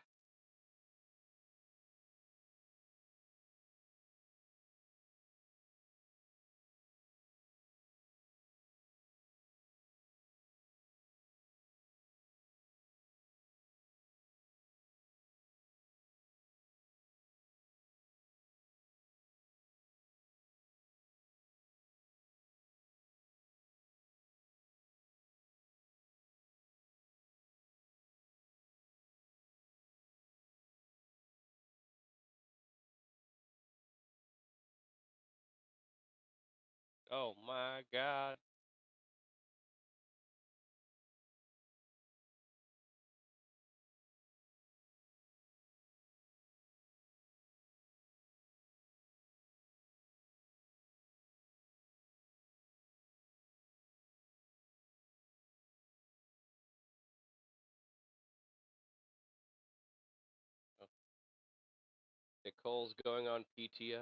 Oh my god. Oh. Nicole's going on PTO.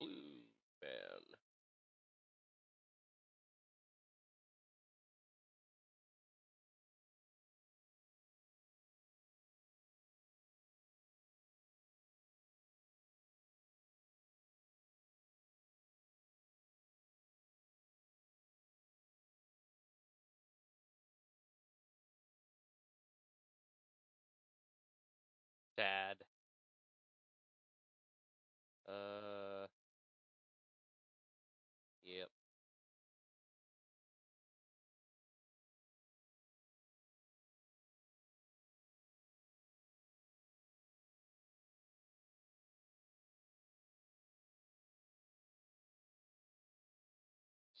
Blue man. Sad. Yep.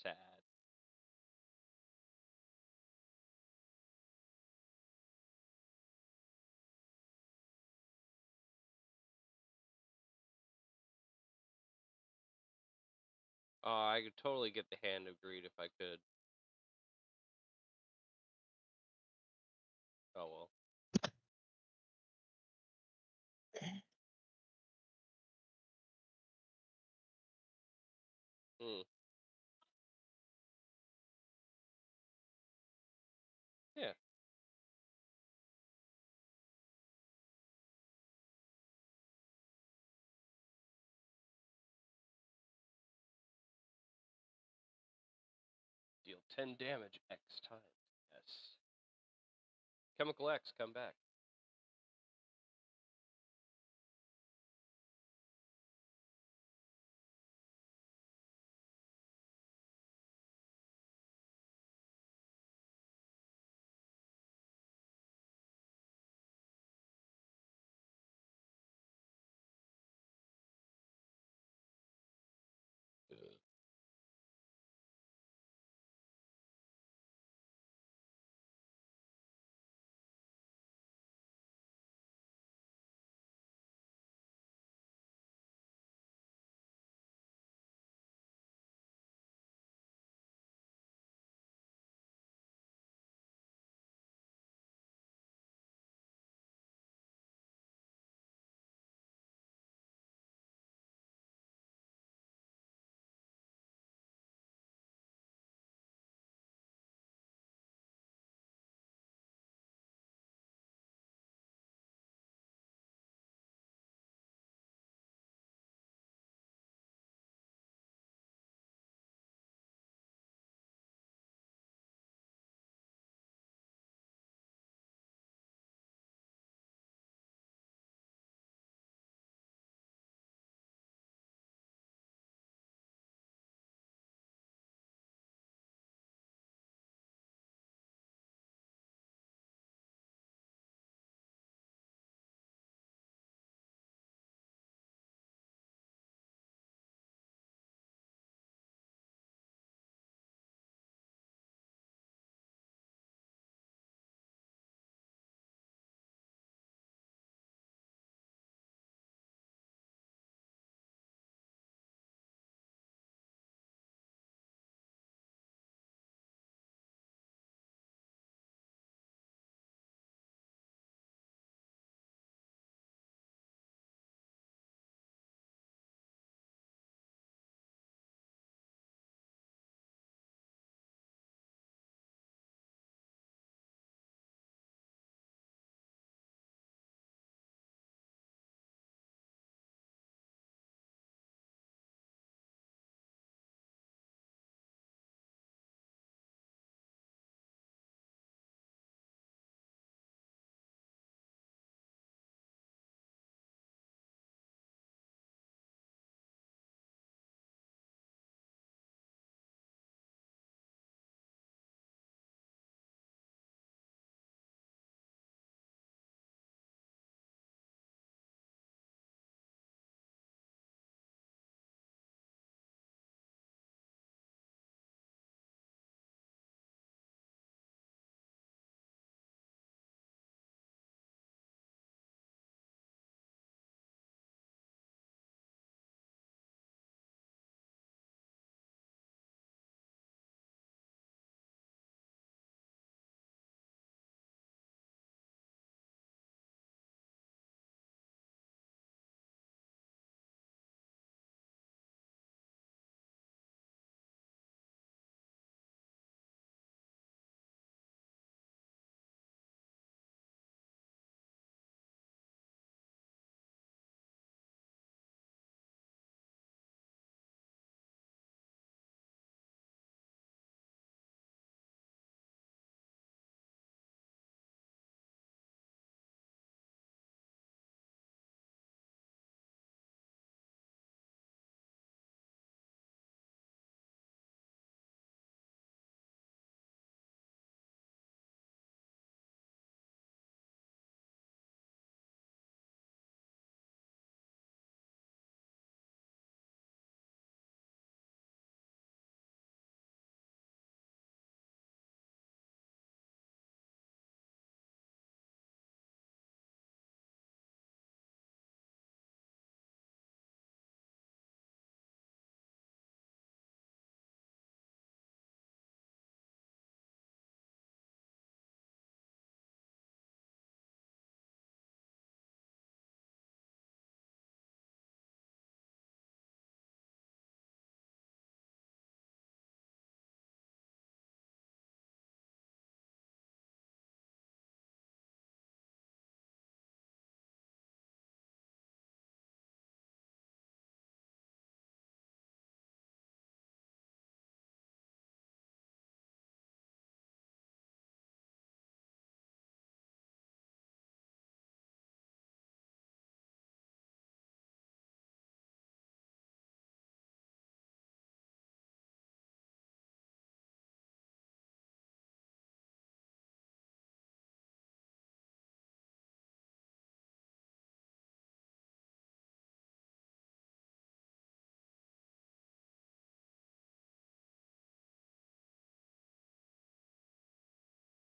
Sad. Oh, I could totally get the hand of greed if I could. Oh well. Hmm. deal 10 damage X times. Yes. Chemical X, come back.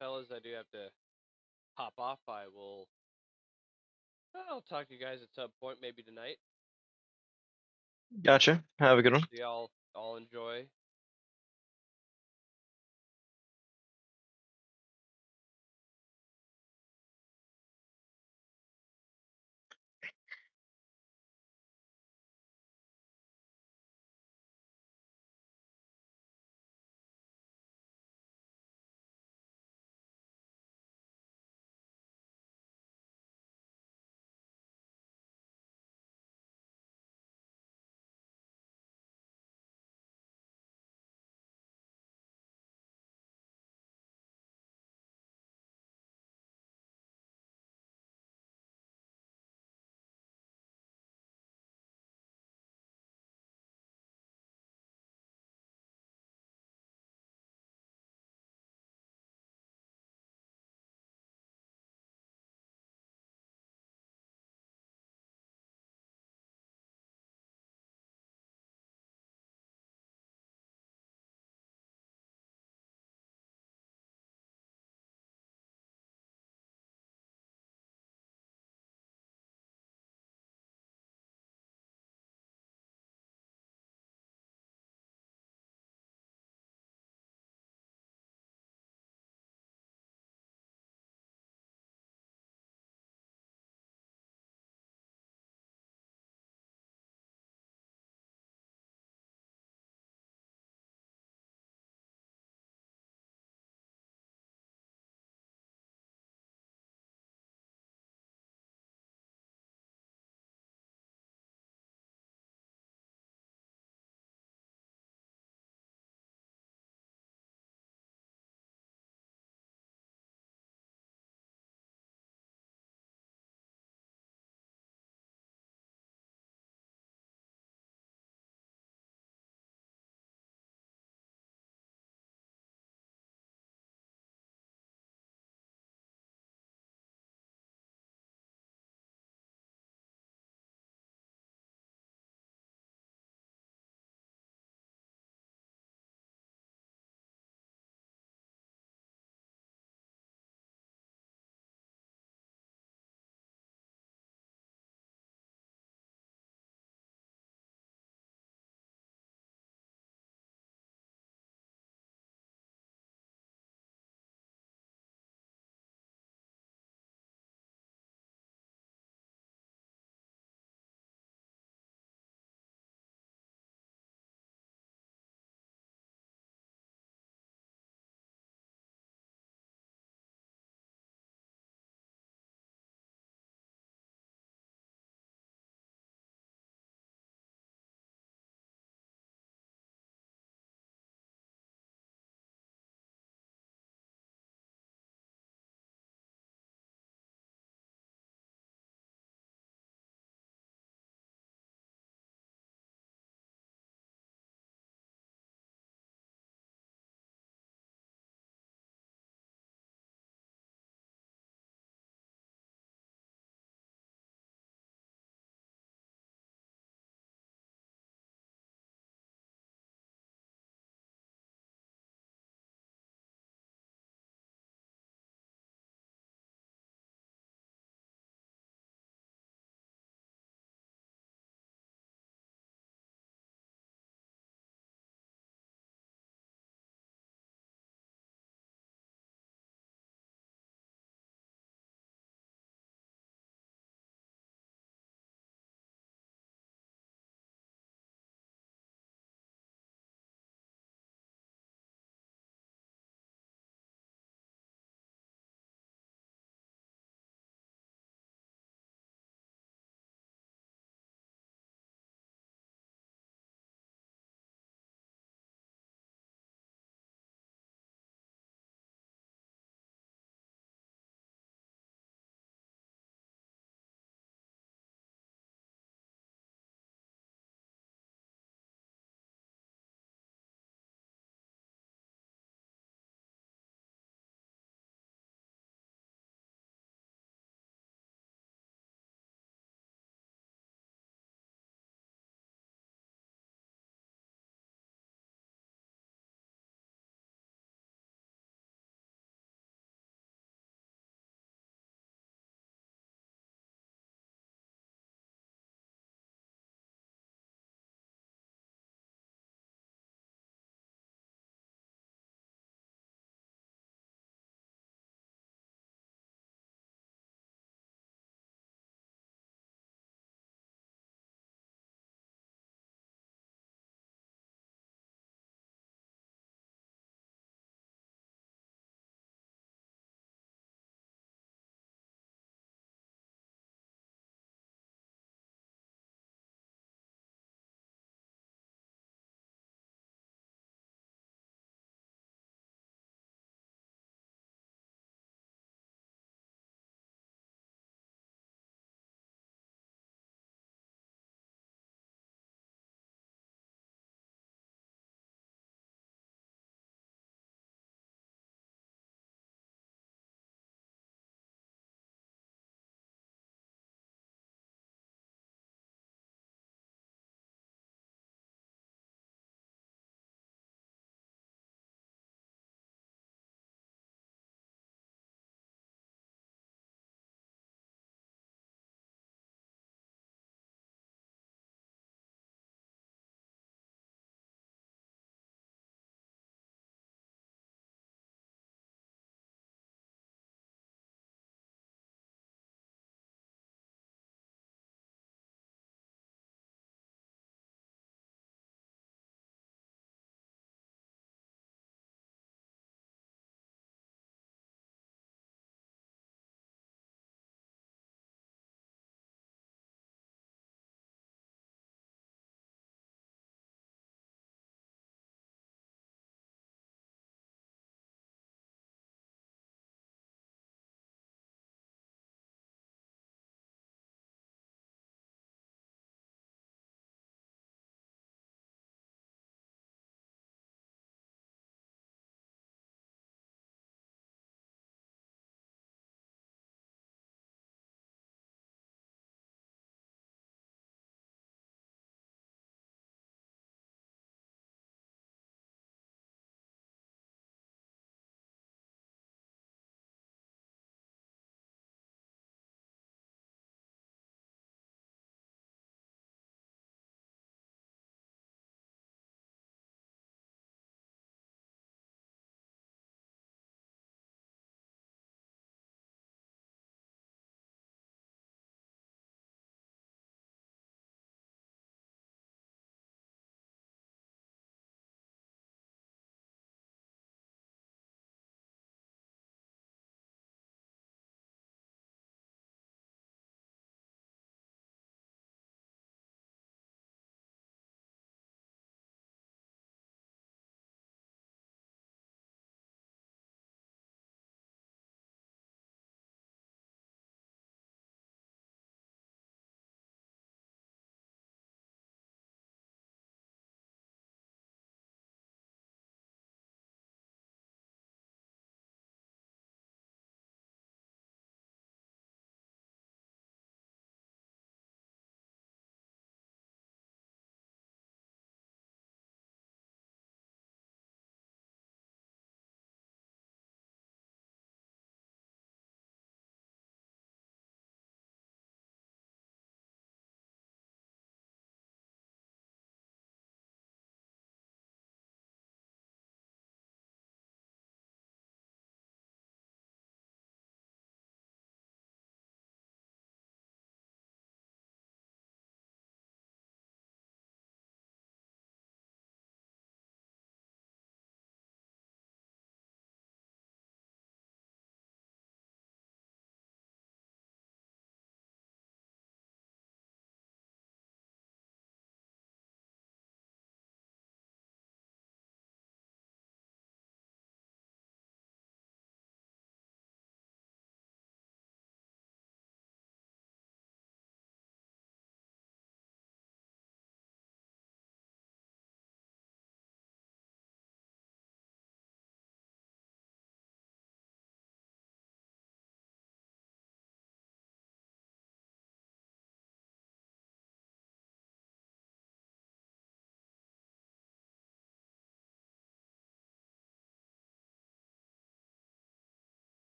fellas, I do have to hop off. I'll talk to you guys at some point, maybe tonight. Gotcha. Have a good one. So y'all all enjoy.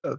Uh,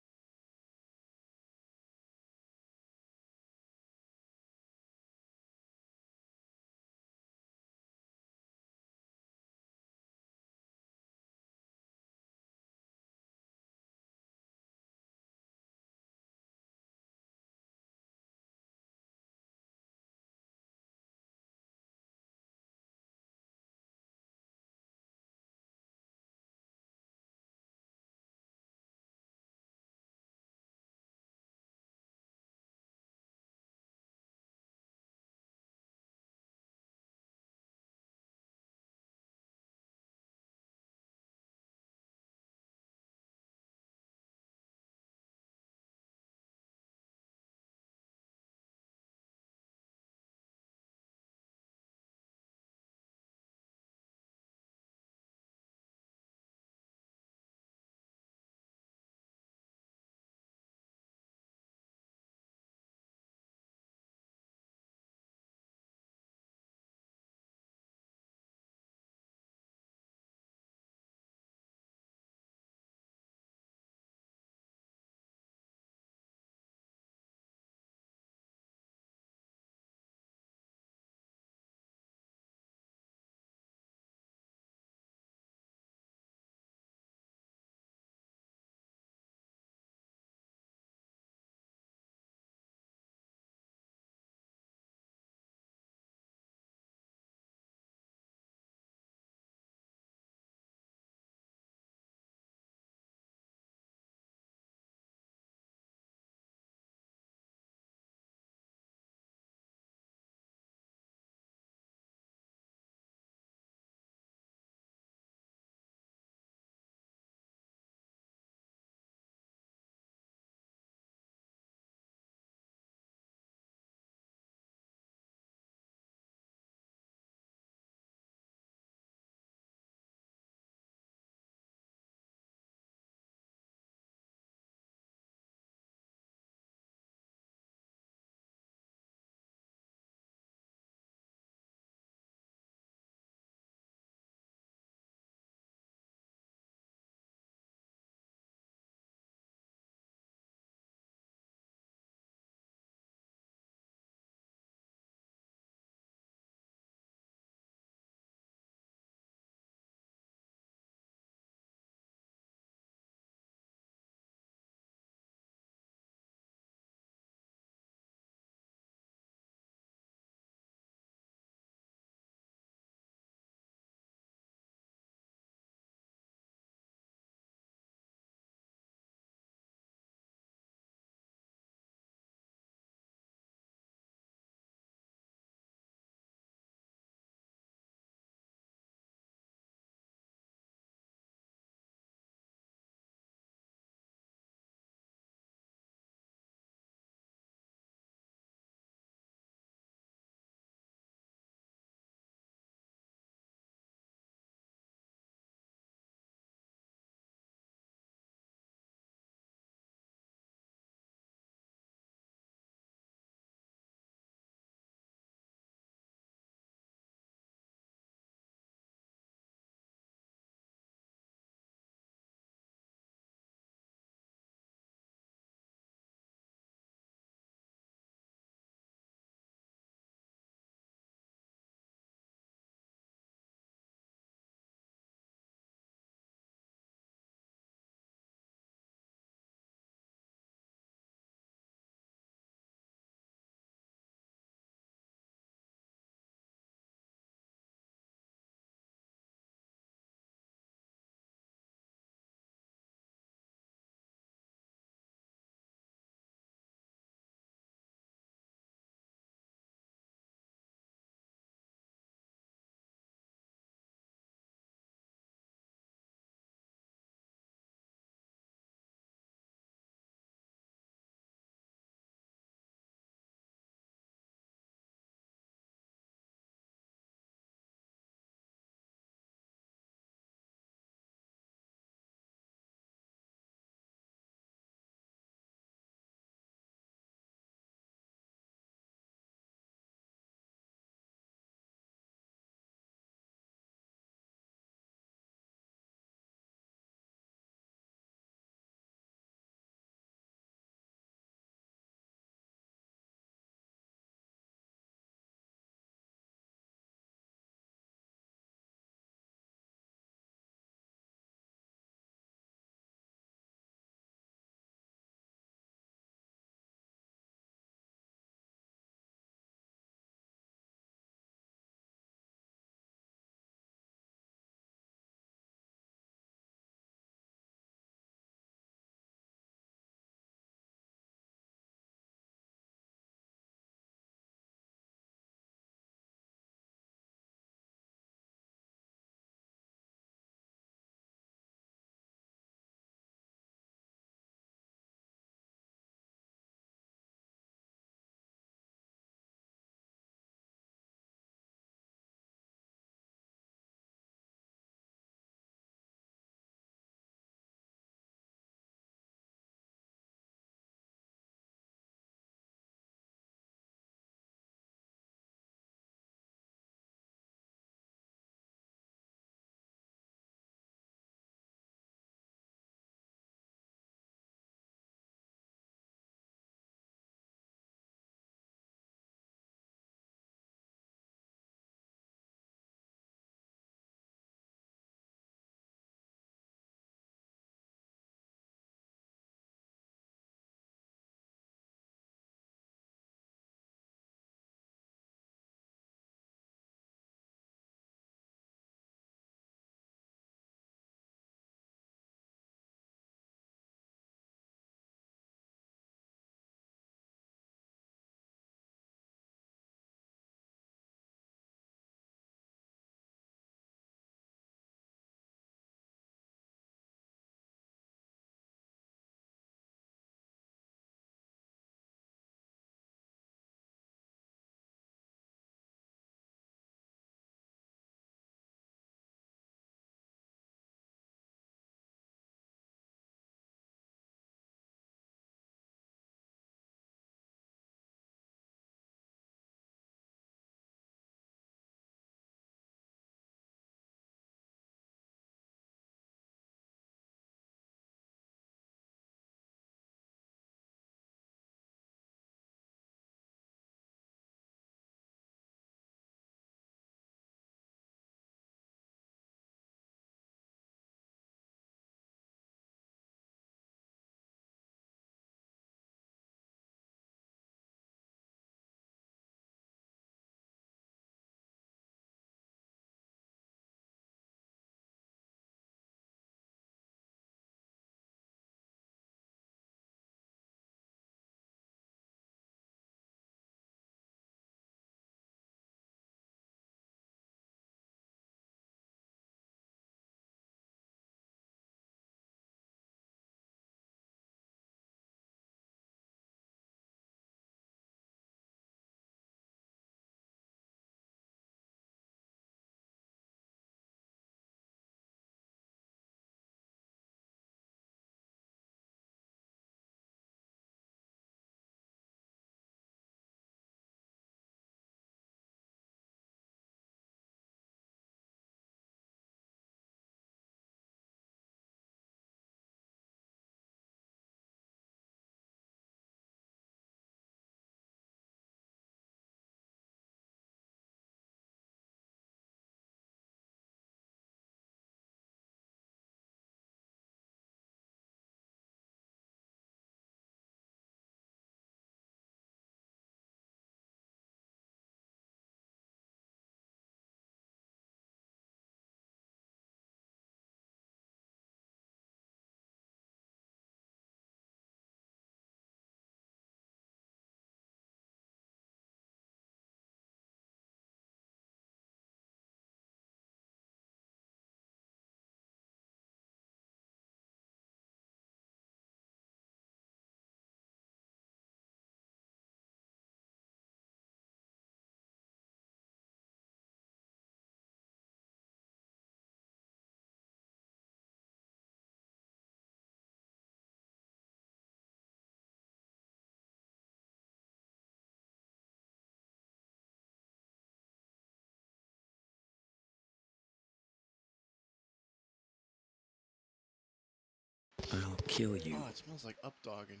I'll kill you. Oh, it smells like updogging.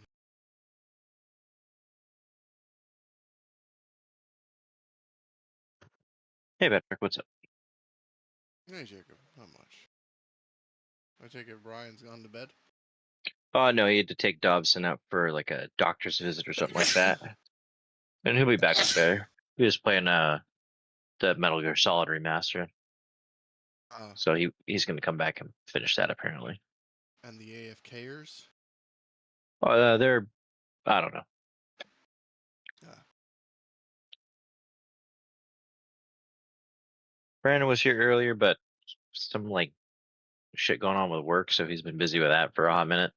Hey, Patrick, what's up? Hey, Jacob. Not much. I take it Brian's gone to bed? Oh, no, he had to take Dobson out for like a doctor's visit or something like that. And he'll be back later. He was playing the Metal Gear Solid remaster. So he's gonna come back and finish that apparently. And the AFKers? They're I don't know. Brandon was here earlier, but some like shit going on with work, so he's been busy with that for a hot minute.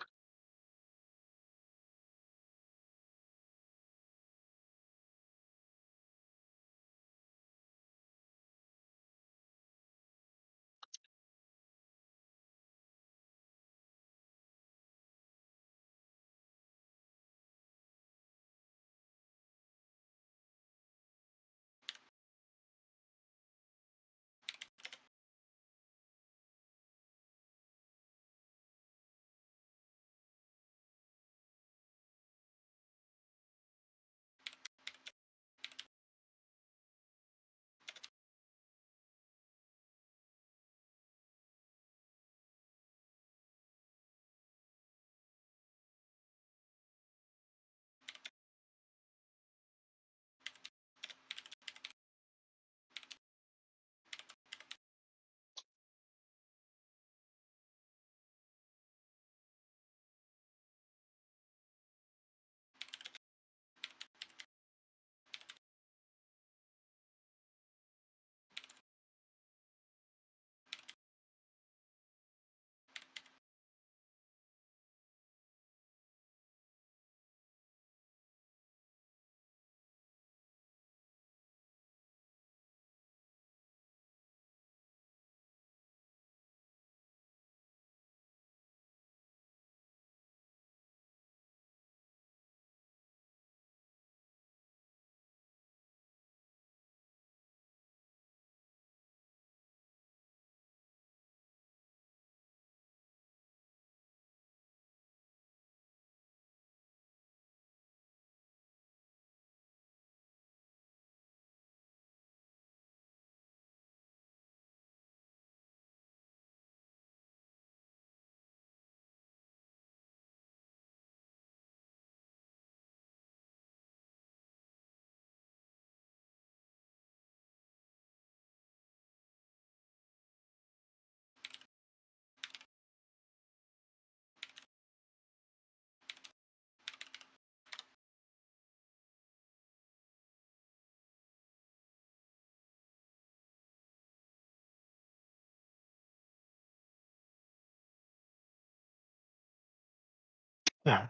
Yeah.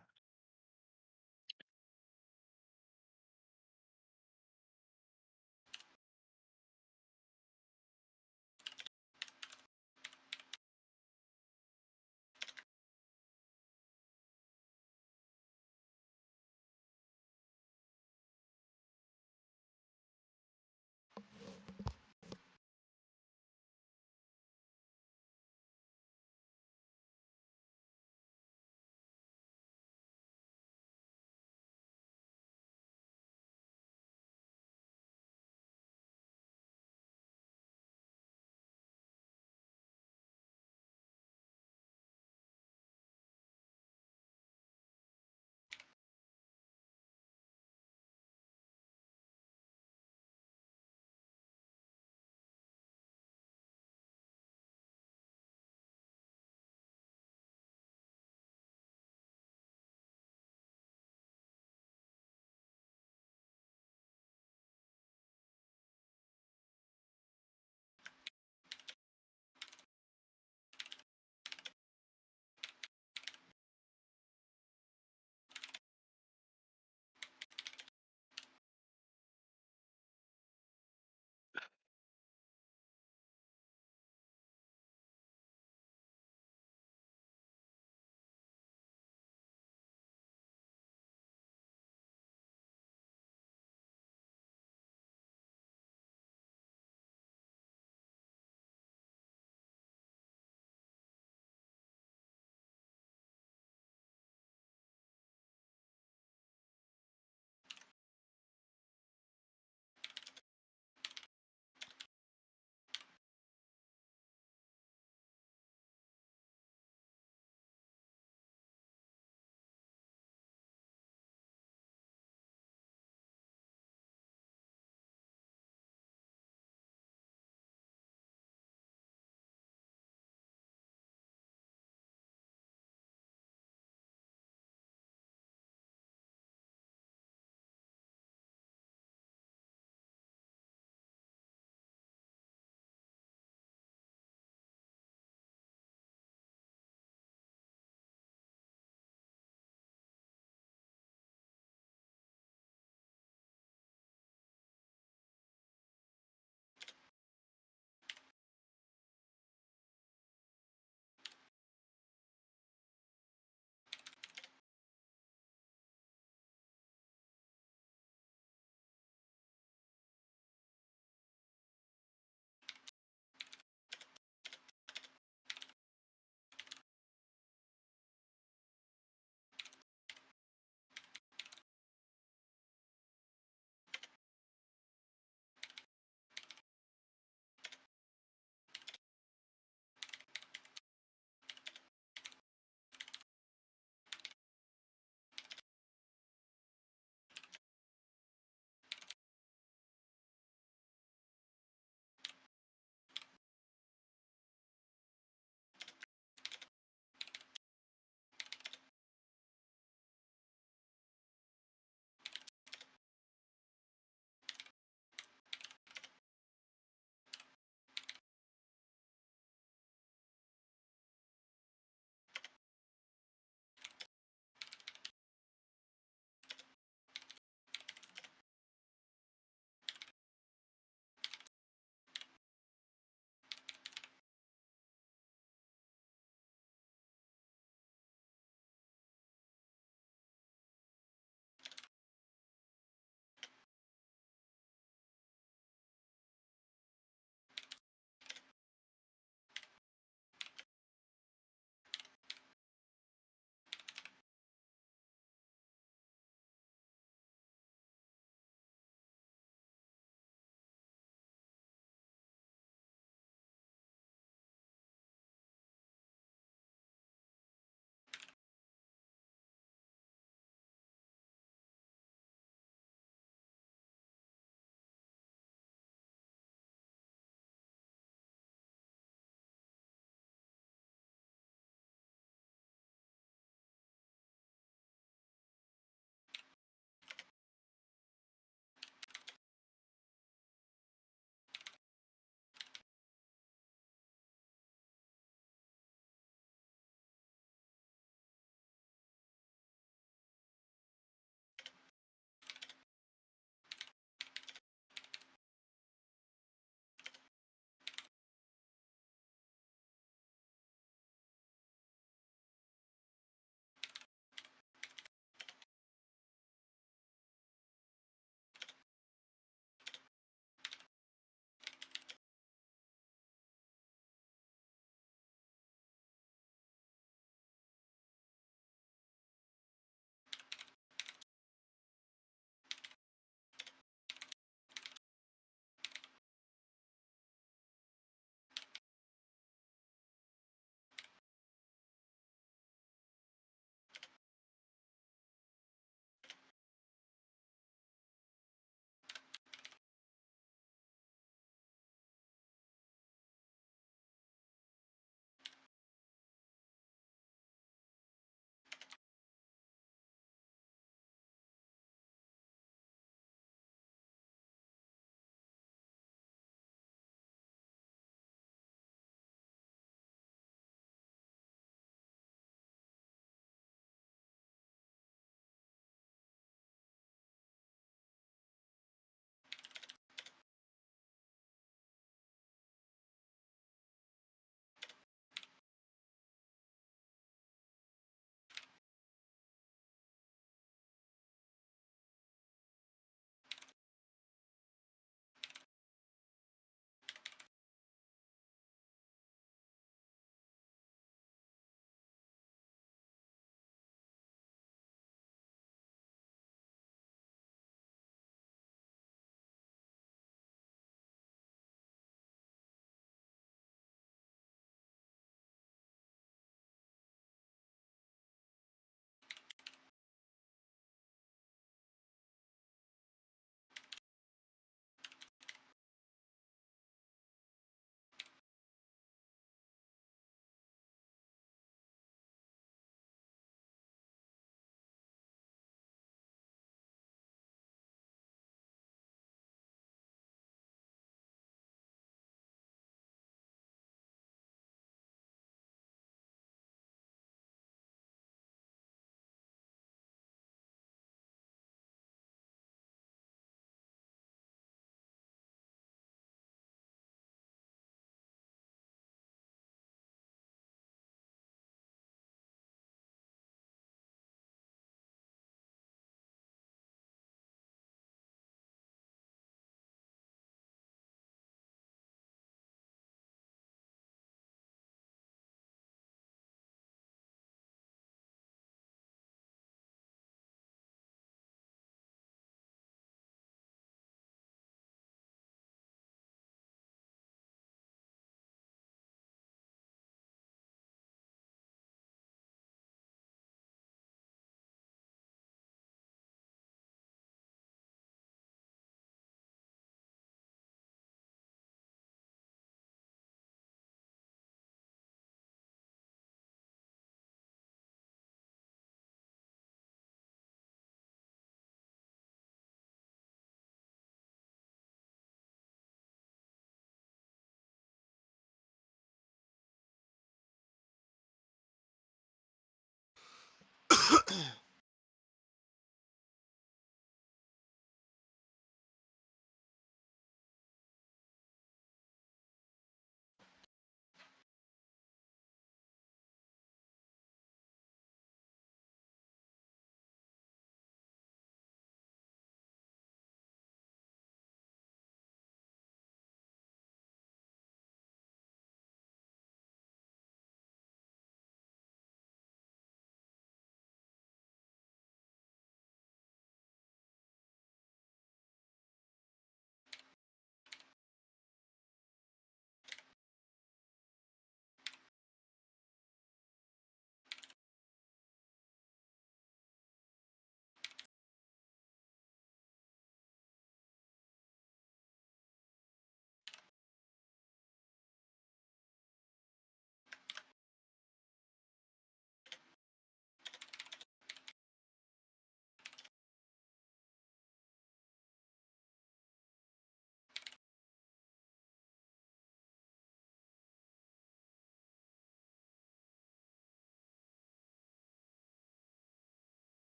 I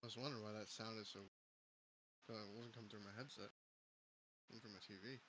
was wondering why that sounded so. It wasn't coming through my headset. It came through my TV.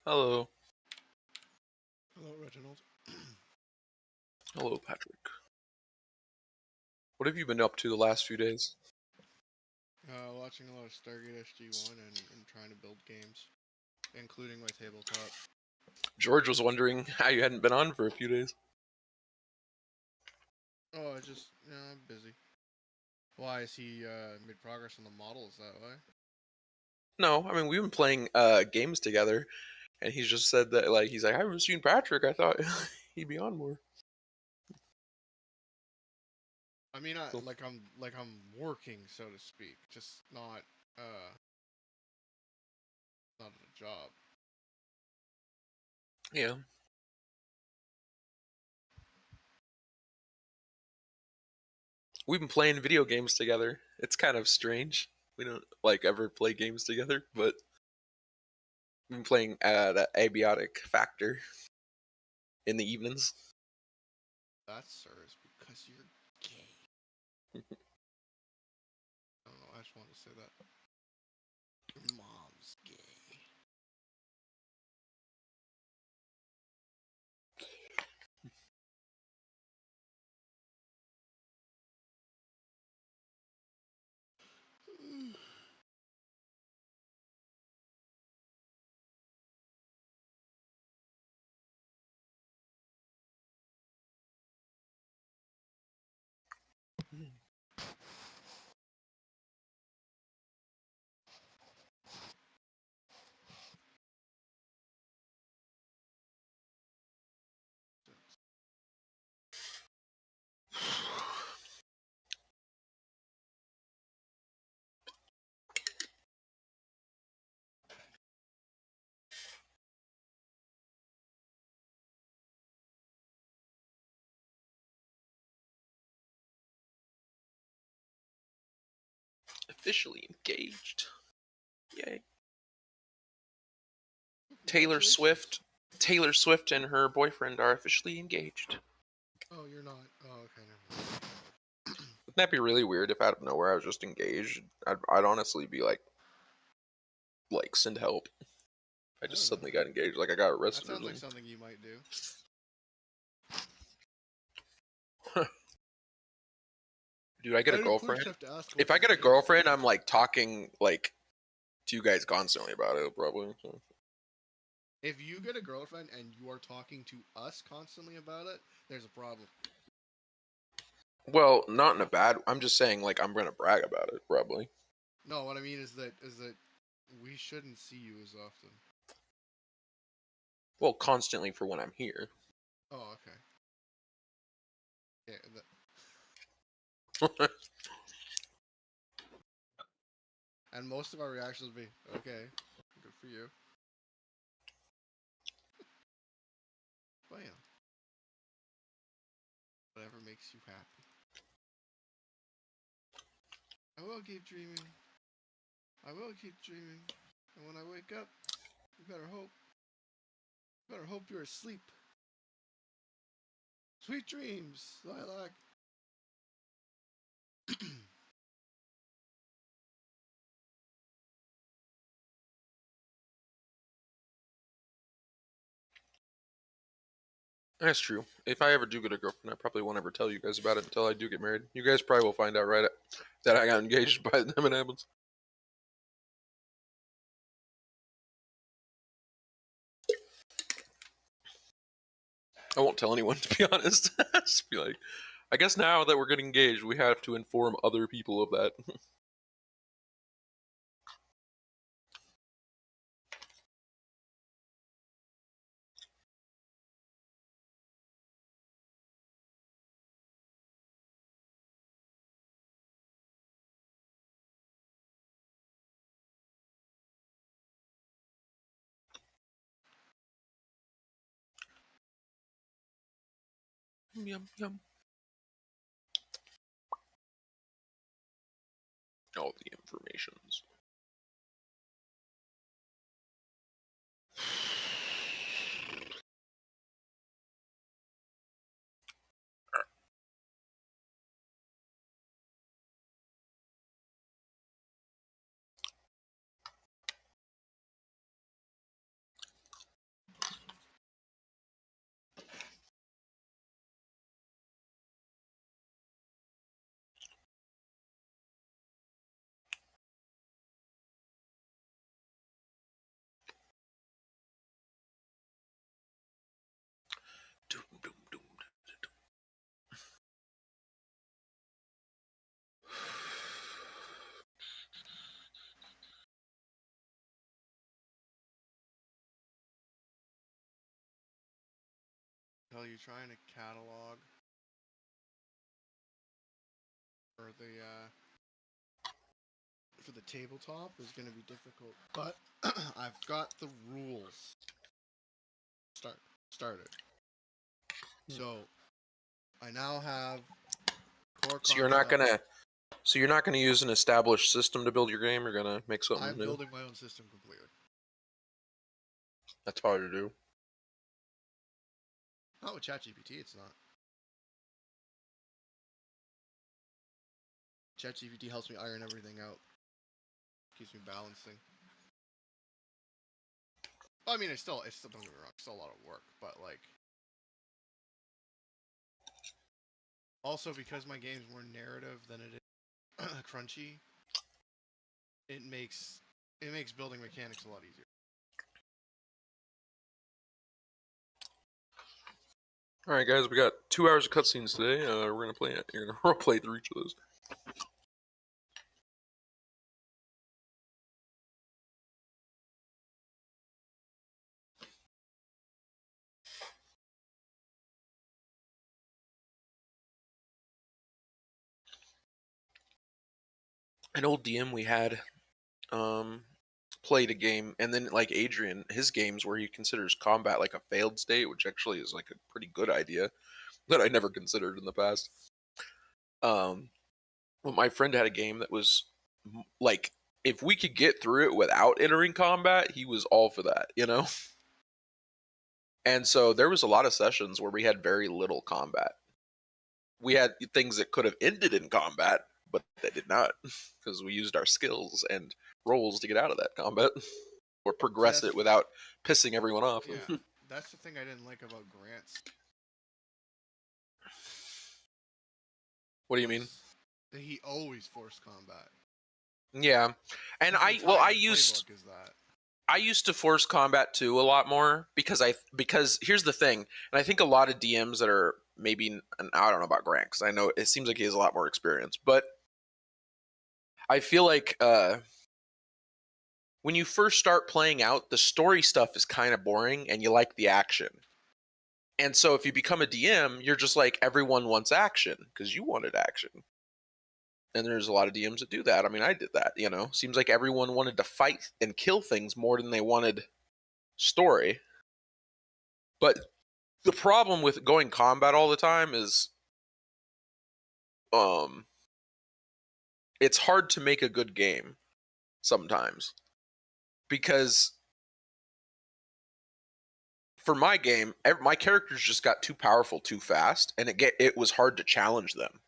Hello. Hello, Reginald. Hello, Patrick. What have you been up to the last few days? Watching a lot of Stargate SG-1 and trying to build games, including my tabletop. George was wondering how you hadn't been on for a few days. Oh, I'm busy. Why, is he made progress on the models that way? No, I mean, we've been playing games together, and he's just said that, like, he's like, I haven't seen Patrick. I thought he'd be on more. I mean, Cool. I'm working, so to speak, just not at a job. Yeah. We've been playing video games together. It's kind of strange. We don't like ever play games together, but we've been playing the Abiotic Factor in the evenings. That, sir, is because you're gay. I don't know, I just wanted to say that. Your mom's gay. Officially engaged. Yay. Taylor Swift and her boyfriend are officially engaged. Oh, you're not. Oh, okay, never mind. Wouldn't that be really weird if out of nowhere I was just engaged? I'd honestly be like send help. I just suddenly got engaged, like I got arrested. That sounds like something you might do. Dude, I get a girlfriend. If I get a girlfriend, I'm like talking like to you guys constantly about it, probably. If you get a girlfriend and you are talking to us constantly about it, there's a problem. Well, not in a bad. I'm just saying, like, I'm gonna brag about it, probably. No, what I mean is that we shouldn't see you as often. Well, constantly for when I'm here. Oh, okay. Yeah. And most of our reactions will be, okay, good for you. Bam. Whatever makes you happy. I will keep dreaming. I will keep dreaming. And when I wake up, you better hope. You better hope you're asleep. Sweet dreams, Lilac. That's true. If I ever do get a girlfriend, I probably won't ever tell you guys about it until I do get married. You guys probably will find out that I got engaged by the time it happens. I won't tell anyone, to be honest. Just be like, I guess now that we're getting engaged, we have to inform other people of that. Yum, yum. All the informations. tell you, trying to catalog for the tabletop is going to be difficult, but I've got the rules started. So I now have core So you're not gonna. So you're not gonna use an established system to build your game. You're gonna make something I'm new. building my own system completely. That's hard to do. Not with ChatGPT, it's not. ChatGPT helps me iron everything out. Keeps me balancing. I mean, it's still don't get me wrong, it's still a lot of work, but like, also because my game's more narrative than it is crunchy, it makes building mechanics a lot easier. All right, guys, we got 2 hours of cutscenes today. We're gonna play it. You're gonna roleplay through each of those. An old DM we had played a game, and then like Adrian, his games where he considers combat like a failed state, which actually is like a pretty good idea that I never considered in the past. Well, my friend had a game that was like, if we could get through it without entering combat, he was all for that, you know? And so there was a lot of sessions where we had very little combat. We had things that could have ended in combat, but they did not, because we used our skills and rolls to get out of that combat or progress it without pissing everyone off. Yeah, that's the thing I didn't like about Grant's. What do you mean? That he always forced combat. Yeah, and I used to force combat too a lot more because here's the thing, and I think a lot of DMs that are maybe, and I don't know about Grant because I know it seems like he has a lot more experience, but I feel like when you first start playing out, the story stuff is kind of boring and you like the action. And so if you become a DM, you're just like, everyone wants action because you wanted action. And there's a lot of DMs that do that. I mean, I did that, you know. Seems like everyone wanted to fight and kill things more than they wanted story. But the problem with going combat all the time is it's hard to make a good game sometimes. Because for my game, my characters just got too powerful too fast, and it was hard to challenge them.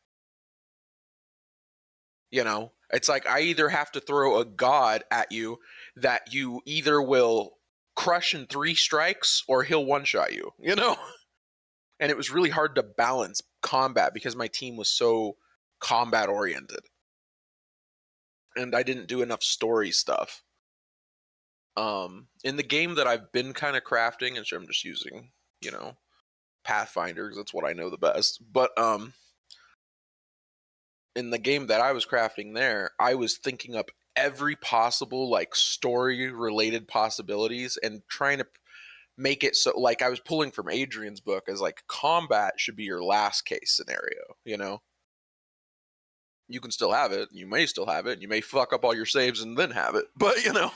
You know, it's like I either have to throw a god at you that you either will crush in 3 strikes or he'll one-shot you, you know? And it was really hard to balance combat because my team was so combat-oriented. And I didn't do enough story stuff. In the game that I've been kind of crafting, and I'm just using, you know, Pathfinder because that's what I know the best. But in the game that I was crafting there, I was thinking up every possible like story related possibilities and trying to make it so like I was pulling from Adrian's book as like combat should be your last case scenario, you know? You can still have it, you may still have it, you may fuck up all your saves and then have it, but you know,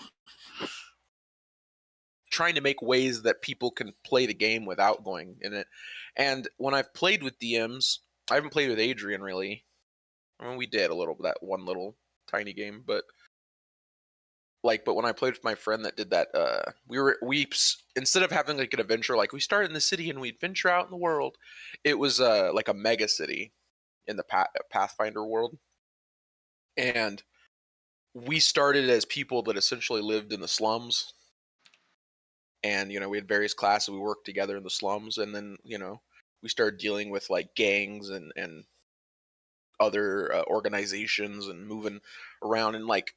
trying to make ways that people can play the game without going in it. And when I've played with DMs, I haven't played with Adrian really. I mean, we did a little, that one little tiny game, but when I played with my friend that did that, we instead of having like an adventure, like we started in the city and we'd venture out in the world, it was like a mega city in the Pathfinder world. And we started as people that essentially lived in the slums. And, you know, we had various classes, we worked together in the slums, and then, you know, we started dealing with like gangs and other organizations and moving around and like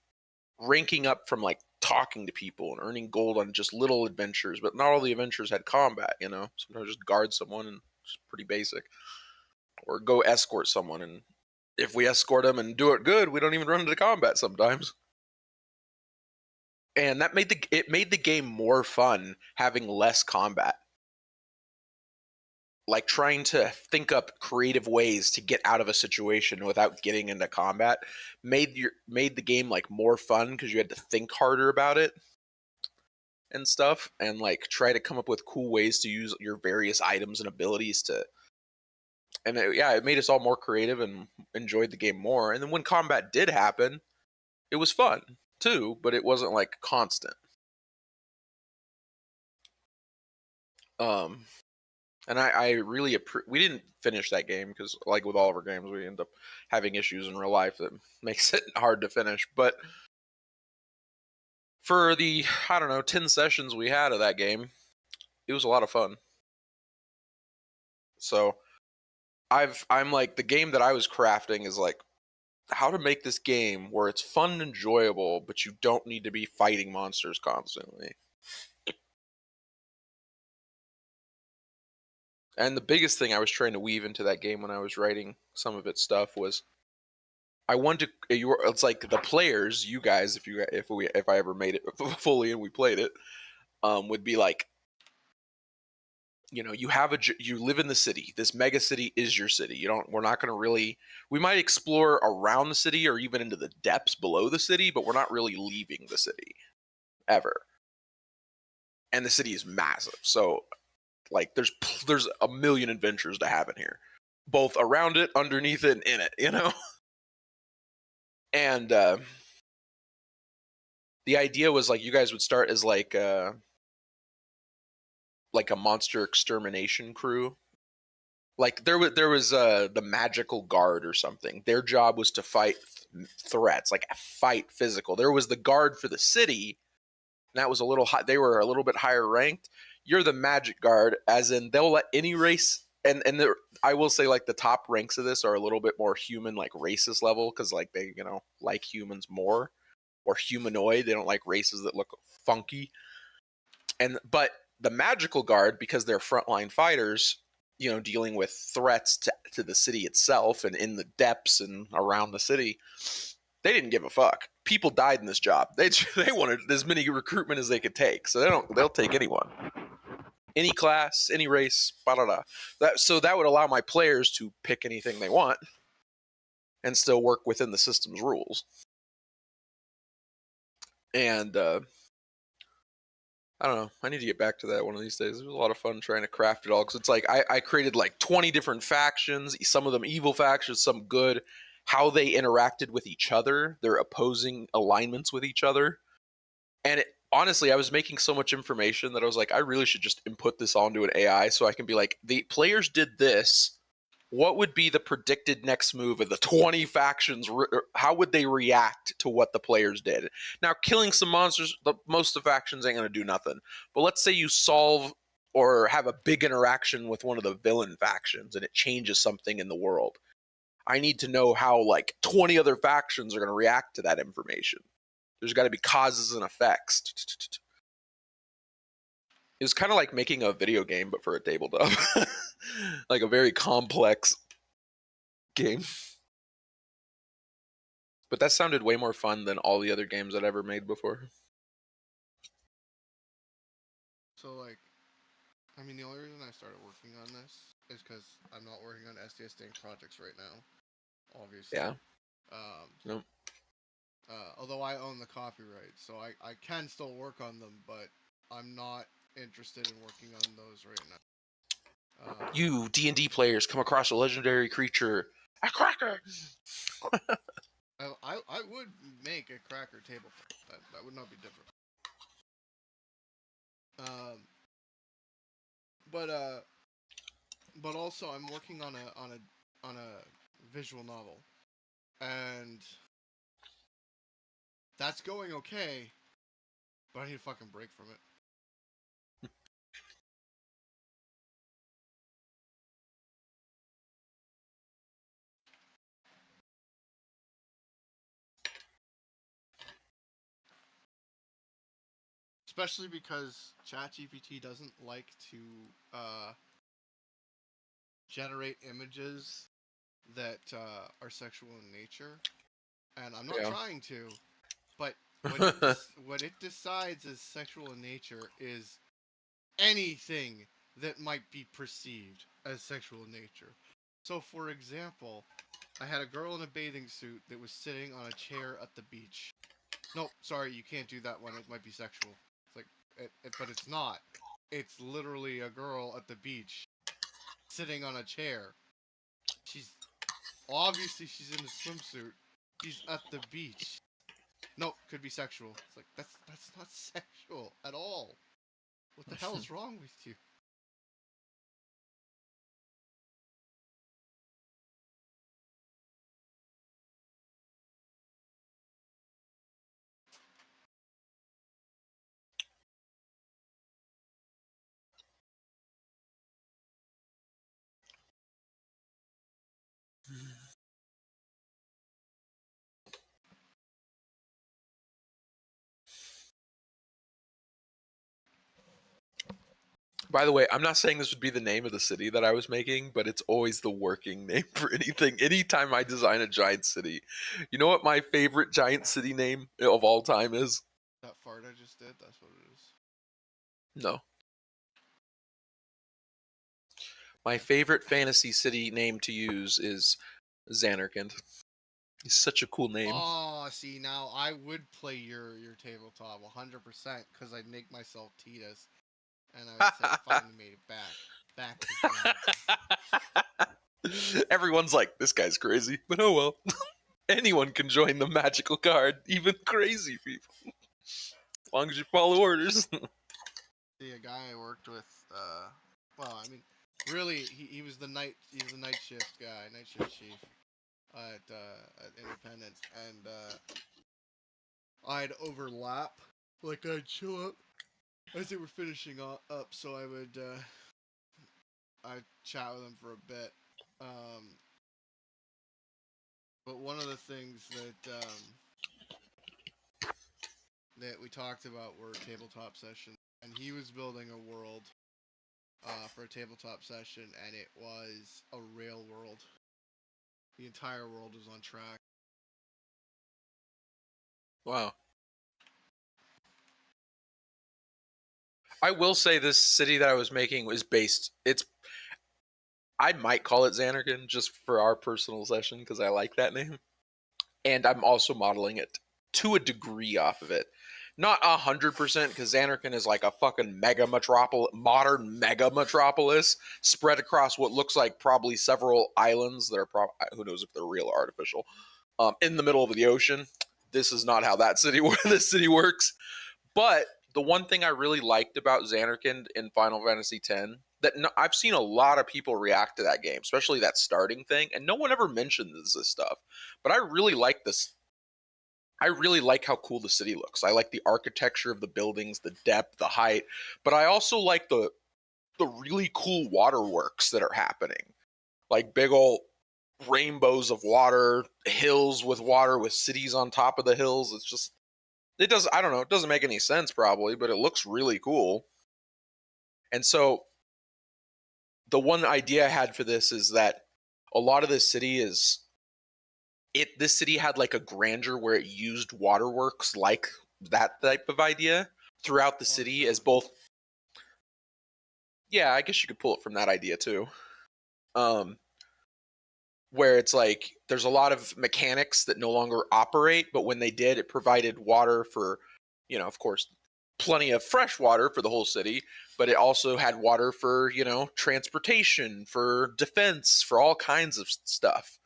ranking up from like talking to people and earning gold on just little adventures. But not all the adventures had combat, you know. Sometimes just guard someone and it's pretty basic, or go escort someone, and if we escort them and do it good, we don't even run into combat sometimes. And that made the game more fun having less combat. like trying to think up creative ways to get out of a situation without getting into combat made the game like more fun because you had to think harder about it and stuff, and like try to come up with cool ways to use your various items and abilities to. And it made us all more creative and enjoyed the game more. And then when combat did happen, it was fun too, but it wasn't like constant. And I really we didn't finish that game because, like with all of our games, we end up having issues in real life that makes it hard to finish. But for the, I don't know, 10 sessions we had of that game, it was a lot of fun. So I'm like, the game that I was crafting is like how to make this game where it's fun and enjoyable, but you don't need to be fighting monsters constantly. And the biggest thing I was trying to weave into that game when I was writing some of its stuff was I wanted to. It's like the players, you guys, if I ever made it fully and we played it, would be like, you know, you live in the city. This mega city is your city. We're not going to really. We might explore around the city or even into the depths below the city, but we're not really leaving the city ever. And the city is massive, so like there's a million adventures to have in here, both around it, underneath it, and in it, you know. And the idea was like you guys would start as like a monster extermination crew. Like there was the magical guard or something. Their job was to fight threats, like fight physical. There was the guard for the city, and that was a little high. They were a little bit higher ranked. You're the magic guard, as in they'll let any race, and I will say like the top ranks of this are a little bit more human, like racist level, because like they, you know, like humans more, or humanoid. They don't like races that look funky. But the magical guard, because they're frontline fighters, you know, dealing with threats to the city itself and in the depths and around the city, they didn't give a fuck. People died in this job. They wanted as many recruitment as they could take, so they'll take anyone. Any class, any race, so that would allow my players to pick anything they want and still work within the system's rules. And I don't know. I need to get back to that one of these days. It was a lot of fun trying to craft it all, because it's like I created like 20 different factions, some of them evil factions, some good, how they interacted with each other, their opposing alignments with each other. And honestly, I was making so much information that I was like, I really should just input this all into an AI so I can be like, the players did this. What would be the predicted next move of the 20 factions? How would they react to what the players did? Now, killing some monsters, most of the factions ain't going to do nothing. But let's say you solve or have a big interaction with one of the villain factions and it changes something in the world. I need to know how like 20 other factions are going to react to that information. There's got to be causes and effects. It was kind of like making a video game, but for a tabletop. Like a very complex game. But that sounded way more fun than all the other games I'd ever made before. So, like, I mean, the only reason I started working on this is because I'm not working on SDS Dank projects right now, obviously. Yeah. Nope. Although I own the copyright, so I can still work on them, but I'm not interested in working on those right now. You D&D players come across a legendary creature, a cracker. I would make a cracker table. That would not be different. But also I'm working on a visual novel, and that's going okay, but I need a fucking break from it. Especially because ChatGPT doesn't like to generate images that are sexual in nature, and I'm not trying to, but what it decides as sexual in nature is anything that might be perceived as sexual in nature. So, for example, I had a girl in a bathing suit that was sitting on a chair at the beach. Nope, sorry, you can't do that one. It might be sexual. It's like, but it's not. It's literally a girl at the beach sitting on a chair. She's obviously she's in a swimsuit. She's at the beach. Nope, could be sexual. It's like that's not sexual at all. What the hell is wrong with you? By the way, I'm not saying this would be the name of the city that I was making, but it's always the working name for anything. Anytime I design a giant city. You know what my favorite giant city name of all time is? That fart I just did, that's what it is. No. My favorite fantasy city name to use is Xanarkand. It's such a cool name. Oh, see, now I would play your tabletop 100% because I'd make myself Titus. And I would say, finally made it back. Everyone's like, this guy's crazy, but oh well. Anyone can join the magical guard, even crazy people. As long as you follow orders. See, a guy I worked with, well, I mean, really, he was the night shift guy, night shift chief at Independence, and I'd overlap, like I'd show up as they were finishing up, so I would I'd chat with them for a bit. But one of the things that we talked about were tabletop sessions, and he was building a world for a tabletop session, and it was a rail world. The entire world was on track. Wow. I will say this city that I was making was based, I might call it Xanarkand just for our personal session because I like that name. And I'm also modeling it to a degree off of it. Not 100% because Xanarkand is like a fucking modern mega metropolis spread across what looks like probably several islands that are who knows if they're real or artificial, in the middle of the ocean. This is not how this city works. But the one thing I really liked about Xanarkand in Final Fantasy X, I've seen a lot of people react to that game, especially that starting thing, and no one ever mentions this stuff. But I really like this. I really like how cool the city looks. I like the architecture of the buildings, the depth, the height, but I also like the really cool waterworks that are happening. Like big old rainbows of water, hills with water with cities on top of the hills. It's just, it doesn't make any sense probably, but it looks really cool. And so the one idea I had for this is that a lot of this city this city had like a grandeur where it used waterworks like that type of idea throughout the city as both. Yeah, I guess you could pull it from that idea too. Where it's like there's a lot of mechanics that no longer operate, but when they did, it provided water for, of course, plenty of fresh water for the whole city, but it also had water for, transportation, for defense, for all kinds of stuff.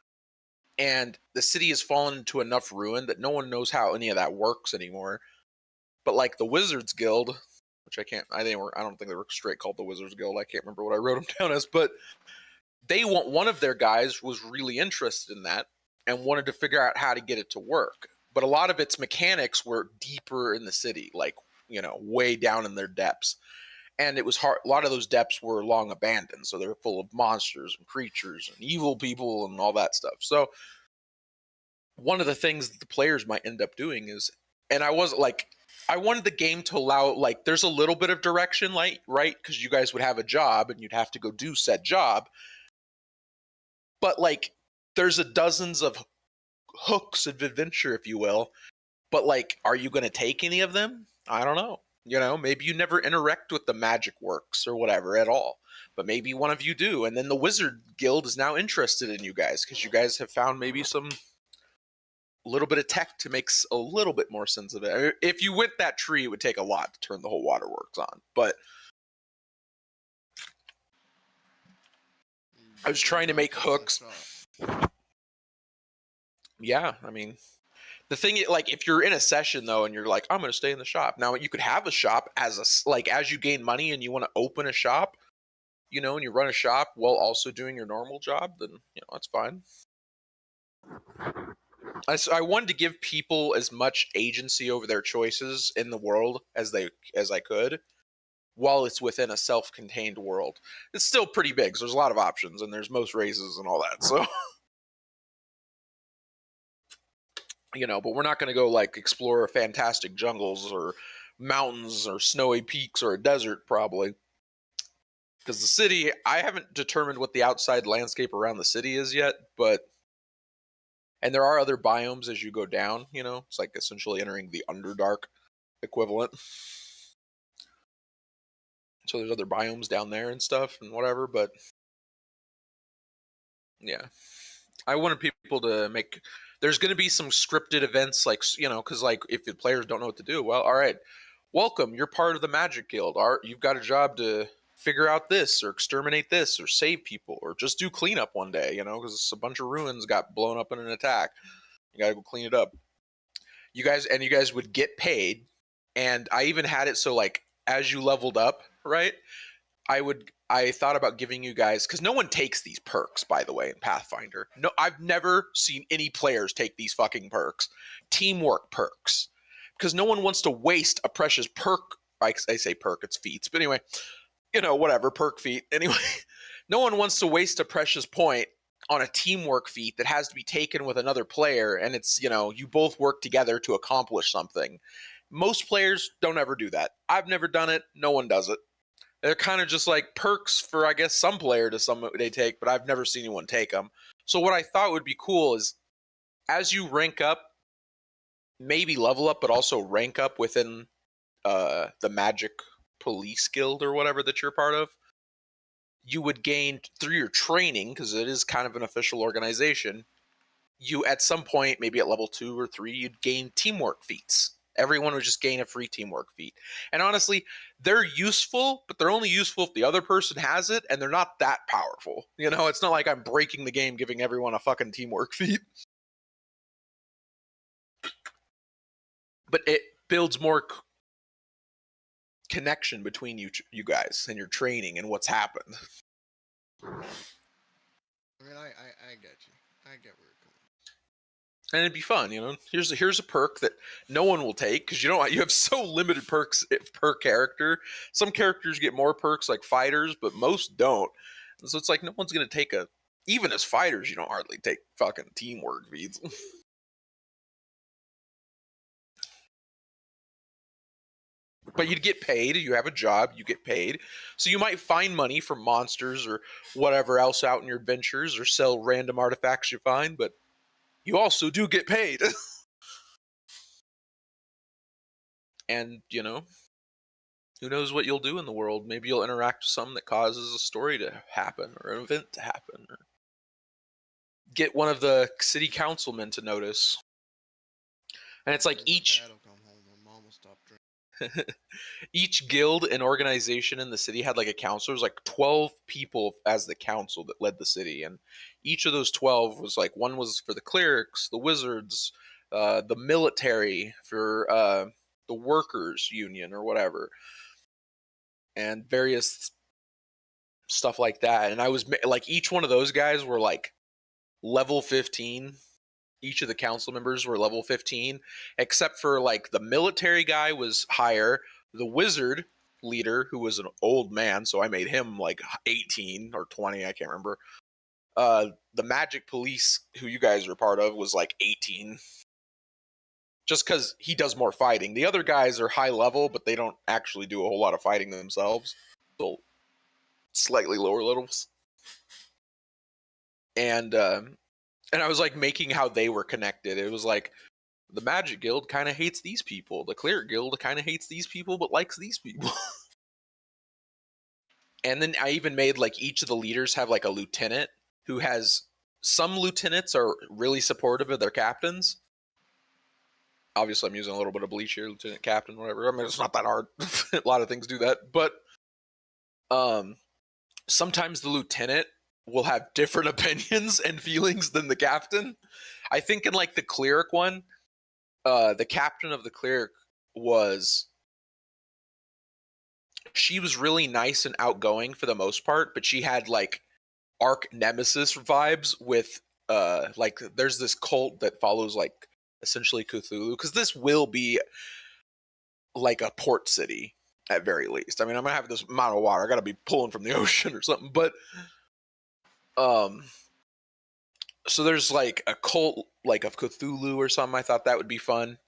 And the city has fallen into enough ruin that no one knows how any of that works anymore. But like the Wizards Guild, which I don't think they were straight called the Wizards Guild. I can't remember what I wrote them down as, but one of their guys was really interested in that and wanted to figure out how to get it to work. But a lot of its mechanics were deeper in the city, like, way down in their depths. And it was hard. A lot of those depths were long abandoned. So they were full of monsters and creatures and evil people and all that stuff. So one of the things that the players might end up doing is, and I wanted the game to allow, like, there's a little bit of direction, like, right? Because you guys would have a job and you'd have to go do said job. But like, there's dozens of hooks of adventure, if you will. But like, are you going to take any of them? I don't know. You know, maybe you never interact with the magic works or whatever at all, but maybe one of you do, and then the Wizard Guild is now interested in you guys because you guys have found maybe some little bit of tech to make a little bit more sense of it. If you went that tree, it would take a lot to turn the whole waterworks on, but I was trying to make hooks. Yeah, I mean, the thing, like, if you're in a session though, and you're like, I'm gonna stay in the shop. Now, you could have a shop as as you gain money and you want to open a shop, you know, and you run a shop while also doing your normal job. Then that's fine. I wanted to give people as much agency over their choices in the world as I could, while it's within a self-contained world. It's still pretty big, so there's a lot of options, and there's most races and all that. So. But we're not going to go like explore fantastic jungles or mountains or snowy peaks or a desert, probably. Because the city, I haven't determined what the outside landscape around the city is yet, and there are other biomes as you go down, it's like essentially entering the Underdark equivalent. So there's other biomes down there and stuff and whatever, but yeah. I wanted people to make... There's going to be some scripted events, like, because, like, if the players don't know what to do, well, all right, welcome, you're part of the Magic Guild. You've got a job to figure out this, or exterminate this, or save people, or just do cleanup one day, because a bunch of ruins got blown up in an attack. You got to go clean it up. You guys would get paid, and I even had it so, like, as you leveled up, right, I thought about giving you guys, because no one takes these perks, by the way, in Pathfinder. No, I've never seen any players take these fucking perks. Teamwork perks. Because no one wants to waste a precious perk. I say perk, it's feats. But anyway, whatever, perk feat. Anyway, no one wants to waste a precious point on a teamwork feat that has to be taken with another player, and it's, you both work together to accomplish something. Most players don't ever do that. I've never done it. No one does it. They're kind of just like perks for, I guess, some player to some they take, but I've never seen anyone take them. So what I thought would be cool is, as you rank up, maybe level up, but also rank up within the Magic Police Guild or whatever that you're part of, you would gain, through your training, because it is kind of an official organization, you at some point, maybe at level 2 or 3, you'd gain teamwork feats. Everyone would just gain a free teamwork feat. And honestly, they're useful, but they're only useful if the other person has it, and they're not that powerful. It's not like I'm breaking the game giving everyone a fucking teamwork feat. But it builds more connection between you guys and your training and what's happened. I mean, I get you. I get where you're coming. And it'd be fun, Here's a perk that no one will take, because you have so limited perks per character. Some characters get more perks, like fighters, but most don't. And so it's like no one's gonna take even as fighters, you don't hardly take fucking teamwork feats. But you'd get paid. You have a job, you get paid. So you might find money from monsters or whatever else out in your adventures, or sell random artifacts you find, but you also do get paid. And, who knows what you'll do in the world. Maybe you'll interact with something that causes a story to happen, or an event to happen, or get one of the city councilmen to notice. And it's like each guild and organization in the city had like a council. There was like 12 people as the council that led the city, and each of those 12 was like, one was for the clerics, the wizards, the military, for the workers union or whatever, and various stuff like that. And I was like, each one of those guys were like level 15. Each of the council members were level 15, except for like the military guy was higher. The wizard leader, who was an old man, so I made him like 18 or 20, I can't remember. The magic police, who you guys are part of, was like 18. Just because he does more fighting. The other guys are high level, but they don't actually do a whole lot of fighting themselves. So slightly lower levels. And I was like making how they were connected. It was like The Magic Guild kind of hates these people. The Cleric Guild kind of hates these people, but likes these people. And then I even made like each of the leaders have like a lieutenant who has. Some lieutenants are really supportive of their captains. Obviously, I'm using a little bit of bleach here, lieutenant, captain, whatever. I mean, it's not that hard. A lot of things do that, but sometimes the lieutenant will have different opinions and feelings than the captain. I think in like the cleric one, the captain of the cleric she was really nice and outgoing for the most part, but she had like arch nemesis vibes with like there's this cult that follows like essentially Cthulhu, because this will be like a port city at very least. I mean, I'm gonna have this amount of water, I gotta be pulling from the ocean or something, but so there's like a cult like of Cthulhu or something. I thought that would be fun.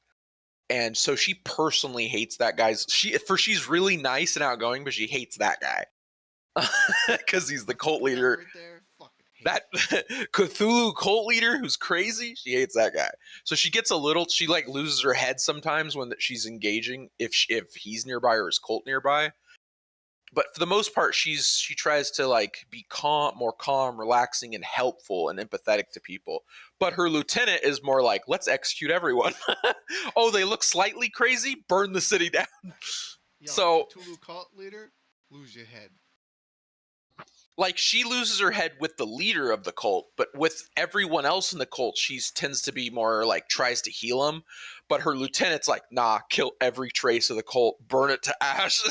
And so she personally hates that guy's she's really nice and outgoing, but she hates that guy. Because he's the cult leader. That Cthulhu cult leader who's crazy, she hates that guy. So she gets she like loses her head sometimes when she's engaging if he's nearby or his cult nearby. But for the most part, she tries to like be more calm, relaxing, and helpful and empathetic to people. But her lieutenant is more like, let's execute everyone. Oh, they look slightly crazy? Burn the city down. Yo, so Cthulhu cult leader, lose your head. Like, she loses her head with the leader of the cult, but with everyone else in the cult, she tends to be more like tries to heal him. But her lieutenant's like, nah, kill every trace of the cult, burn it to ash.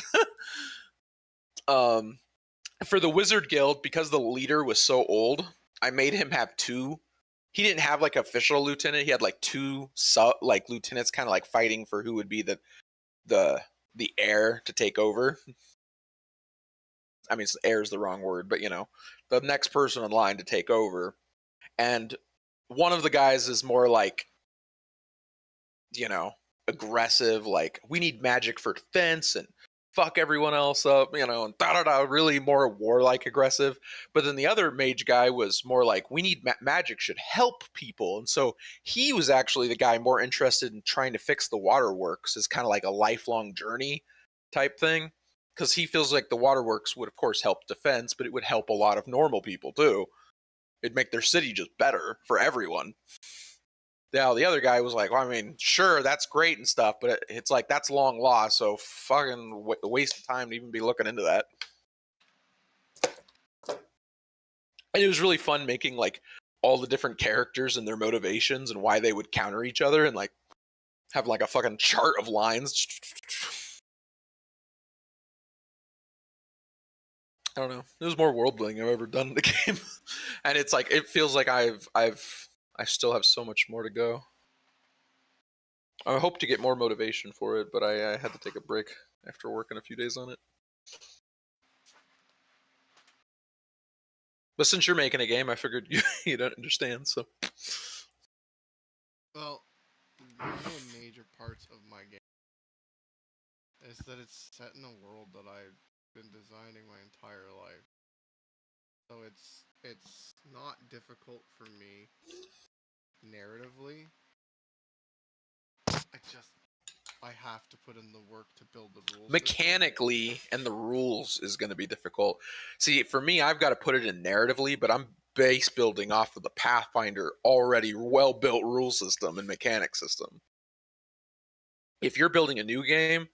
For the Wizard Guild, because the leader was so old, I made him have two. He didn't have like official lieutenant. He had like two lieutenants, kind of like fighting for who would be the heir to take over. I mean, heir is the wrong word, but you know, the next person in line to take over. And one of the guys is more like, you know, aggressive, like, we need magic for defense and fuck everyone else up, you know, and really more warlike aggressive. But then the other mage guy was more like, we need magic should help people. And so he was actually the guy more interested in trying to fix the waterworks as kind of like a lifelong journey type thing. Because he feels like the waterworks would, of course, help defense, but it would help a lot of normal people, too. It'd make their city just better for everyone. Now, the other guy was like, well, I mean, sure, that's great and stuff, but it's like, that's long lost, so fucking waste of time to even be looking into that. And it was really fun making, like, all the different characters and their motivations and why they would counter each other and, like, have, like, a fucking chart of lines. I don't know. It was more world building I've ever done in the game. And it's like, it feels like I still have so much more to go. I hope to get more motivation for it, but I had to take a break after working a few days on it. But since you're making a game, I figured you don't understand, so. Well, one of the major parts of my game is that it's set in a world that I've been designing my entire life. So it's not difficult for me narratively. I have to put in the work to build the rules. Mechanically, and the rules is going to be difficult. See, for me, I've got to put it in narratively, but I'm base building off of the Pathfinder already well-built rule system and mechanic system. If you're building a new game,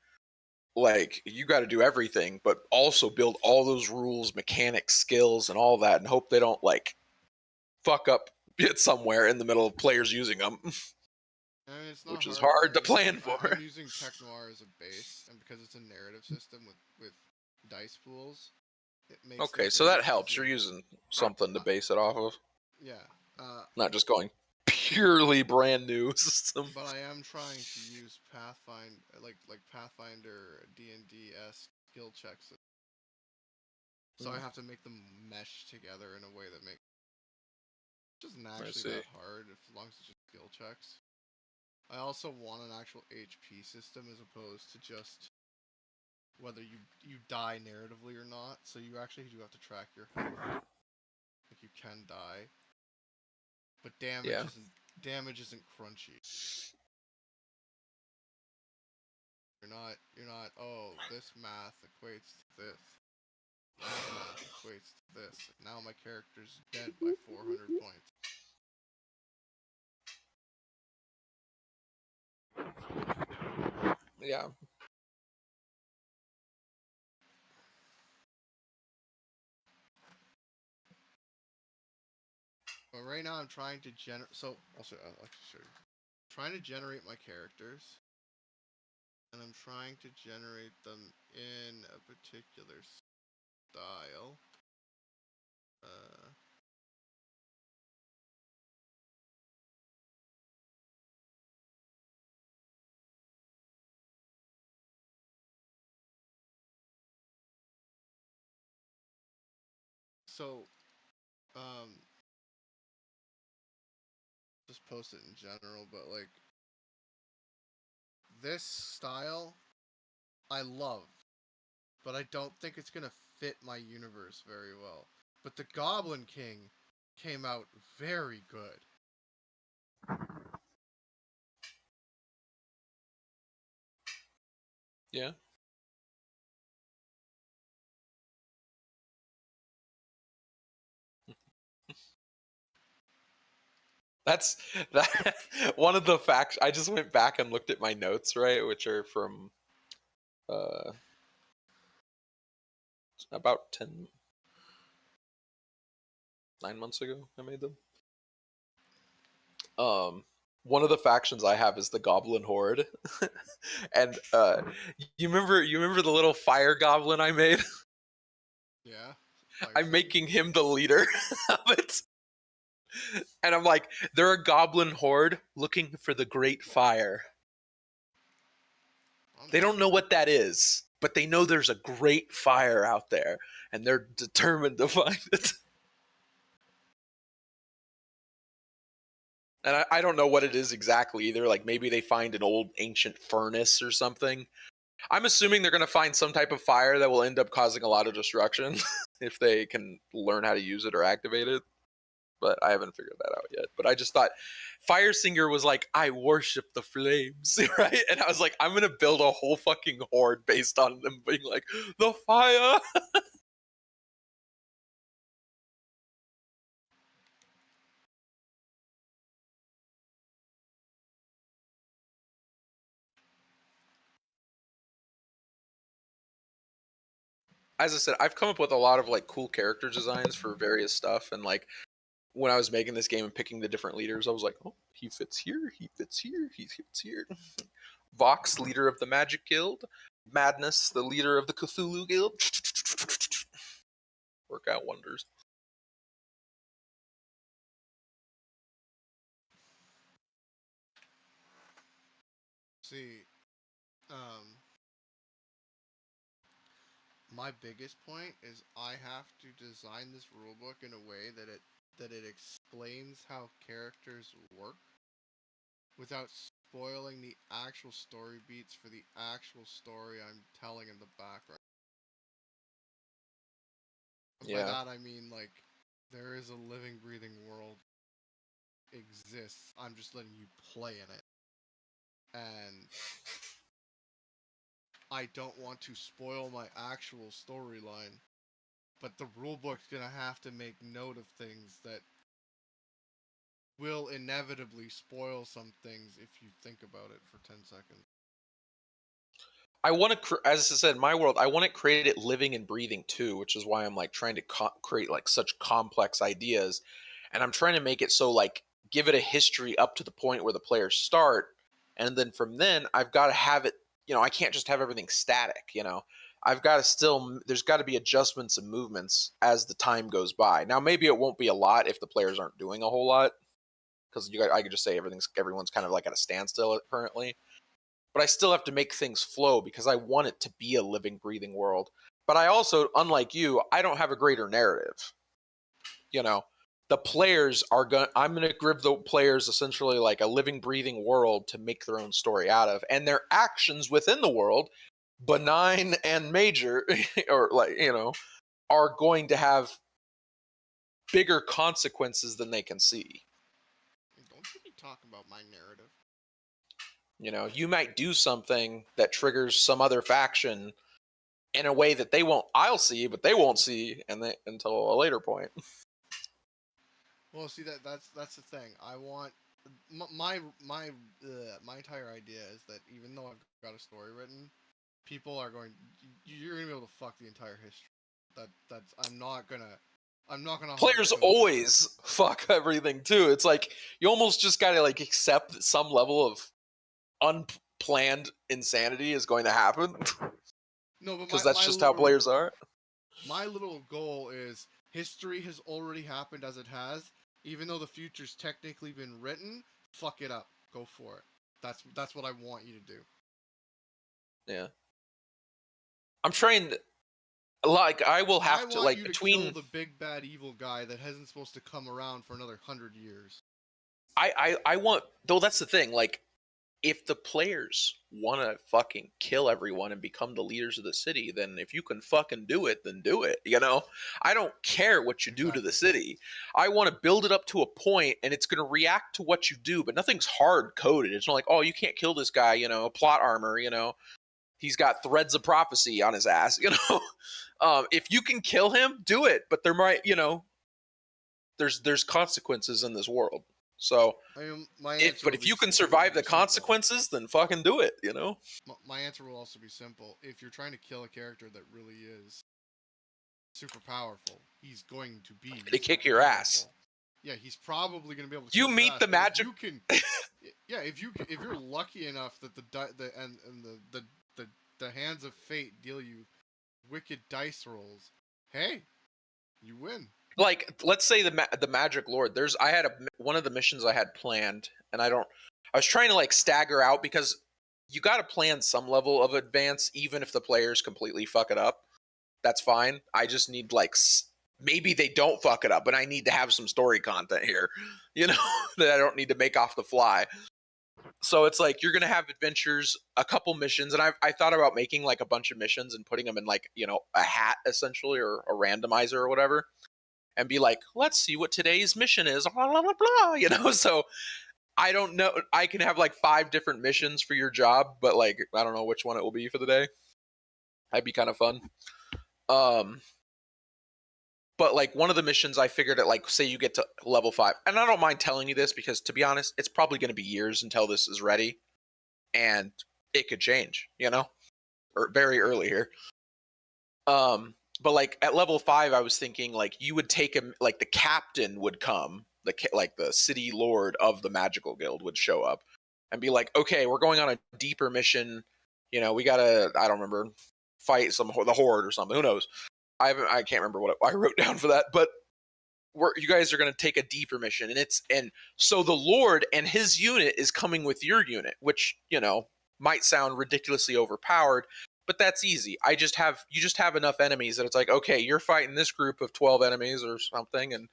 like, you got to do everything, but also build all those rules, mechanics, skills, and all that, and hope they don't, like, fuck up it somewhere in the middle of players using them. I mean, it's not which is hard to plan for. I'm using Tech Noir as a base, and because it's a narrative system with dice pools, it makes okay, so that helps. You're using something to base it off of. Yeah. Not just going purely brand new system. But I am trying to use Pathfinder, like Pathfinder D&D-esque skill checks. So I have to make them mesh together in a way that makes it doesn't actually that hard as long as it's just skill checks. I also want an actual HP system as opposed to just whether you die narratively or not. So you actually do have to track your health. Like, you can die, but damage isn't crunchy. You're not, oh, this math equates to this. That math equates to this. Now my character's dead by 400 points. Yeah. But right now I'm trying to generate. So I'll show you. Trying to generate my characters, and I'm trying to generate them in a particular style. So, just post it in general, but like this style, I love, but I don't think it's gonna fit my universe very well. But the Goblin King came out very good. Yeah. That's that one of the facts. I just went back and looked at my notes, right, which are from about 9 months ago. I made them. One of the factions I have is the Goblin Horde, and you remember the little fire goblin I made? Yeah. I'm making him the leader of it. And I'm like, they're a goblin horde looking for the great fire. They don't know what that is, but they know there's a great fire out there, and they're determined to find it. And I don't know what it is exactly either. Like, maybe they find an old ancient furnace or something. I'm assuming they're going to find some type of fire that will end up causing a lot of destruction if they can learn how to use it or activate it. But I haven't figured that out yet. But I just thought Fire Singer was like, I worship the flames, right? And I was like, I'm going to build a whole fucking horde based on them being like, the fire! As I said, I've come up with a lot of like cool character designs for various stuff, and like when I was making this game and picking the different leaders, I was like, oh, he fits here, he fits here, he fits here. Vox, leader of the Magic Guild. Madness, the leader of the Cthulhu Guild. Work out wonders. See, my biggest point is I have to design this rulebook in a way that it explains how characters work without spoiling the actual story beats for the actual story I'm telling in the background. Yeah. By that I mean like there is a living, breathing world exists. I'm just letting you play in it. And I don't want to spoil my actual storyline, but the rulebook's gonna have to make note of things that will inevitably spoil some things if you think about it for 10 seconds. I want to, as I said, my world, I want to create it living and breathing too, which is why I'm like trying to create like such complex ideas. And I'm trying to make it so like give it a history up to the point where the players start. And then from then I've got to have it, I can't just have everything static, I've got to still, there's got to be adjustments and movements as the time goes by. Now, maybe it won't be a lot if the players aren't doing a whole lot. Because I could just say everyone's kind of like at a standstill currently. But I still have to make things flow because I want it to be a living, breathing world. But I also, unlike you, I don't have a greater narrative. The players are I'm going to give the players essentially like a living, breathing world to make their own story out of. And their actions within the world, benign and major, or like, are going to have bigger consequences than they can see. Don't you be talking about my narrative. You know, you might do something that triggers some other faction in a way that I'll see, but they won't see, until a later point. Well, see that's the thing. I want my entire idea is that even though I've got a story written, people are you're gonna be able to fuck the entire history. I'm not gonna. Players always fuck everything too. It's like you almost just gotta like accept that some level of unplanned insanity is going to happen. No, but because that's just how players are. My little goal is history has already happened as it has. Even though the future's technically been written, fuck it up. Go for it. That's what I want you to do. Yeah. I'm trying to, like, I will have to, like, between kill the big bad evil guy that isn't supposed to come around for another 100 years. I want, though that's the thing, like, if the players want to fucking kill everyone and become the leaders of the city, then if you can fucking do it, then do it, you know? I don't care what you do to the city. I want to build it up to a point, and it's going to react to what you do, but nothing's hard-coded. It's not like, oh, you can't kill this guy, you know, plot armor, you know? He's got threads of prophecy on his ass, you know? If you can kill him, do it, but there might, you know, there's consequences in this world. So, if you can survive the consequences, then fucking do it, you know? My answer will also be simple. If you're trying to kill a character that really is super powerful, he's going to be... To kick your ass. Yeah, he's probably going to be able to... You meet the magic... Yeah, if you're lucky enough that the hands of fate deal you wicked dice rolls, hey, you win. Like, let's say the Magic Lord. I had one of the missions I had planned, and I was trying to like stagger out because you got to plan some level of advance, even if the players completely fuck it up. That's fine. I just need like maybe they don't fuck it up, but I need to have some story content here, you know, that I don't need to make off the fly. So it's like you're gonna have adventures, a couple missions, and I thought about making like a bunch of missions and putting them in like, you know, a hat essentially, or a randomizer or whatever. And be like, let's see what today's mission is, blah, blah, blah, blah, you know? So, I don't know. I can have, like, 5 different missions for your job, but, like, I don't know which one it will be for the day. That'd be kind of fun. But, like, one of the missions I figured at, like, say you get to level 5. And I don't mind telling you this because, to be honest, it's probably going to be years until this is ready. And it could change, you know? Or very early here. But like at level 5, I was thinking like you would take him, like the captain would come, like the city lord of the magical guild would show up and be like, okay, we're going on a deeper mission. You know, we gotta, I don't remember, fight the horde or something. Who knows? I can't remember what I wrote down for that. But you guys are gonna take a deeper mission, and so the lord and his unit is coming with your unit, which, you know, might sound ridiculously overpowered. But that's easy. You just have enough enemies that it's like, okay, you're fighting this group of 12 enemies or something, and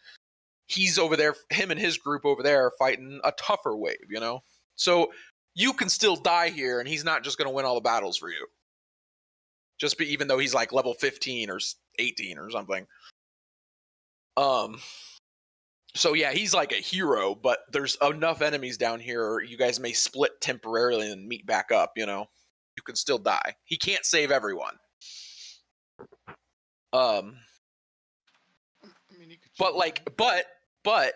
he's over there, him and his group over there are fighting a tougher wave, you know? So you can still die here, and he's not just going to win all the battles for you. Even though he's like level 15 or 18 or something. So yeah, he's like a hero, but there's enough enemies down here, you guys may split temporarily and meet back up, you know? You can still die. He can't save everyone. I mean, but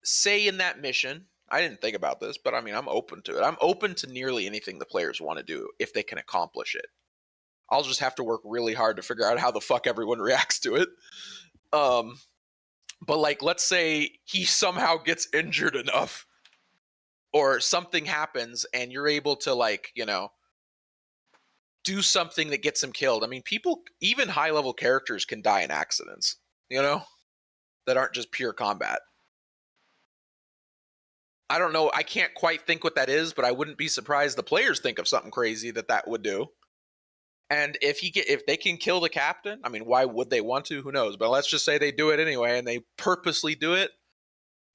say in that mission, I didn't think about this, but I mean, I'm open to it. I'm open to nearly anything the players want to do if they can accomplish it. I'll just have to work really hard to figure out how the fuck everyone reacts to it. But like, let's say he somehow gets injured enough, or something happens, and you're able to, like, you know, do something that gets him killed. I mean, people, even high-level characters can die in accidents, you know, that aren't just pure combat. I don't know. I can't quite think what that is, but I wouldn't be surprised the players think of something crazy that would do. And if they can kill the captain, I mean, why would they want to? Who knows? But let's just say they do it anyway, and they purposely do it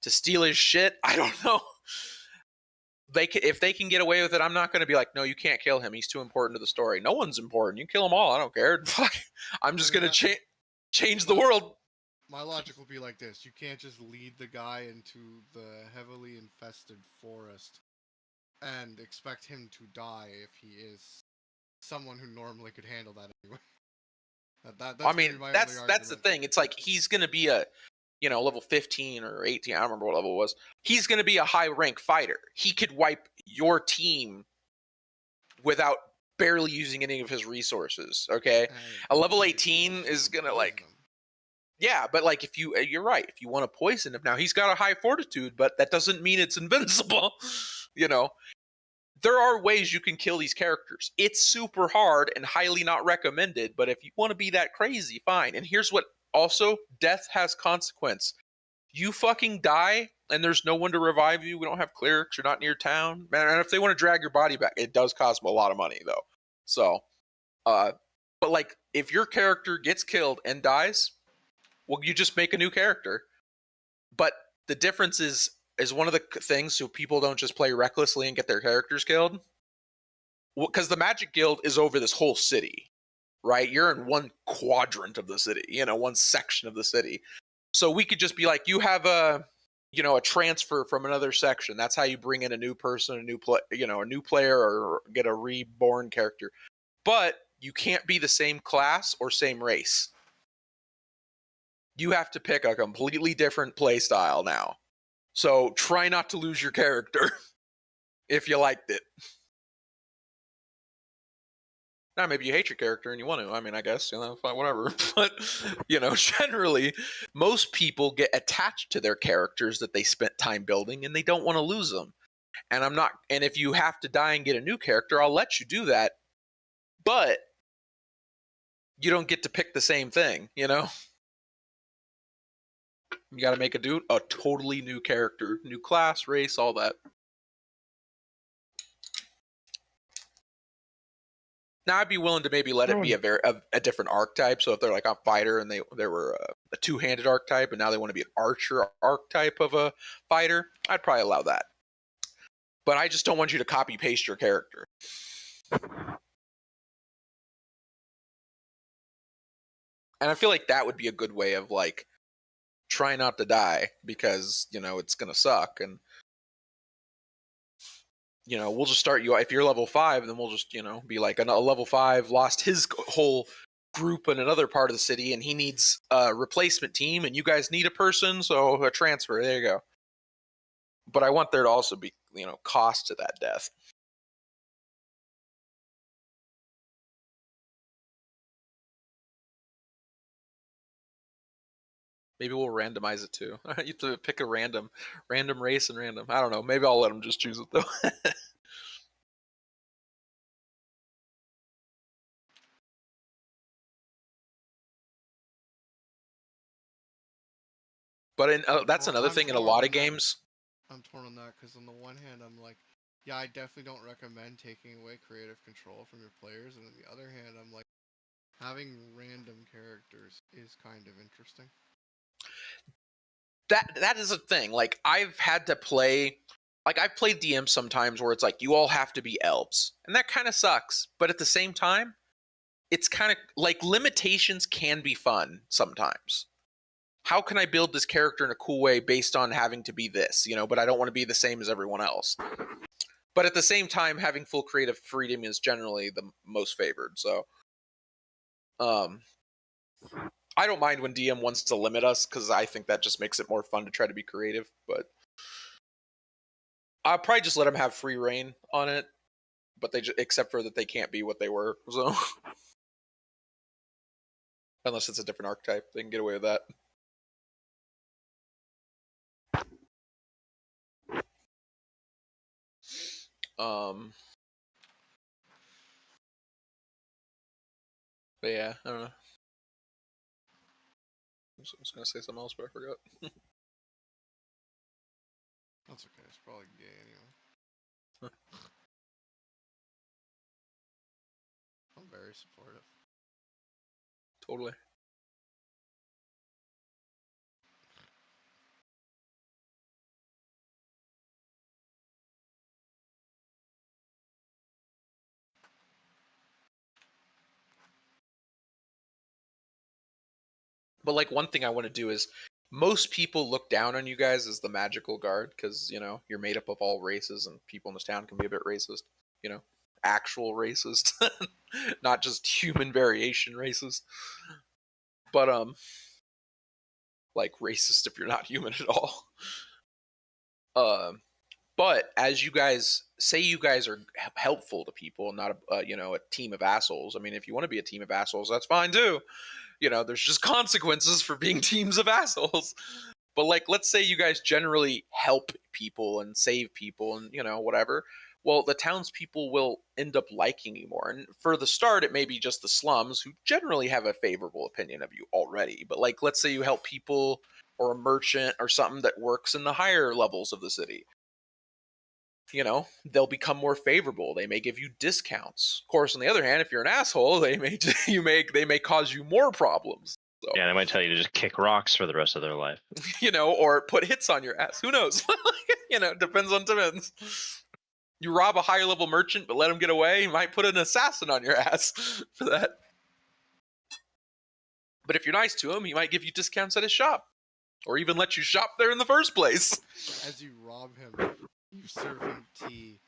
to steal his shit. I don't know. If they can get away with it, I'm not going to be like, no, you can't kill him. He's too important to the story. No one's important. You kill them all. I don't care. I'm just going to change the world. My logic will be like this. You can't just lead the guy into the heavily infested forest and expect him to die if he is someone who normally could handle that anyway. That's I mean, gonna be my only that's the argument. thing. It's like he's gonna be a, you know, level 15 or 18. I don't remember what level it was. He's gonna be a high rank fighter. He could wipe your team without barely using any of his resources. Okay, a level 18 is gonna like. Yeah, but like if you're right. If you want to poison him, now he's got a high fortitude, but that doesn't mean it's invincible. You know, there are ways you can kill these characters. It's super hard and highly not recommended, but if you want to be that crazy, fine. And here's what also, death has consequence. You fucking die and there's no one to revive you. We don't have clerics. You're not near town. Man, and if they want to drag your body back, it does cost them a lot of money though. So, but like if your character gets killed and dies, well, you just make a new character. But the difference is one of the things so people don't just play recklessly and get their characters killed. Because the Magic Guild is over this whole city, right? You're in one quadrant of the city, you know, one section of the city. So we could just be like, you have a, you know, a transfer from another section. That's how you bring in a new person, a new player, or get a reborn character. But you can't be the same class or same race. You have to pick a completely different play style now. So try not to lose your character if you liked it. Now, maybe you hate your character and you want to. I mean, I guess, you know, fine, whatever. But, you know, generally, most people get attached to their characters that they spent time building and they don't want to lose them. And if you have to die and get a new character, I'll let you do that. But you don't get to pick the same thing, you know? You got to make a totally new character, new class, race, all that. Now, I'd be willing to maybe let it be a different archetype. So if they're like a fighter and they were a two-handed archetype and now they want to be an archer archetype of a fighter, I'd probably allow that. But I just don't want you to copy-paste your character. And I feel like that would be a good way of like, try not to die because, you know, it's going to suck. And, you know, we'll just start you, if you're level 5, then we'll just, you know, be like a level 5 lost his whole group in another part of the city and he needs a replacement team and you guys need a person, so a transfer, there you go. But I want there to also be, you know, cost to that death. Maybe we'll randomize it too. You have to pick a random race and random. I don't know. Maybe I'll let them just choose it though. But that's another thing in a lot of games. I'm torn on that because on the one hand, I'm like, yeah, I definitely don't recommend taking away creative control from your players, and on the other hand, I'm like, having random characters is kind of interesting. That is a thing. Like I've had to play, like I've played DM sometimes where it's like you all have to be elves, and that kind of sucks. But at the same time, it's kind of like limitations can be fun sometimes. How can I build this character in a cool way based on having to be this, you know, but I don't want to be the same as everyone else. But at the same time, having full creative freedom is generally the most favored. So, I don't mind when DM wants to limit us because I think that just makes it more fun to try to be creative. But I'll probably just let them have free reign on it. But except for that they can't be what they were. So, unless it's a different archetype, they can get away with that. But yeah, I don't know. I was gonna say something else, but I forgot. That's okay. It's probably gay anyway. I'm very supportive. Totally. But like one thing I want to do is most people look down on you guys as the magical guard because, you know, you're made up of all races and people in this town can be a bit racist, you know, actual racist, not just human variation racist. But, like racist if you're not human at all. But as you guys say, you guys are helpful to people, not a you know, a team of assholes. I mean, if you want to be a team of assholes, that's fine too. You know, there's just consequences for being teams of assholes. But like, let's say you guys generally help people and save people and, you know, whatever. Well, the townspeople will end up liking you more. And for the start, it may be just the slums who generally have a favorable opinion of you already. But like, let's say you help people or a merchant or something that works in the higher levels of the city. You know, they'll become more favorable. They may give you discounts. Of course, on the other hand, if you're an asshole, they may cause you more problems. So, Yeah, they might tell you to just kick rocks for the rest of their life. you know, or put hits on your ass. Who knows? You know, depends. You rob a higher level merchant, but let him get away, you might put an assassin on your ass for that. But if you're nice to him, he might give you discounts at his shop, or even let you shop there in the first place. As you rob him, you serve him tea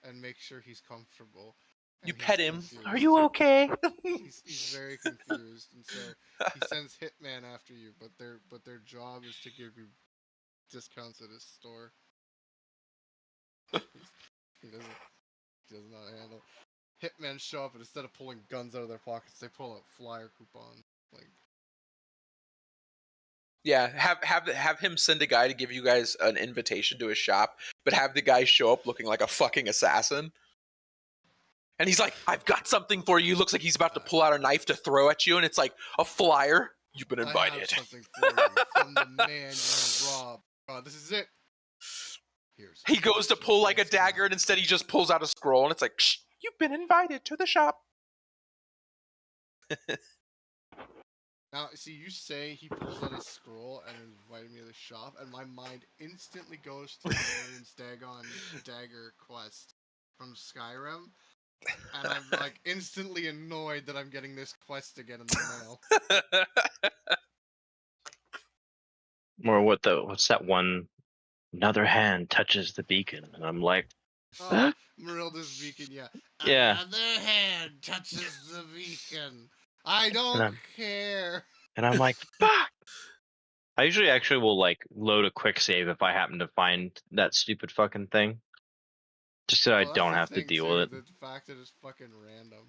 and make sure he's comfortable. You And pet he's him. confused. Are you okay? He's very confused, and so he sends hitman after you. But their job is to give you discounts at his store. He does not handle. Hitmen show up, and instead of pulling guns out of their pockets, they pull out flyer coupons. Like, Yeah, have him send a guy to give you guys an invitation to his shop, but have the guy show up looking like a fucking assassin. And he's like, "I've got something for you." Looks like he's about to pull out a knife to throw at you, and it's like a flyer. You've been invited. I have something for you from the man you robbed. This is it. Here's. He goes to pull like a dagger, and instead he just pulls out a scroll, and it's like, "Shh, you've been invited to the shop." Now, see, you say he pulls out a scroll and invited me to the shop, and my mind instantly goes to Darian's dagger quest from Skyrim, and I'm like instantly annoyed that I'm getting this quest again in the mail. Or what's that one? Another hand touches the beacon, and I'm like, Oh, Merilda's beacon, yeah. Yeah. Another hand touches the beacon. I don't care. And I'm like, fuck. I usually actually will like load a quick save if I happen to find that stupid fucking thing, just so I Well, don't that's have the to thing, deal too, with it. The fact that it's fucking random.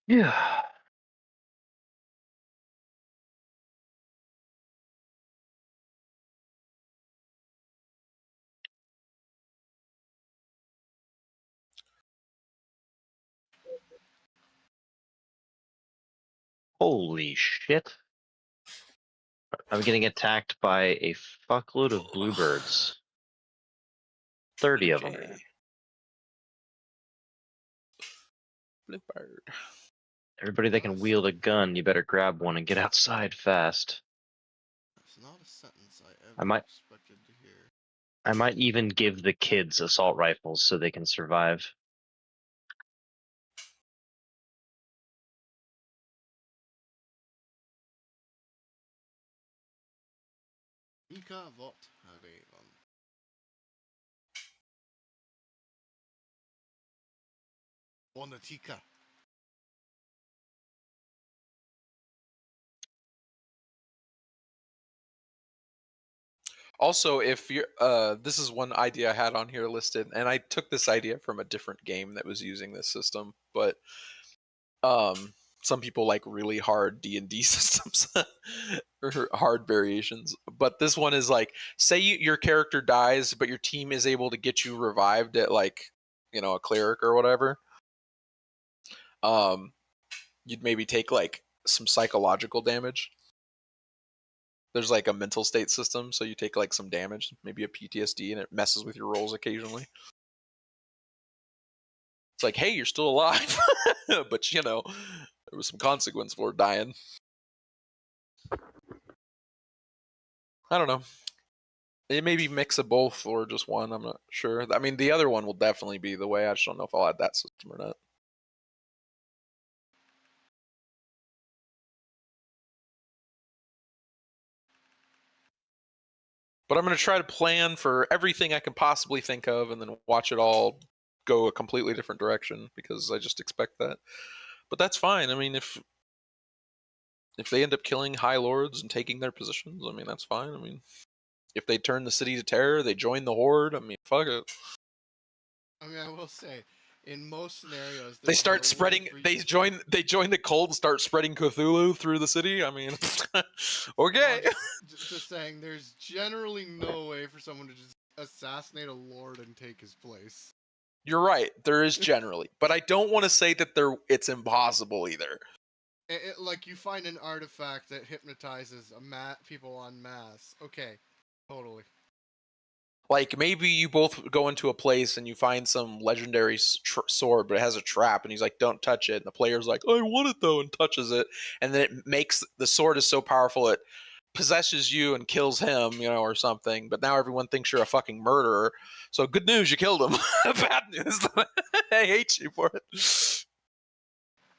Yeah. Holy shit. I'm getting attacked by a fuckload of bluebirds. 30 of them. Bluebird. Everybody that can wield a gun, you better grab one and get outside fast. That's not a sentence I ever I might- expected to hear. I might even give the kids assault rifles so they can survive. Ika Vot Harevan. Onatika. Also, if you're, this is one idea I had on here listed, and I took this idea from a different game that was using this system, but some people like really hard D&D systems or hard variations. But this one is like, say your character dies, but your team is able to get you revived at like, you know, a cleric or whatever. You'd maybe take like some psychological damage. There's like a mental state system, so you take like some damage, maybe a PTSD, and it messes with your rolls occasionally. It's like, hey, you're still alive, but you know, there was some consequence for dying. I don't know. It may be mix of both or just one. I'm not sure. I mean, the other one will definitely be the way. I just don't know if I'll add that system or not. But I'm going to try to plan for everything I can possibly think of and then watch it all go a completely different direction because I just expect that. But that's fine. I mean, if they end up killing High Lords and taking their positions, I mean, that's fine. I mean, if they turn the city to terror, they join the Horde, I mean, fuck it. I mean, I will say, in most scenarios, They there's start no way spreading. for you- They join the cult and start spreading Cthulhu through the city. I mean, okay. No, just saying, there's generally no way for someone to just assassinate a lord and take his place. You're right. There is generally, but I don't want to say that it's impossible either. Like you find an artifact that hypnotizes people en masse. Okay, totally. Like maybe you both go into a place and you find some legendary sword, but it has a trap, and he's like, "Don't touch it." And the player's like, "I want it though," and touches it, and then it makes the sword is so powerful it possesses you and kills him, you know, or something. But now everyone thinks you're a fucking murderer. So good news, you killed him. Bad news, I hate you for it.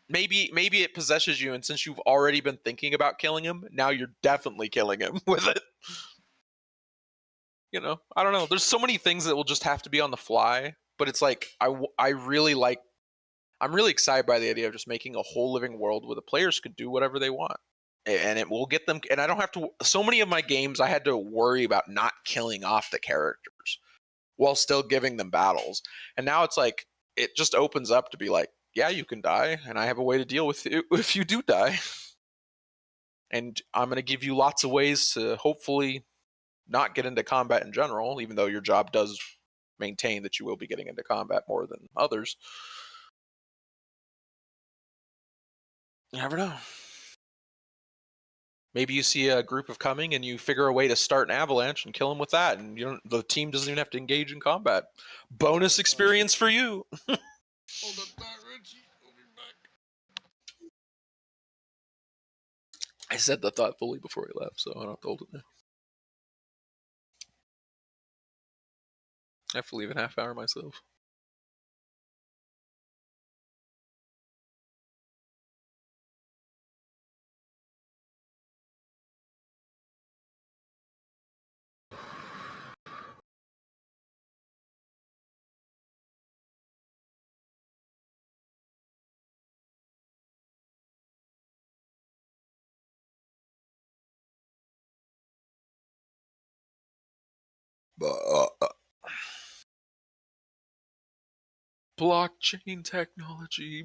Maybe it possesses you, and since you've already been thinking about killing him, now you're definitely killing him with it. You know, I don't know. There's so many things that will just have to be on the fly, but it's like I'm really excited by the idea of just making a whole living world where the players could do whatever they want. And it will get them, and I don't have to. So many of my games, I had to worry about not killing off the characters while still giving them battles. And now it's like, it just opens up to be like, yeah, you can die, and I have a way to deal with it if you do die. And I'm going to give you lots of ways to hopefully not get into combat in general, even though your job does maintain that you will be getting into combat more than others. You never know. Maybe you see a group of coming and you figure a way to start an avalanche and kill them with that, and the team doesn't even have to engage in combat. Bonus experience for you. Hold up that, Reggie. We'll be back. I said that thoughtfully before he left, so I don't have to hold it now. I have to leave in half hour myself. Blockchain technology.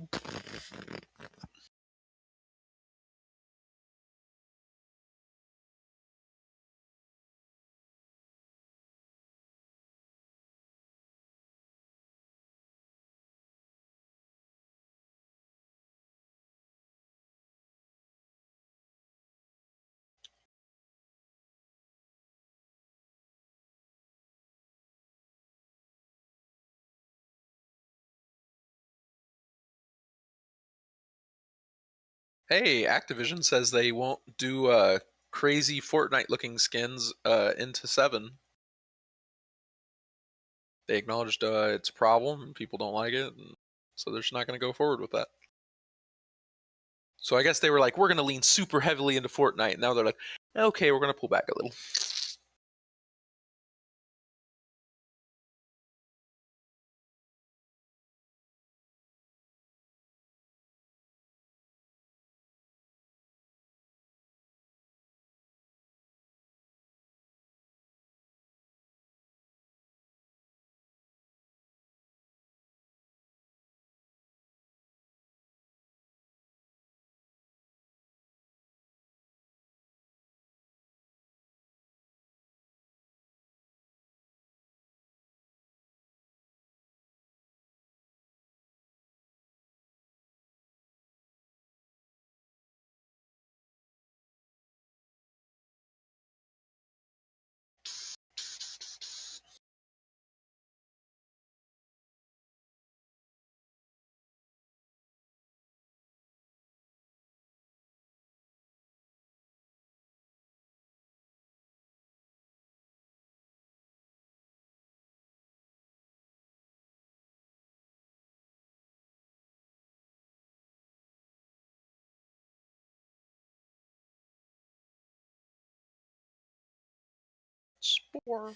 Hey, Activision says they won't do crazy Fortnite-looking skins into 7. They acknowledged it's a problem and people don't like it, and so they're just not going to go forward with that. So I guess they were like, we're going to lean super heavily into Fortnite, and now they're like, okay, we're going to pull back a little. Spore.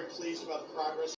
very pleased about the progress.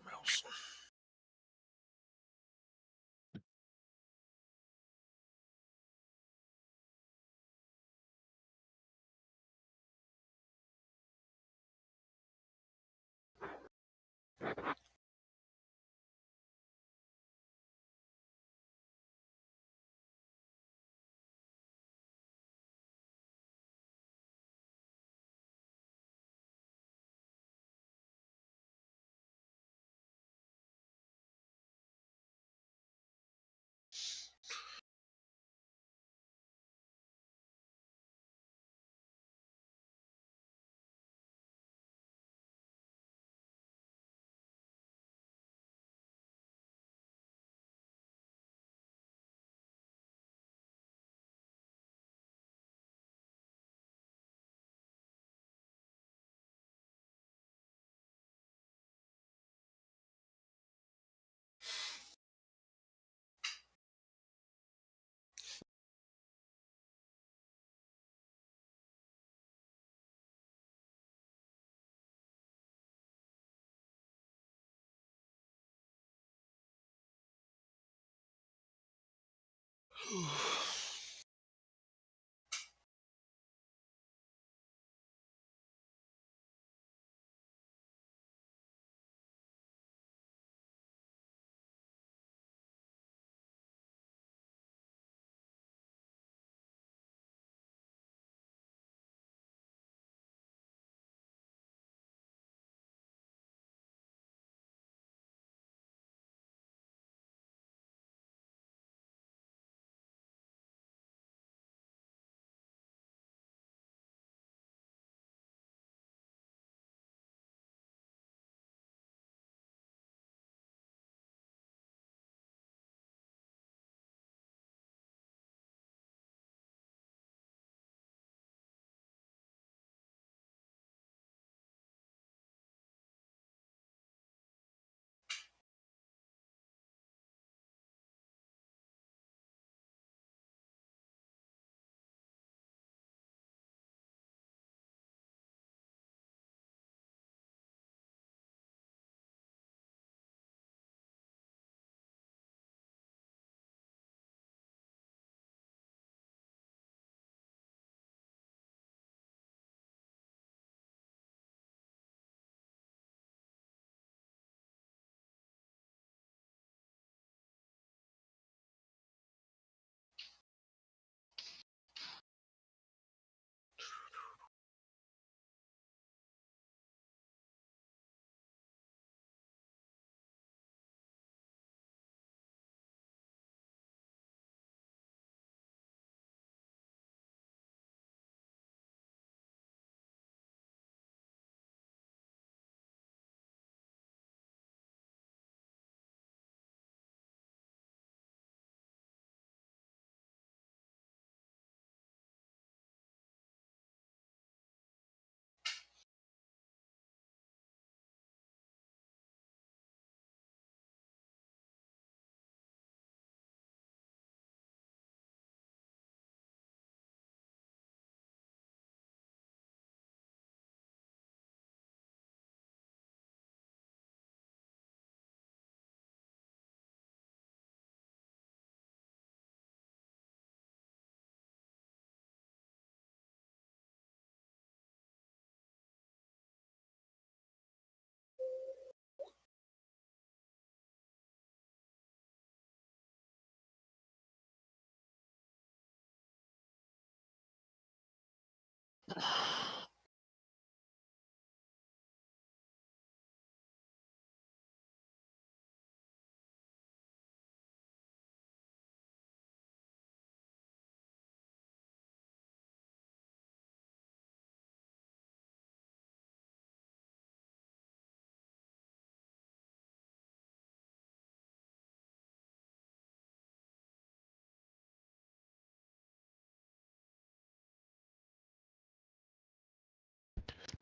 Mouse.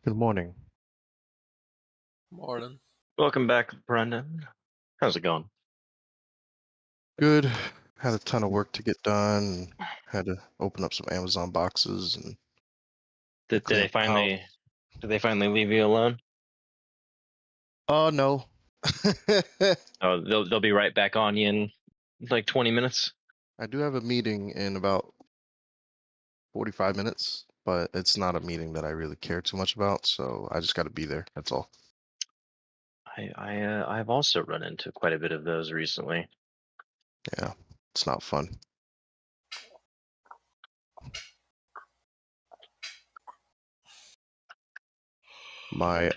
Good morning. Morning. Welcome back, Brendan. How's it going? Good. Had a ton of work to get done. Had to open up some Amazon boxes and Did clean they up the house. finally leave you alone? Oh no. Oh, they'll be right back on you in like 20 minutes. I do have a meeting in about 45 minutes, but it's not a meeting that I really care too much about, so I just got to be there. That's all. I've also run into quite a bit of those recently. Yeah, it's not fun. My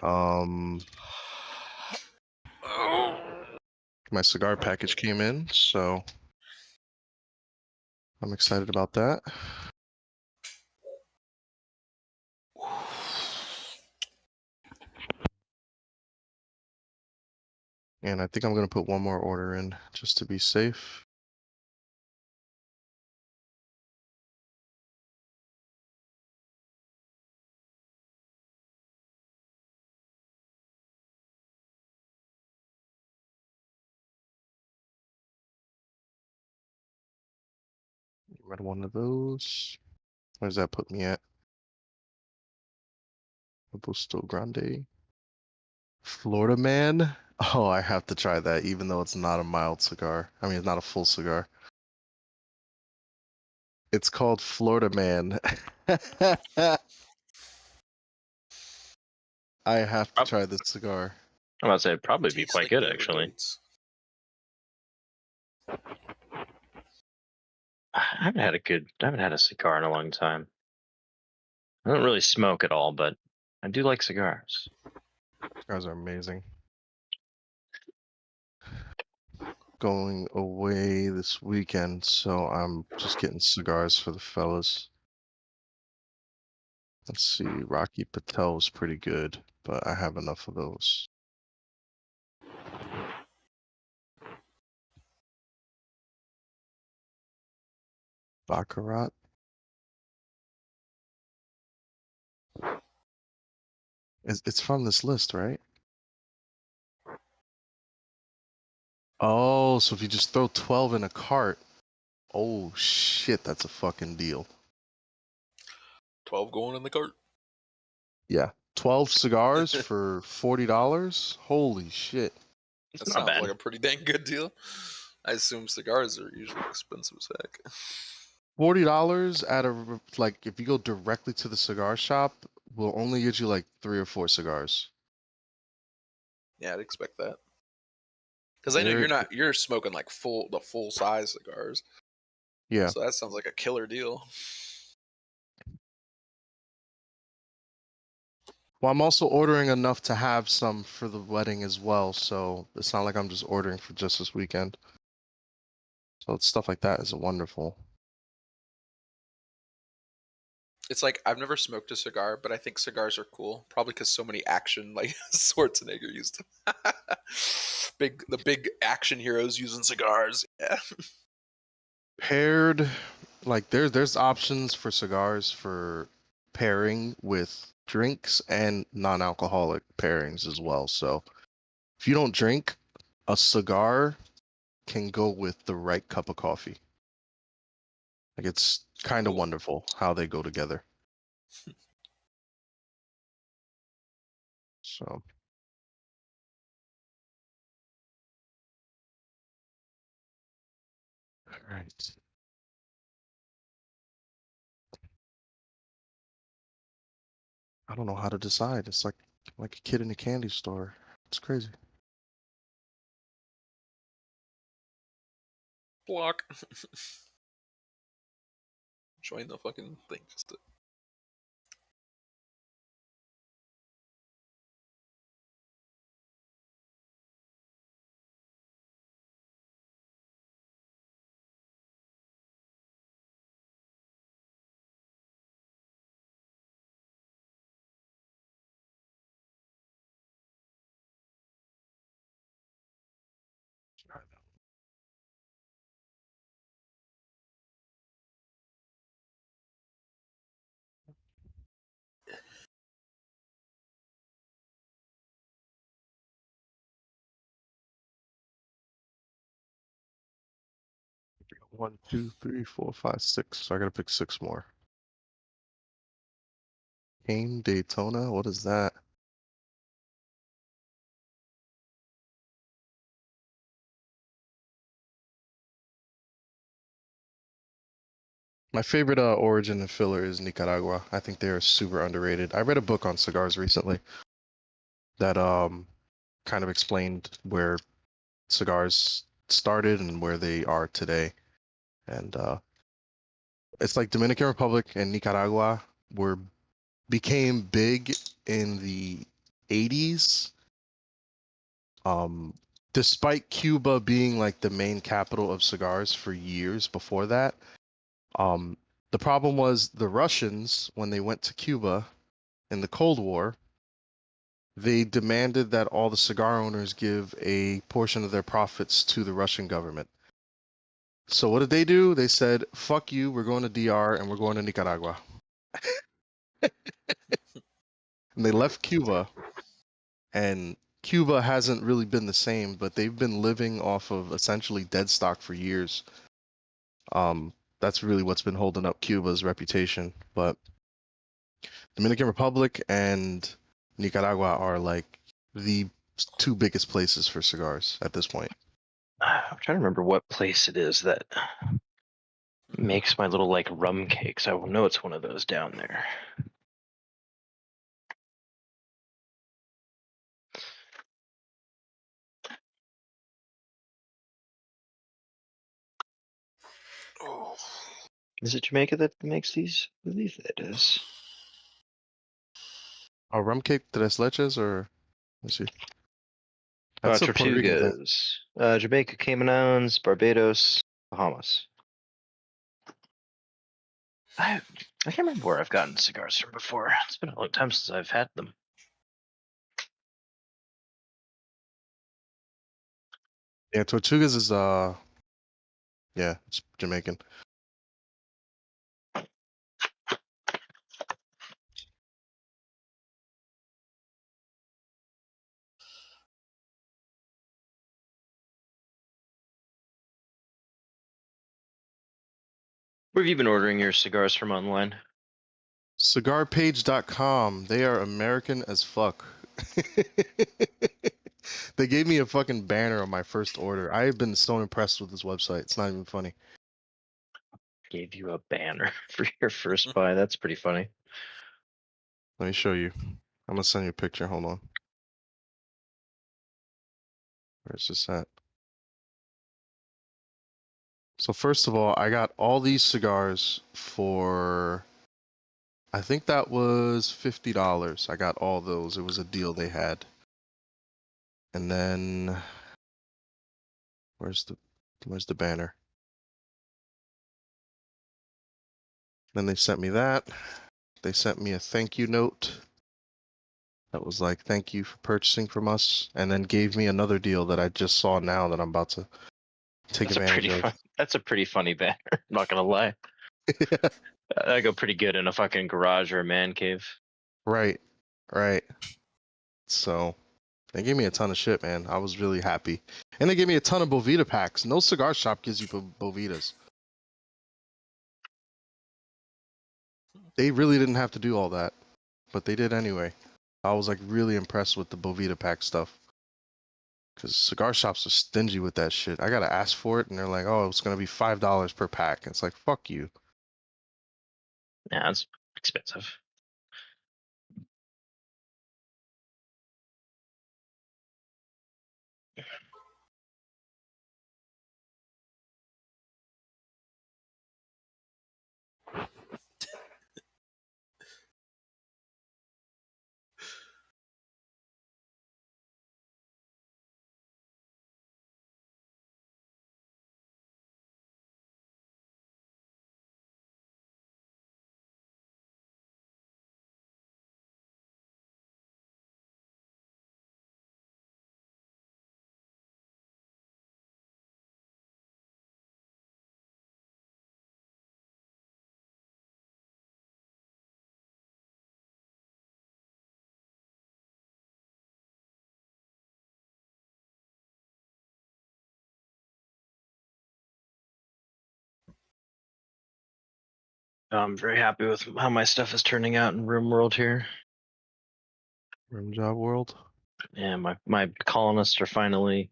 cigar package came in, so I'm excited about that. And I think I'm going to put one more order in just to be safe. Red one of those. Where does that put me at? Robusto Grande. Florida Man. Oh, I have to try that, even though it's not a mild cigar. I mean, it's not a full cigar. It's called Florida Man. I have to try this cigar. I'm about to say it'd probably be Tastes quite like good, Nova actually. Goats. I haven't had a cigar in a long time. I don't really smoke at all, but I do like cigars. Cigars are amazing. Going away this weekend, so I'm just getting cigars for the fellas. Let's see, Rocky Patel was pretty good, but I have enough of those. Baccarat. It's from this list, right? Oh, so if you just throw 12 in a cart, oh shit, that's a fucking deal. 12 going in the cart. Yeah, 12 cigars for $40. Holy shit. That sounds like a pretty dang good deal. I assume cigars are usually expensive as heck. $40 at like if you go directly to the cigar shop, will only get you like 3 or 4 cigars. Yeah, I'd expect that. Because I know you're smoking like the full size cigars. Yeah. So that sounds like a killer deal. Well, I'm also ordering enough to have some for the wedding as well, so it's not like I'm just ordering for just this weekend. So stuff like that is wonderful. It's like I've never smoked a cigar, but I think cigars are cool. Probably because so many action, like Schwarzenegger used them. The big action heroes using cigars. Yeah. Paired, like there's options for cigars for pairing with drinks and non-alcoholic pairings as well. So if you don't drink, a cigar can go with the right cup of coffee. Like it's kind of wonderful how they go together. So. All right. I don't know how to decide. It's like a kid in a candy store. It's crazy. Block. Join the fucking thing just to 1, 2, 3, 4, 5, 6. So I gotta pick 6 more. Cane Daytona. What is that? My favorite origin and filler is Nicaragua. I think they are super underrated. I read a book on cigars recently that kind of explained where cigars started and where they are today. And it's like Dominican Republic and Nicaragua became big in the 80s. Despite Cuba being like the main capital of cigars for years before that. The problem was the Russians, when they went to Cuba in the Cold War, they demanded that all the cigar owners give a portion of their profits to the Russian government. So what did they do? They said, fuck you, we're going to DR and we're going to Nicaragua. And they left Cuba, and Cuba hasn't really been the same, but they've been living off of essentially dead stock for years. That's really what's been holding up Cuba's reputation. But Dominican Republic and Nicaragua are like the 2 biggest places for cigars at this point. I'm trying to remember what place it is that makes my little like rum cakes. I know it's one of those down there. Oh. Is it Jamaica that makes these? I believe it is. Oh, rum cake tres leches, or let's see. That's a Puerto Rican thing. Tortugas. Jamaica, Cayman Islands, Barbados, Bahamas. I can't remember where I've gotten cigars from before. It's been a long time since I've had them. Yeah, Tortugas is yeah, it's Jamaican. Where have you been ordering your cigars from online? Cigarpage.com. They are American as fuck. They gave me a fucking banner on my first order. I have been so impressed with this website. It's not even funny. Gave you a banner for your first buy. That's pretty funny. Let me show you. I'm gonna send you a picture. Hold on. Where's this at? So first of all, I got all these cigars for, I think that was $50. I got all those. It was a deal they had. And then where's the banner? Then they sent me that. They sent me a thank you note that was like, thank you for purchasing from us, and then gave me another deal that I just saw now that I'm about to take advantage of. That's a pretty funny banner. I'm not gonna lie. I go pretty good in a fucking garage or a man cave. Right. So they gave me a ton of shit, man. I was really happy. And they gave me a ton of Bovita packs. No cigar shop gives you Bovitas. They really didn't have to do all that, but they did anyway. I was like really impressed with the Bovita pack stuff. Because cigar shops are stingy with that shit. I gotta ask for it, and they're like, oh, it's gonna be $5 per pack. It's like, fuck you. Yeah, it's expensive. I'm very happy with how my stuff is turning out in RimWorld here. Rim Job World. Yeah, my colonists are finally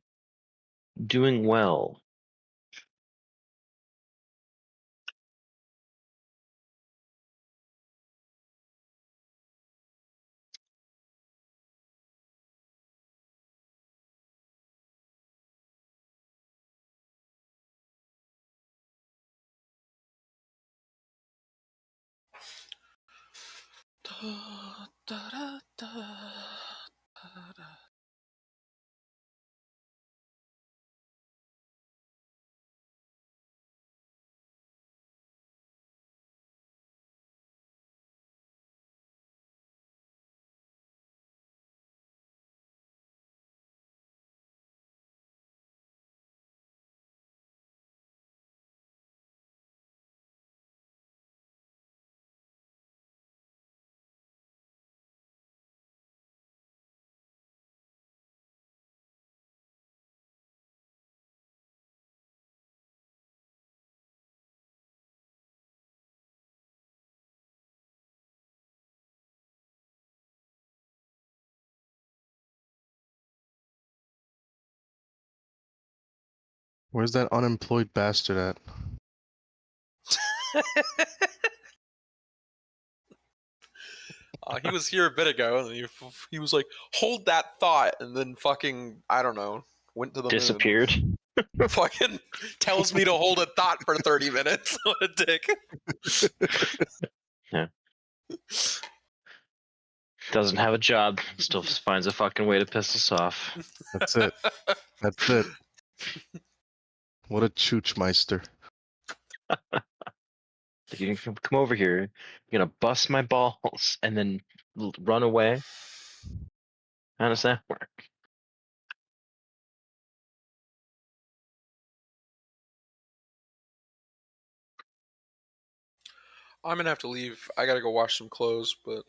doing well. Where's that unemployed bastard at? He was here a bit ago, and he was like, "Hold that thought," and then fucking, I don't know, went to the Disappeared. moon. Fucking tells me to hold a thought for 30 minutes. What a dick. Yeah. Doesn't have a job. Still finds a fucking way to piss us off. That's it. That's it. What a choochmeister. You can come over here. You're gonna bust my balls and then run away. How does that work? I'm gonna have to leave. I gotta go wash some clothes, but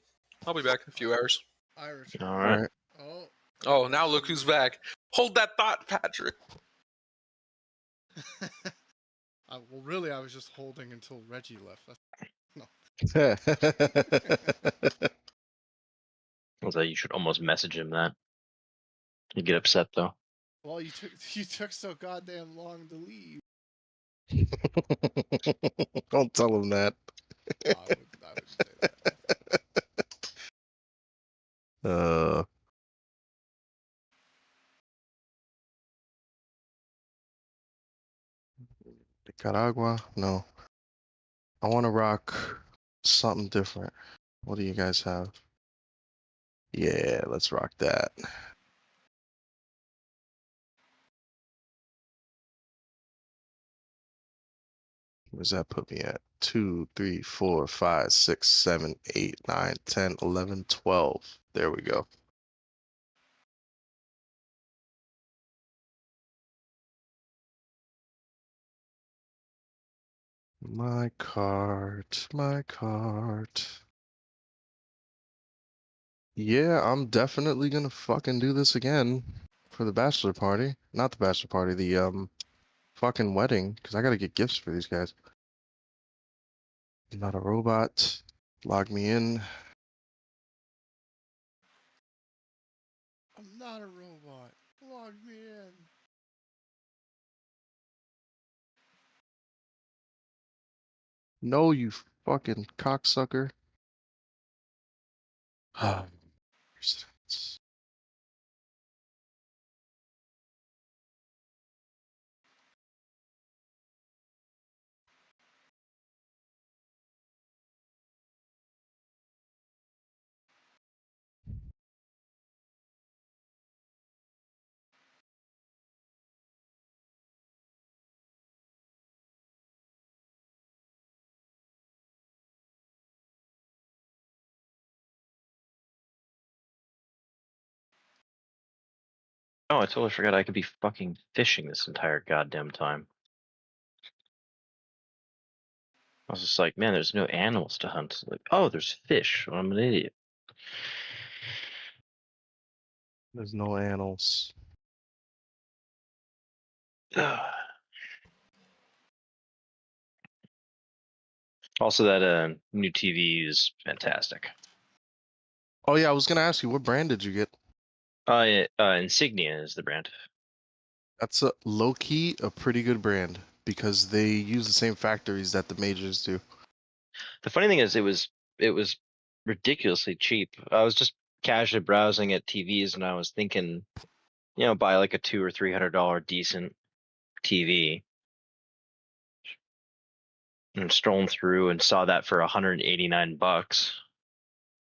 I'll be back in a few hours. Irish. All right. Oh. Oh, now look who's back. Hold that thought, Patrick. Well, really, I was just holding until Reggie left. No. I was like, you should almost message him that. He'd get upset though. Well, you took so goddamn long to leave. Don't tell him that. No, I wouldn't say that. Nicaragua? No. I want to rock something different. What do you guys have? Yeah, let's rock that. Where's that put me at? 2, 3, 4, 5, 6, 7, 8, 9, 10, 11, 12. There we go. My cart, my cart. Yeah, I'm definitely gonna fucking do this again for the bachelor party. Not the bachelor party, the fucking wedding, because I gotta get gifts for these guys. Not a robot. Log me in. I'm not a robot. Log me in. No, you fucking cocksucker. Residents. Oh, I totally forgot I could be fucking fishing this entire goddamn time. I was just like, man, there's no animals to hunt. Like, oh, there's fish. Well, I'm an idiot. There's no animals. Also, that new TV is fantastic. Oh yeah, I was gonna ask you, what brand did you get? Insignia is the brand. That's a low key a pretty good brand because they use the same factories that the majors do. The funny thing is, it was ridiculously cheap. I was just casually browsing at TVs, and I was thinking, buy like a $200 or $300 decent TV. And strolling through and saw that for $189.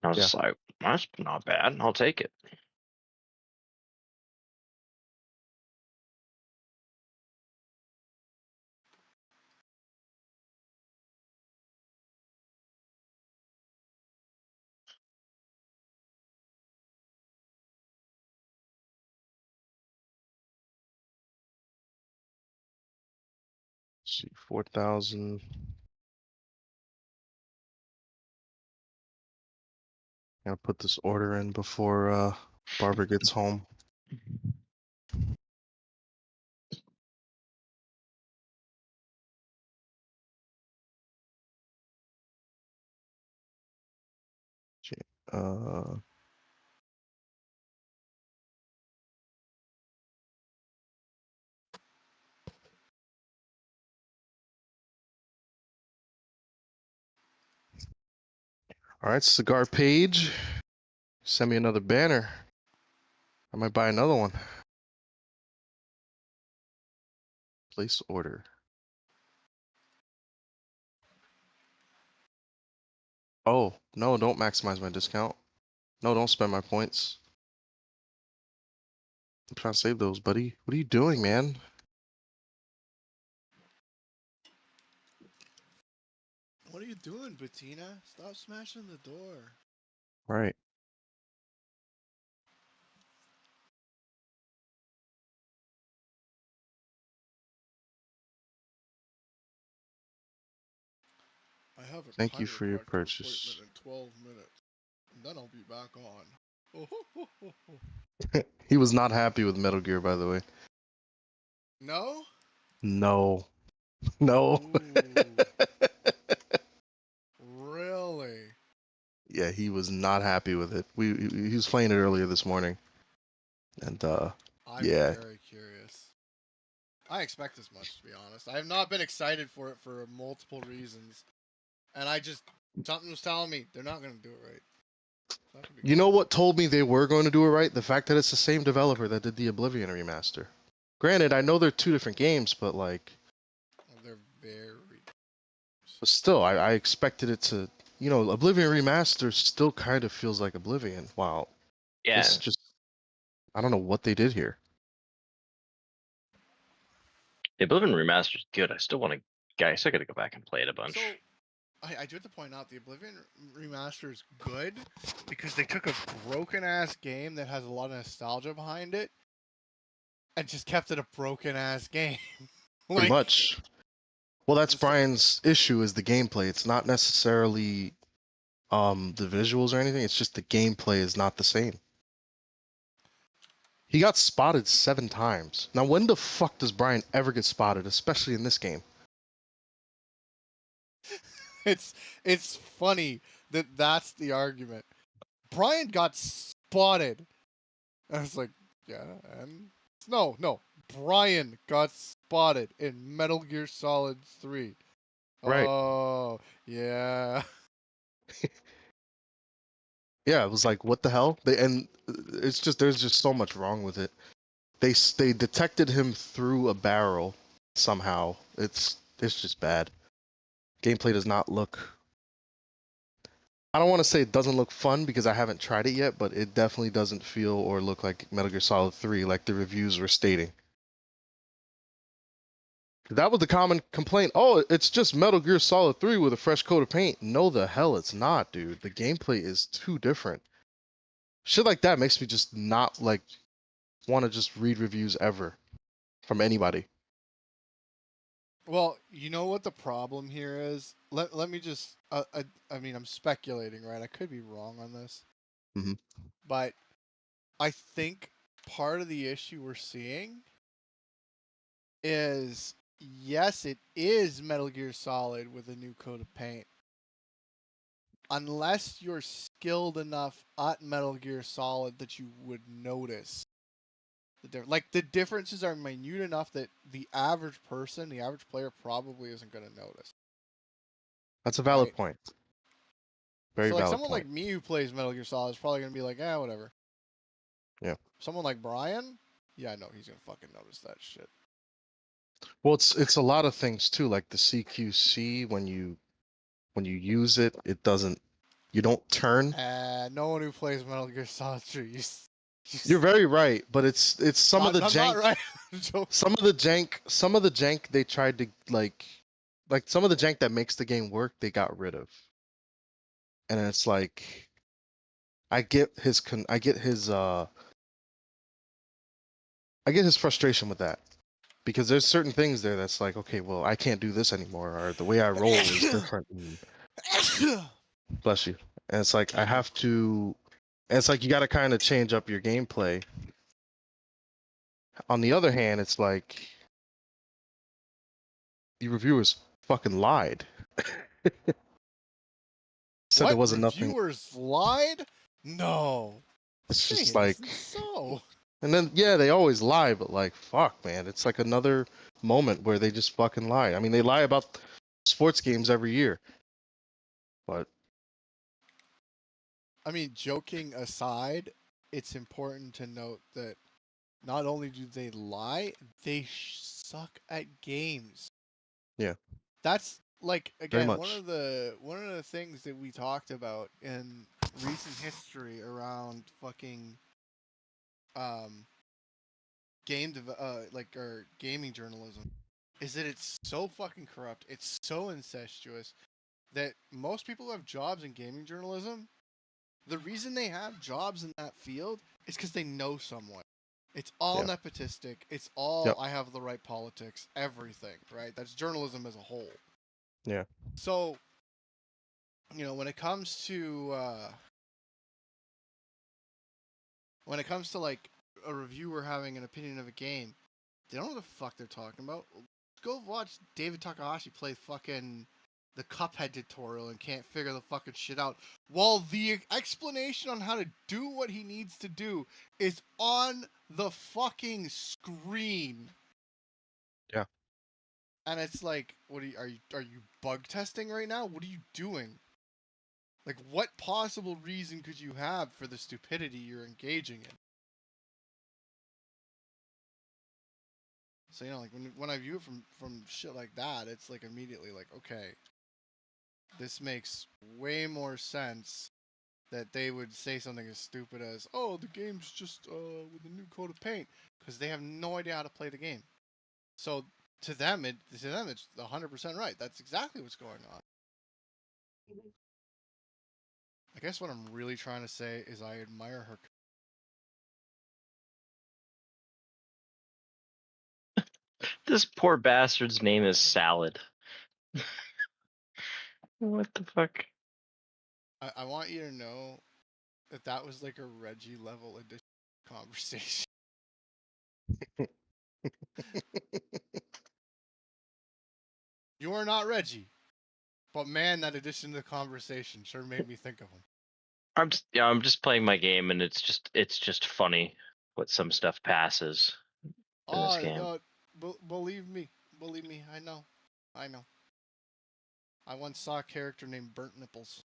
I was just like, that's not bad. I'll take it. Let's see, 4,000. Gotta put this order in before Barbara gets home. Uh, all right, Cigar Page. Send me another banner. I might buy another one. Place order. Oh, no, don't maximize my discount. No, don't spend my points. I'm trying to save those, buddy. What are you doing, man? What are you doing, Bettina? Stop smashing the door. Right. I have a Thank you for your chiropractor purchase. appointment in 12 minutes. And then I'll be back on. Oh, ho, ho, ho, ho. He was not happy with Metal Gear, by the way. No? No. No. Really? Yeah, he was not happy with it. He was playing it earlier this morning. And I'm yeah. very curious. I expect as much, to be honest. I have not been excited for it for multiple reasons. And something was telling me they're not going to do it right. You know what told me they were going to do it right? The fact that it's the same developer that did the Oblivion remaster. Granted, I know they're two different games, but like... They're very... But still, I expected it to... Oblivion Remaster still kind of feels like Oblivion. Wow. Yeah. It's just... I don't know what they did here. The Oblivion Remaster is good. I still want to... I still got to go back and play it a bunch. So, I do have to point out the Oblivion Remaster is good because they took a broken-ass game that has a lot of nostalgia behind it and just kept it a broken-ass game. Pretty much. Well, that's Brian's issue is the gameplay. It's not necessarily the visuals or anything. It's just the gameplay is not the same. He got spotted 7 times. Now, when the fuck does Brian ever get spotted, especially in this game? It's funny that that's the argument. Brian got spotted. I was like, yeah, and no. Brian got spotted in Metal Gear Solid 3. Right. Oh, yeah. Yeah, it was like, what the hell? It's just there's just so much wrong with it. They detected him through a barrel somehow. It's just bad. Gameplay does not look... I don't want to say it doesn't look fun because I haven't tried it yet, but it definitely doesn't feel or look like Metal Gear Solid 3 like the reviews were stating. That was the common complaint. Oh, it's just Metal Gear Solid 3 with a fresh coat of paint. No, the hell it's not, dude. The gameplay is too different. Shit like that makes me just not want to just read reviews ever from anybody. Well, you know what the problem here is? Let me just... I mean, I'm speculating, right? I could be wrong on this. Mm-hmm. But I think part of the issue we're seeing is, yes, it is Metal Gear Solid with a new coat of paint. unless you're skilled enough at Metal Gear Solid that you would notice the differences are minute enough that the average person, the average player, probably isn't going to notice. That's a valid Right. point. Very So like valid someone point. like me who plays Metal Gear Solid is probably going to be like, whatever. Yeah. Someone like Brian, yeah, no, he's going to fucking notice that shit. Well, it's a lot of things too, like the CQC. When you use it, it doesn't. You don't turn. No one who plays Metal Gear Solid 3. You're very right, but it's some of the I'm jank. not right. Some of the jank they tried to like some of the jank that makes the game work, they got rid of. And it's like, I get his frustration with that, because there's certain things there that's like, okay, well, I can't do this anymore, or the way I roll is different. Bless you. And it's like I have to. And it's like you got to kind of change up your gameplay. On the other hand, it's like the reviewers fucking lied. Said there wasn't nothing. Reviewers lied? No. It's Say just it like, isn't so. and then yeah, they always lie, but like, fuck, man, it's like another moment where they just fucking lie. I mean, they lie about sports games every year, but I mean, joking aside, it's important to note that not only do they lie, they suck at games. yeah, That's like, very again, much. one of the things that we talked about in recent history around fucking gaming journalism is that it's so fucking corrupt, it's so incestuous that most people who have jobs in gaming journalism, the reason they have jobs in that field is because they know someone. It's all Yeah. nepotistic. It's all Yep. I have the right politics, everything, right? That's journalism as a whole. Yeah. So, when it comes to like a reviewer having an opinion of a game, they don't know what the fuck they're talking about. Go watch David Takahashi play fucking the Cuphead tutorial and can't figure the fucking shit out, while the explanation on how to do what he needs to do is on the fucking screen. Yeah. And it's like, what are you bug testing right now? What are you doing? Like, what possible reason could you have for the stupidity you're engaging in? So, like, when I view it from shit like that, it's like immediately like, okay, this makes way more sense that they would say something as stupid as, oh, the game's just with a new coat of paint, because they have no idea how to play the game. So to them it's 100% right. That's exactly what's going on. I guess what I'm really trying to say is I admire her. This poor bastard's name is Salad. What the fuck? I want you to know that was like a Reggie level edition conversation. You are not Reggie, but man, that addition to the conversation sure made me think of him. I'm just playing my game, and it's just funny what some stuff passes in this game. No, believe me, I know. I once saw a character named Burnt Nipples.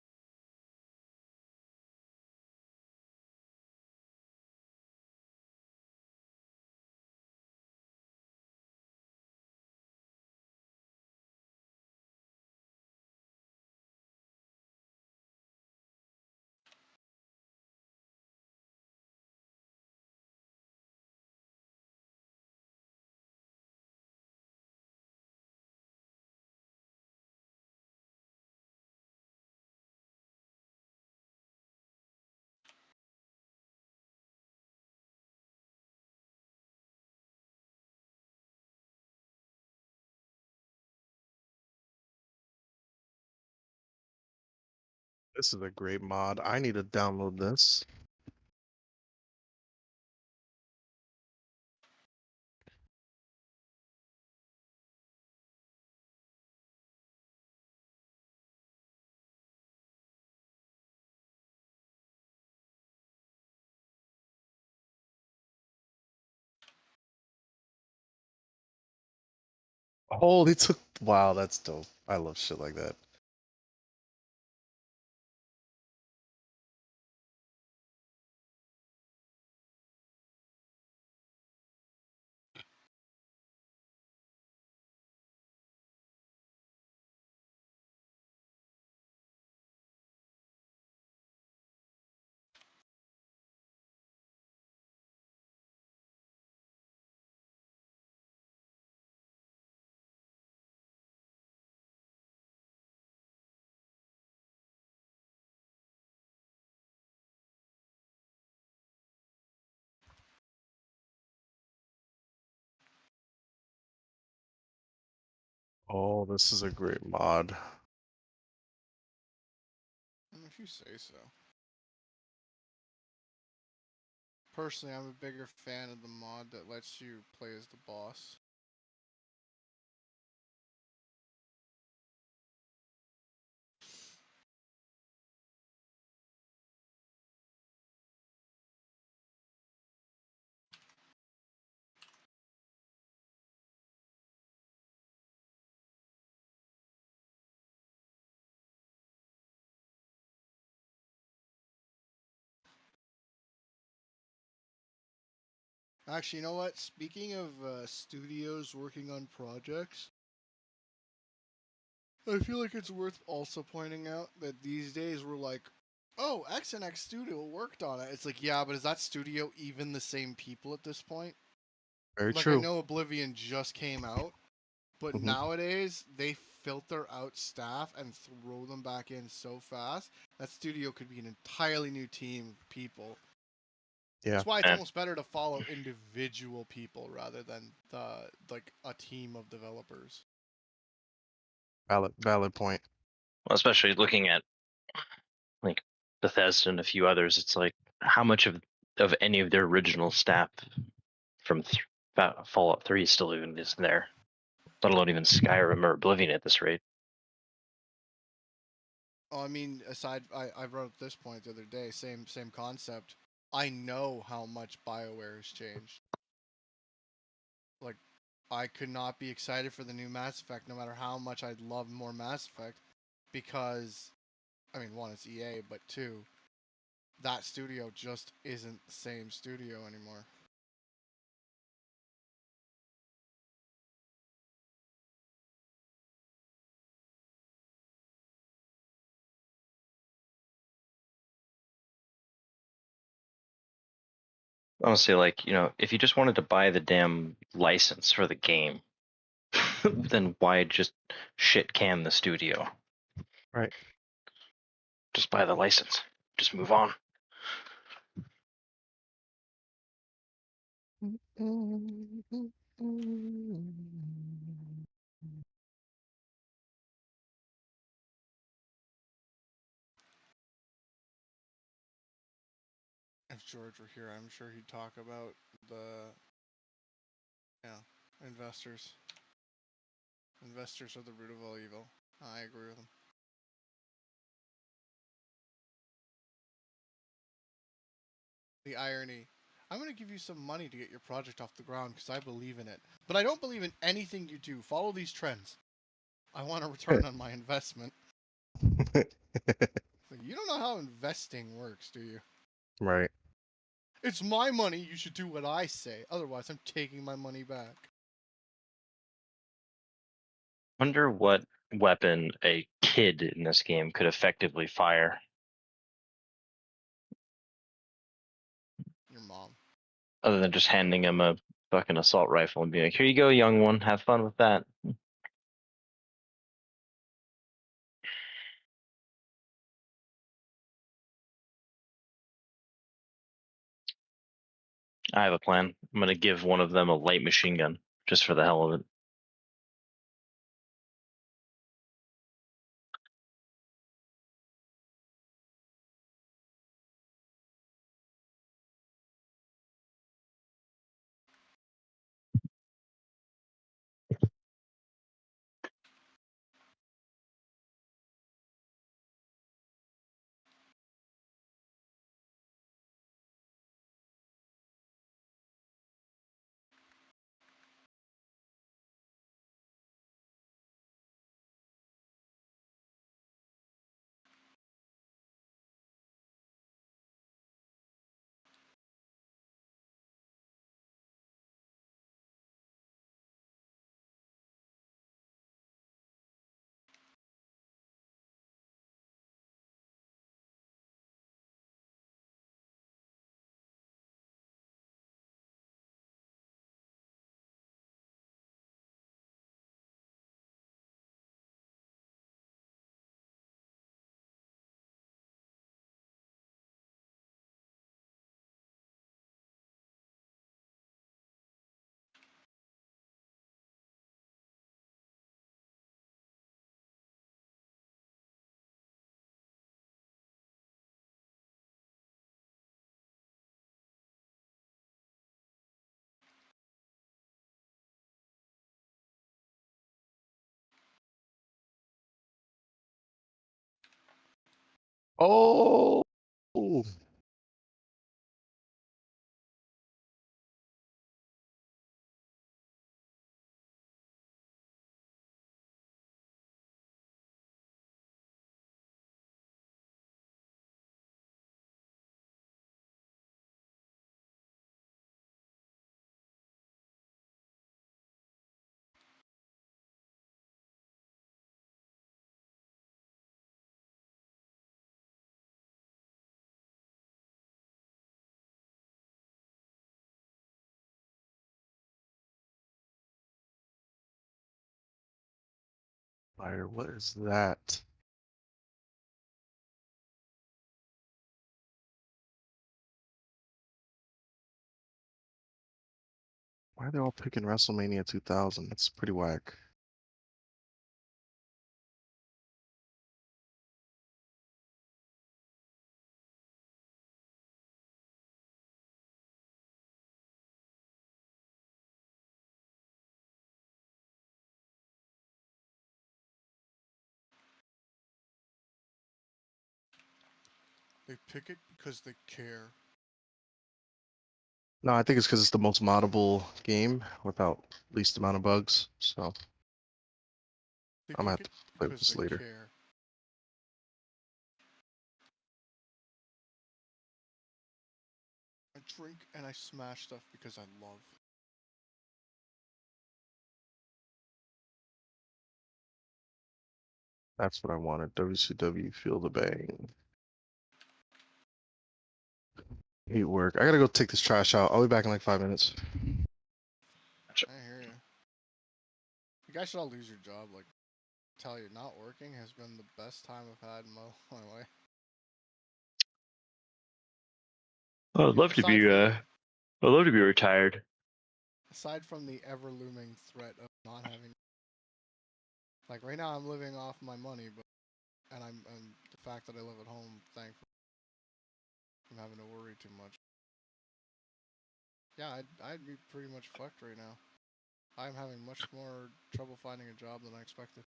This is a great mod. I need to download this. Oh, they took. Wow, that's dope. I love shit like that. Oh, this is a great mod. If you say so. Personally, I'm a bigger fan of the mod that lets you play as the boss. Actually, you know what? Speaking of studios working on projects, I feel like it's worth also pointing out that these days we're like, oh, X and X Studio worked on it. It's like, yeah, but is that studio even the same people at this point? Very Like, I true. know Oblivion just came out, but Mhm. nowadays they filter out staff and throw them back in so fast. That studio could be an entirely new team of people. Yeah. That's why it's Eh. almost better to follow individual people rather than like a team of developers. Valid point. Well, especially looking at like Bethesda and a few others, it's like how much of any of their original staff from Fallout 3 still even is there, let alone even Skyrim or Oblivion at this rate. Oh, I mean, I wrote this point the other day. Same concept. I know how much BioWare has changed. Like, I could not be excited for the new Mass Effect, no matter how much I'd love more Mass Effect, because, I mean, one, it's EA, but two, that studio just isn't the same studio anymore. Honestly, like, if you just wanted to buy the damn license for the game, then why just shit can the studio? Right. Just buy the license. Just move on. If George were here, I'm sure he'd talk about the, investors. Investors are the root of all evil. I agree with him. The irony. I'm going to give you some money to get your project off the ground because I believe in it. But I don't believe in anything you do. Follow these trends. I want a return on my investment. You don't know how investing works, do you? Right. It's my money. You should do what I say. Otherwise, I'm taking my money back. Wonder what weapon a kid in this game could effectively fire. Your mom. Other than just handing him a fucking assault rifle and being like, here you go, young one, have fun with that. I have a plan. I'm gonna give one of them a light machine gun, just for the hell of it. Oh. Fire, what is that? Why are they all picking WrestleMania 2000? That's pretty whack. They pick it because they care. No, I think it's because it's the most moddable game without least amount of bugs. So They I'm gonna pick have it to play with because this they later. care. I drink and I smash stuff because I love. That's what I wanted. WCW Feel the Bang. Hate work. I gotta go take this trash out. I'll be back in like 5 minutes. I hear you. You guys should all lose your job. Like, tell you, not working has been the best time I've had in my life. I'd love to be I'd love to be retired. Aside from the ever looming threat of not having, like right now I'm living off my money, but and the fact that I live at home, thankful from having to worry too much. Yeah, I'd be pretty much fucked right now. I'm having much more trouble finding a job than I expected.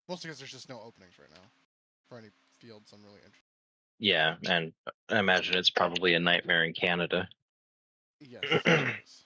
Mostly because there's just no openings right now for any fields I'm really interested. Yeah, and I imagine it's probably a nightmare in Canada. Yes, it is.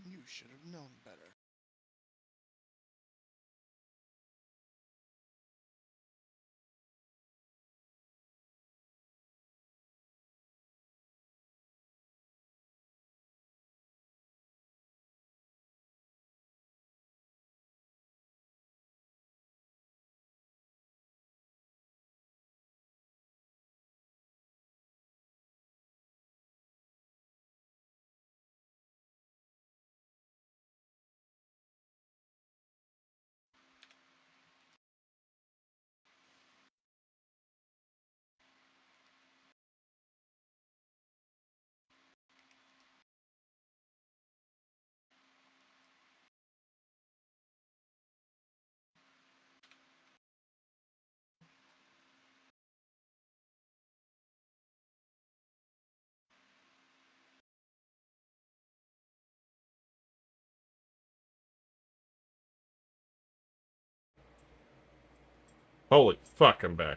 You should have known better. Holy fuck, I'm back.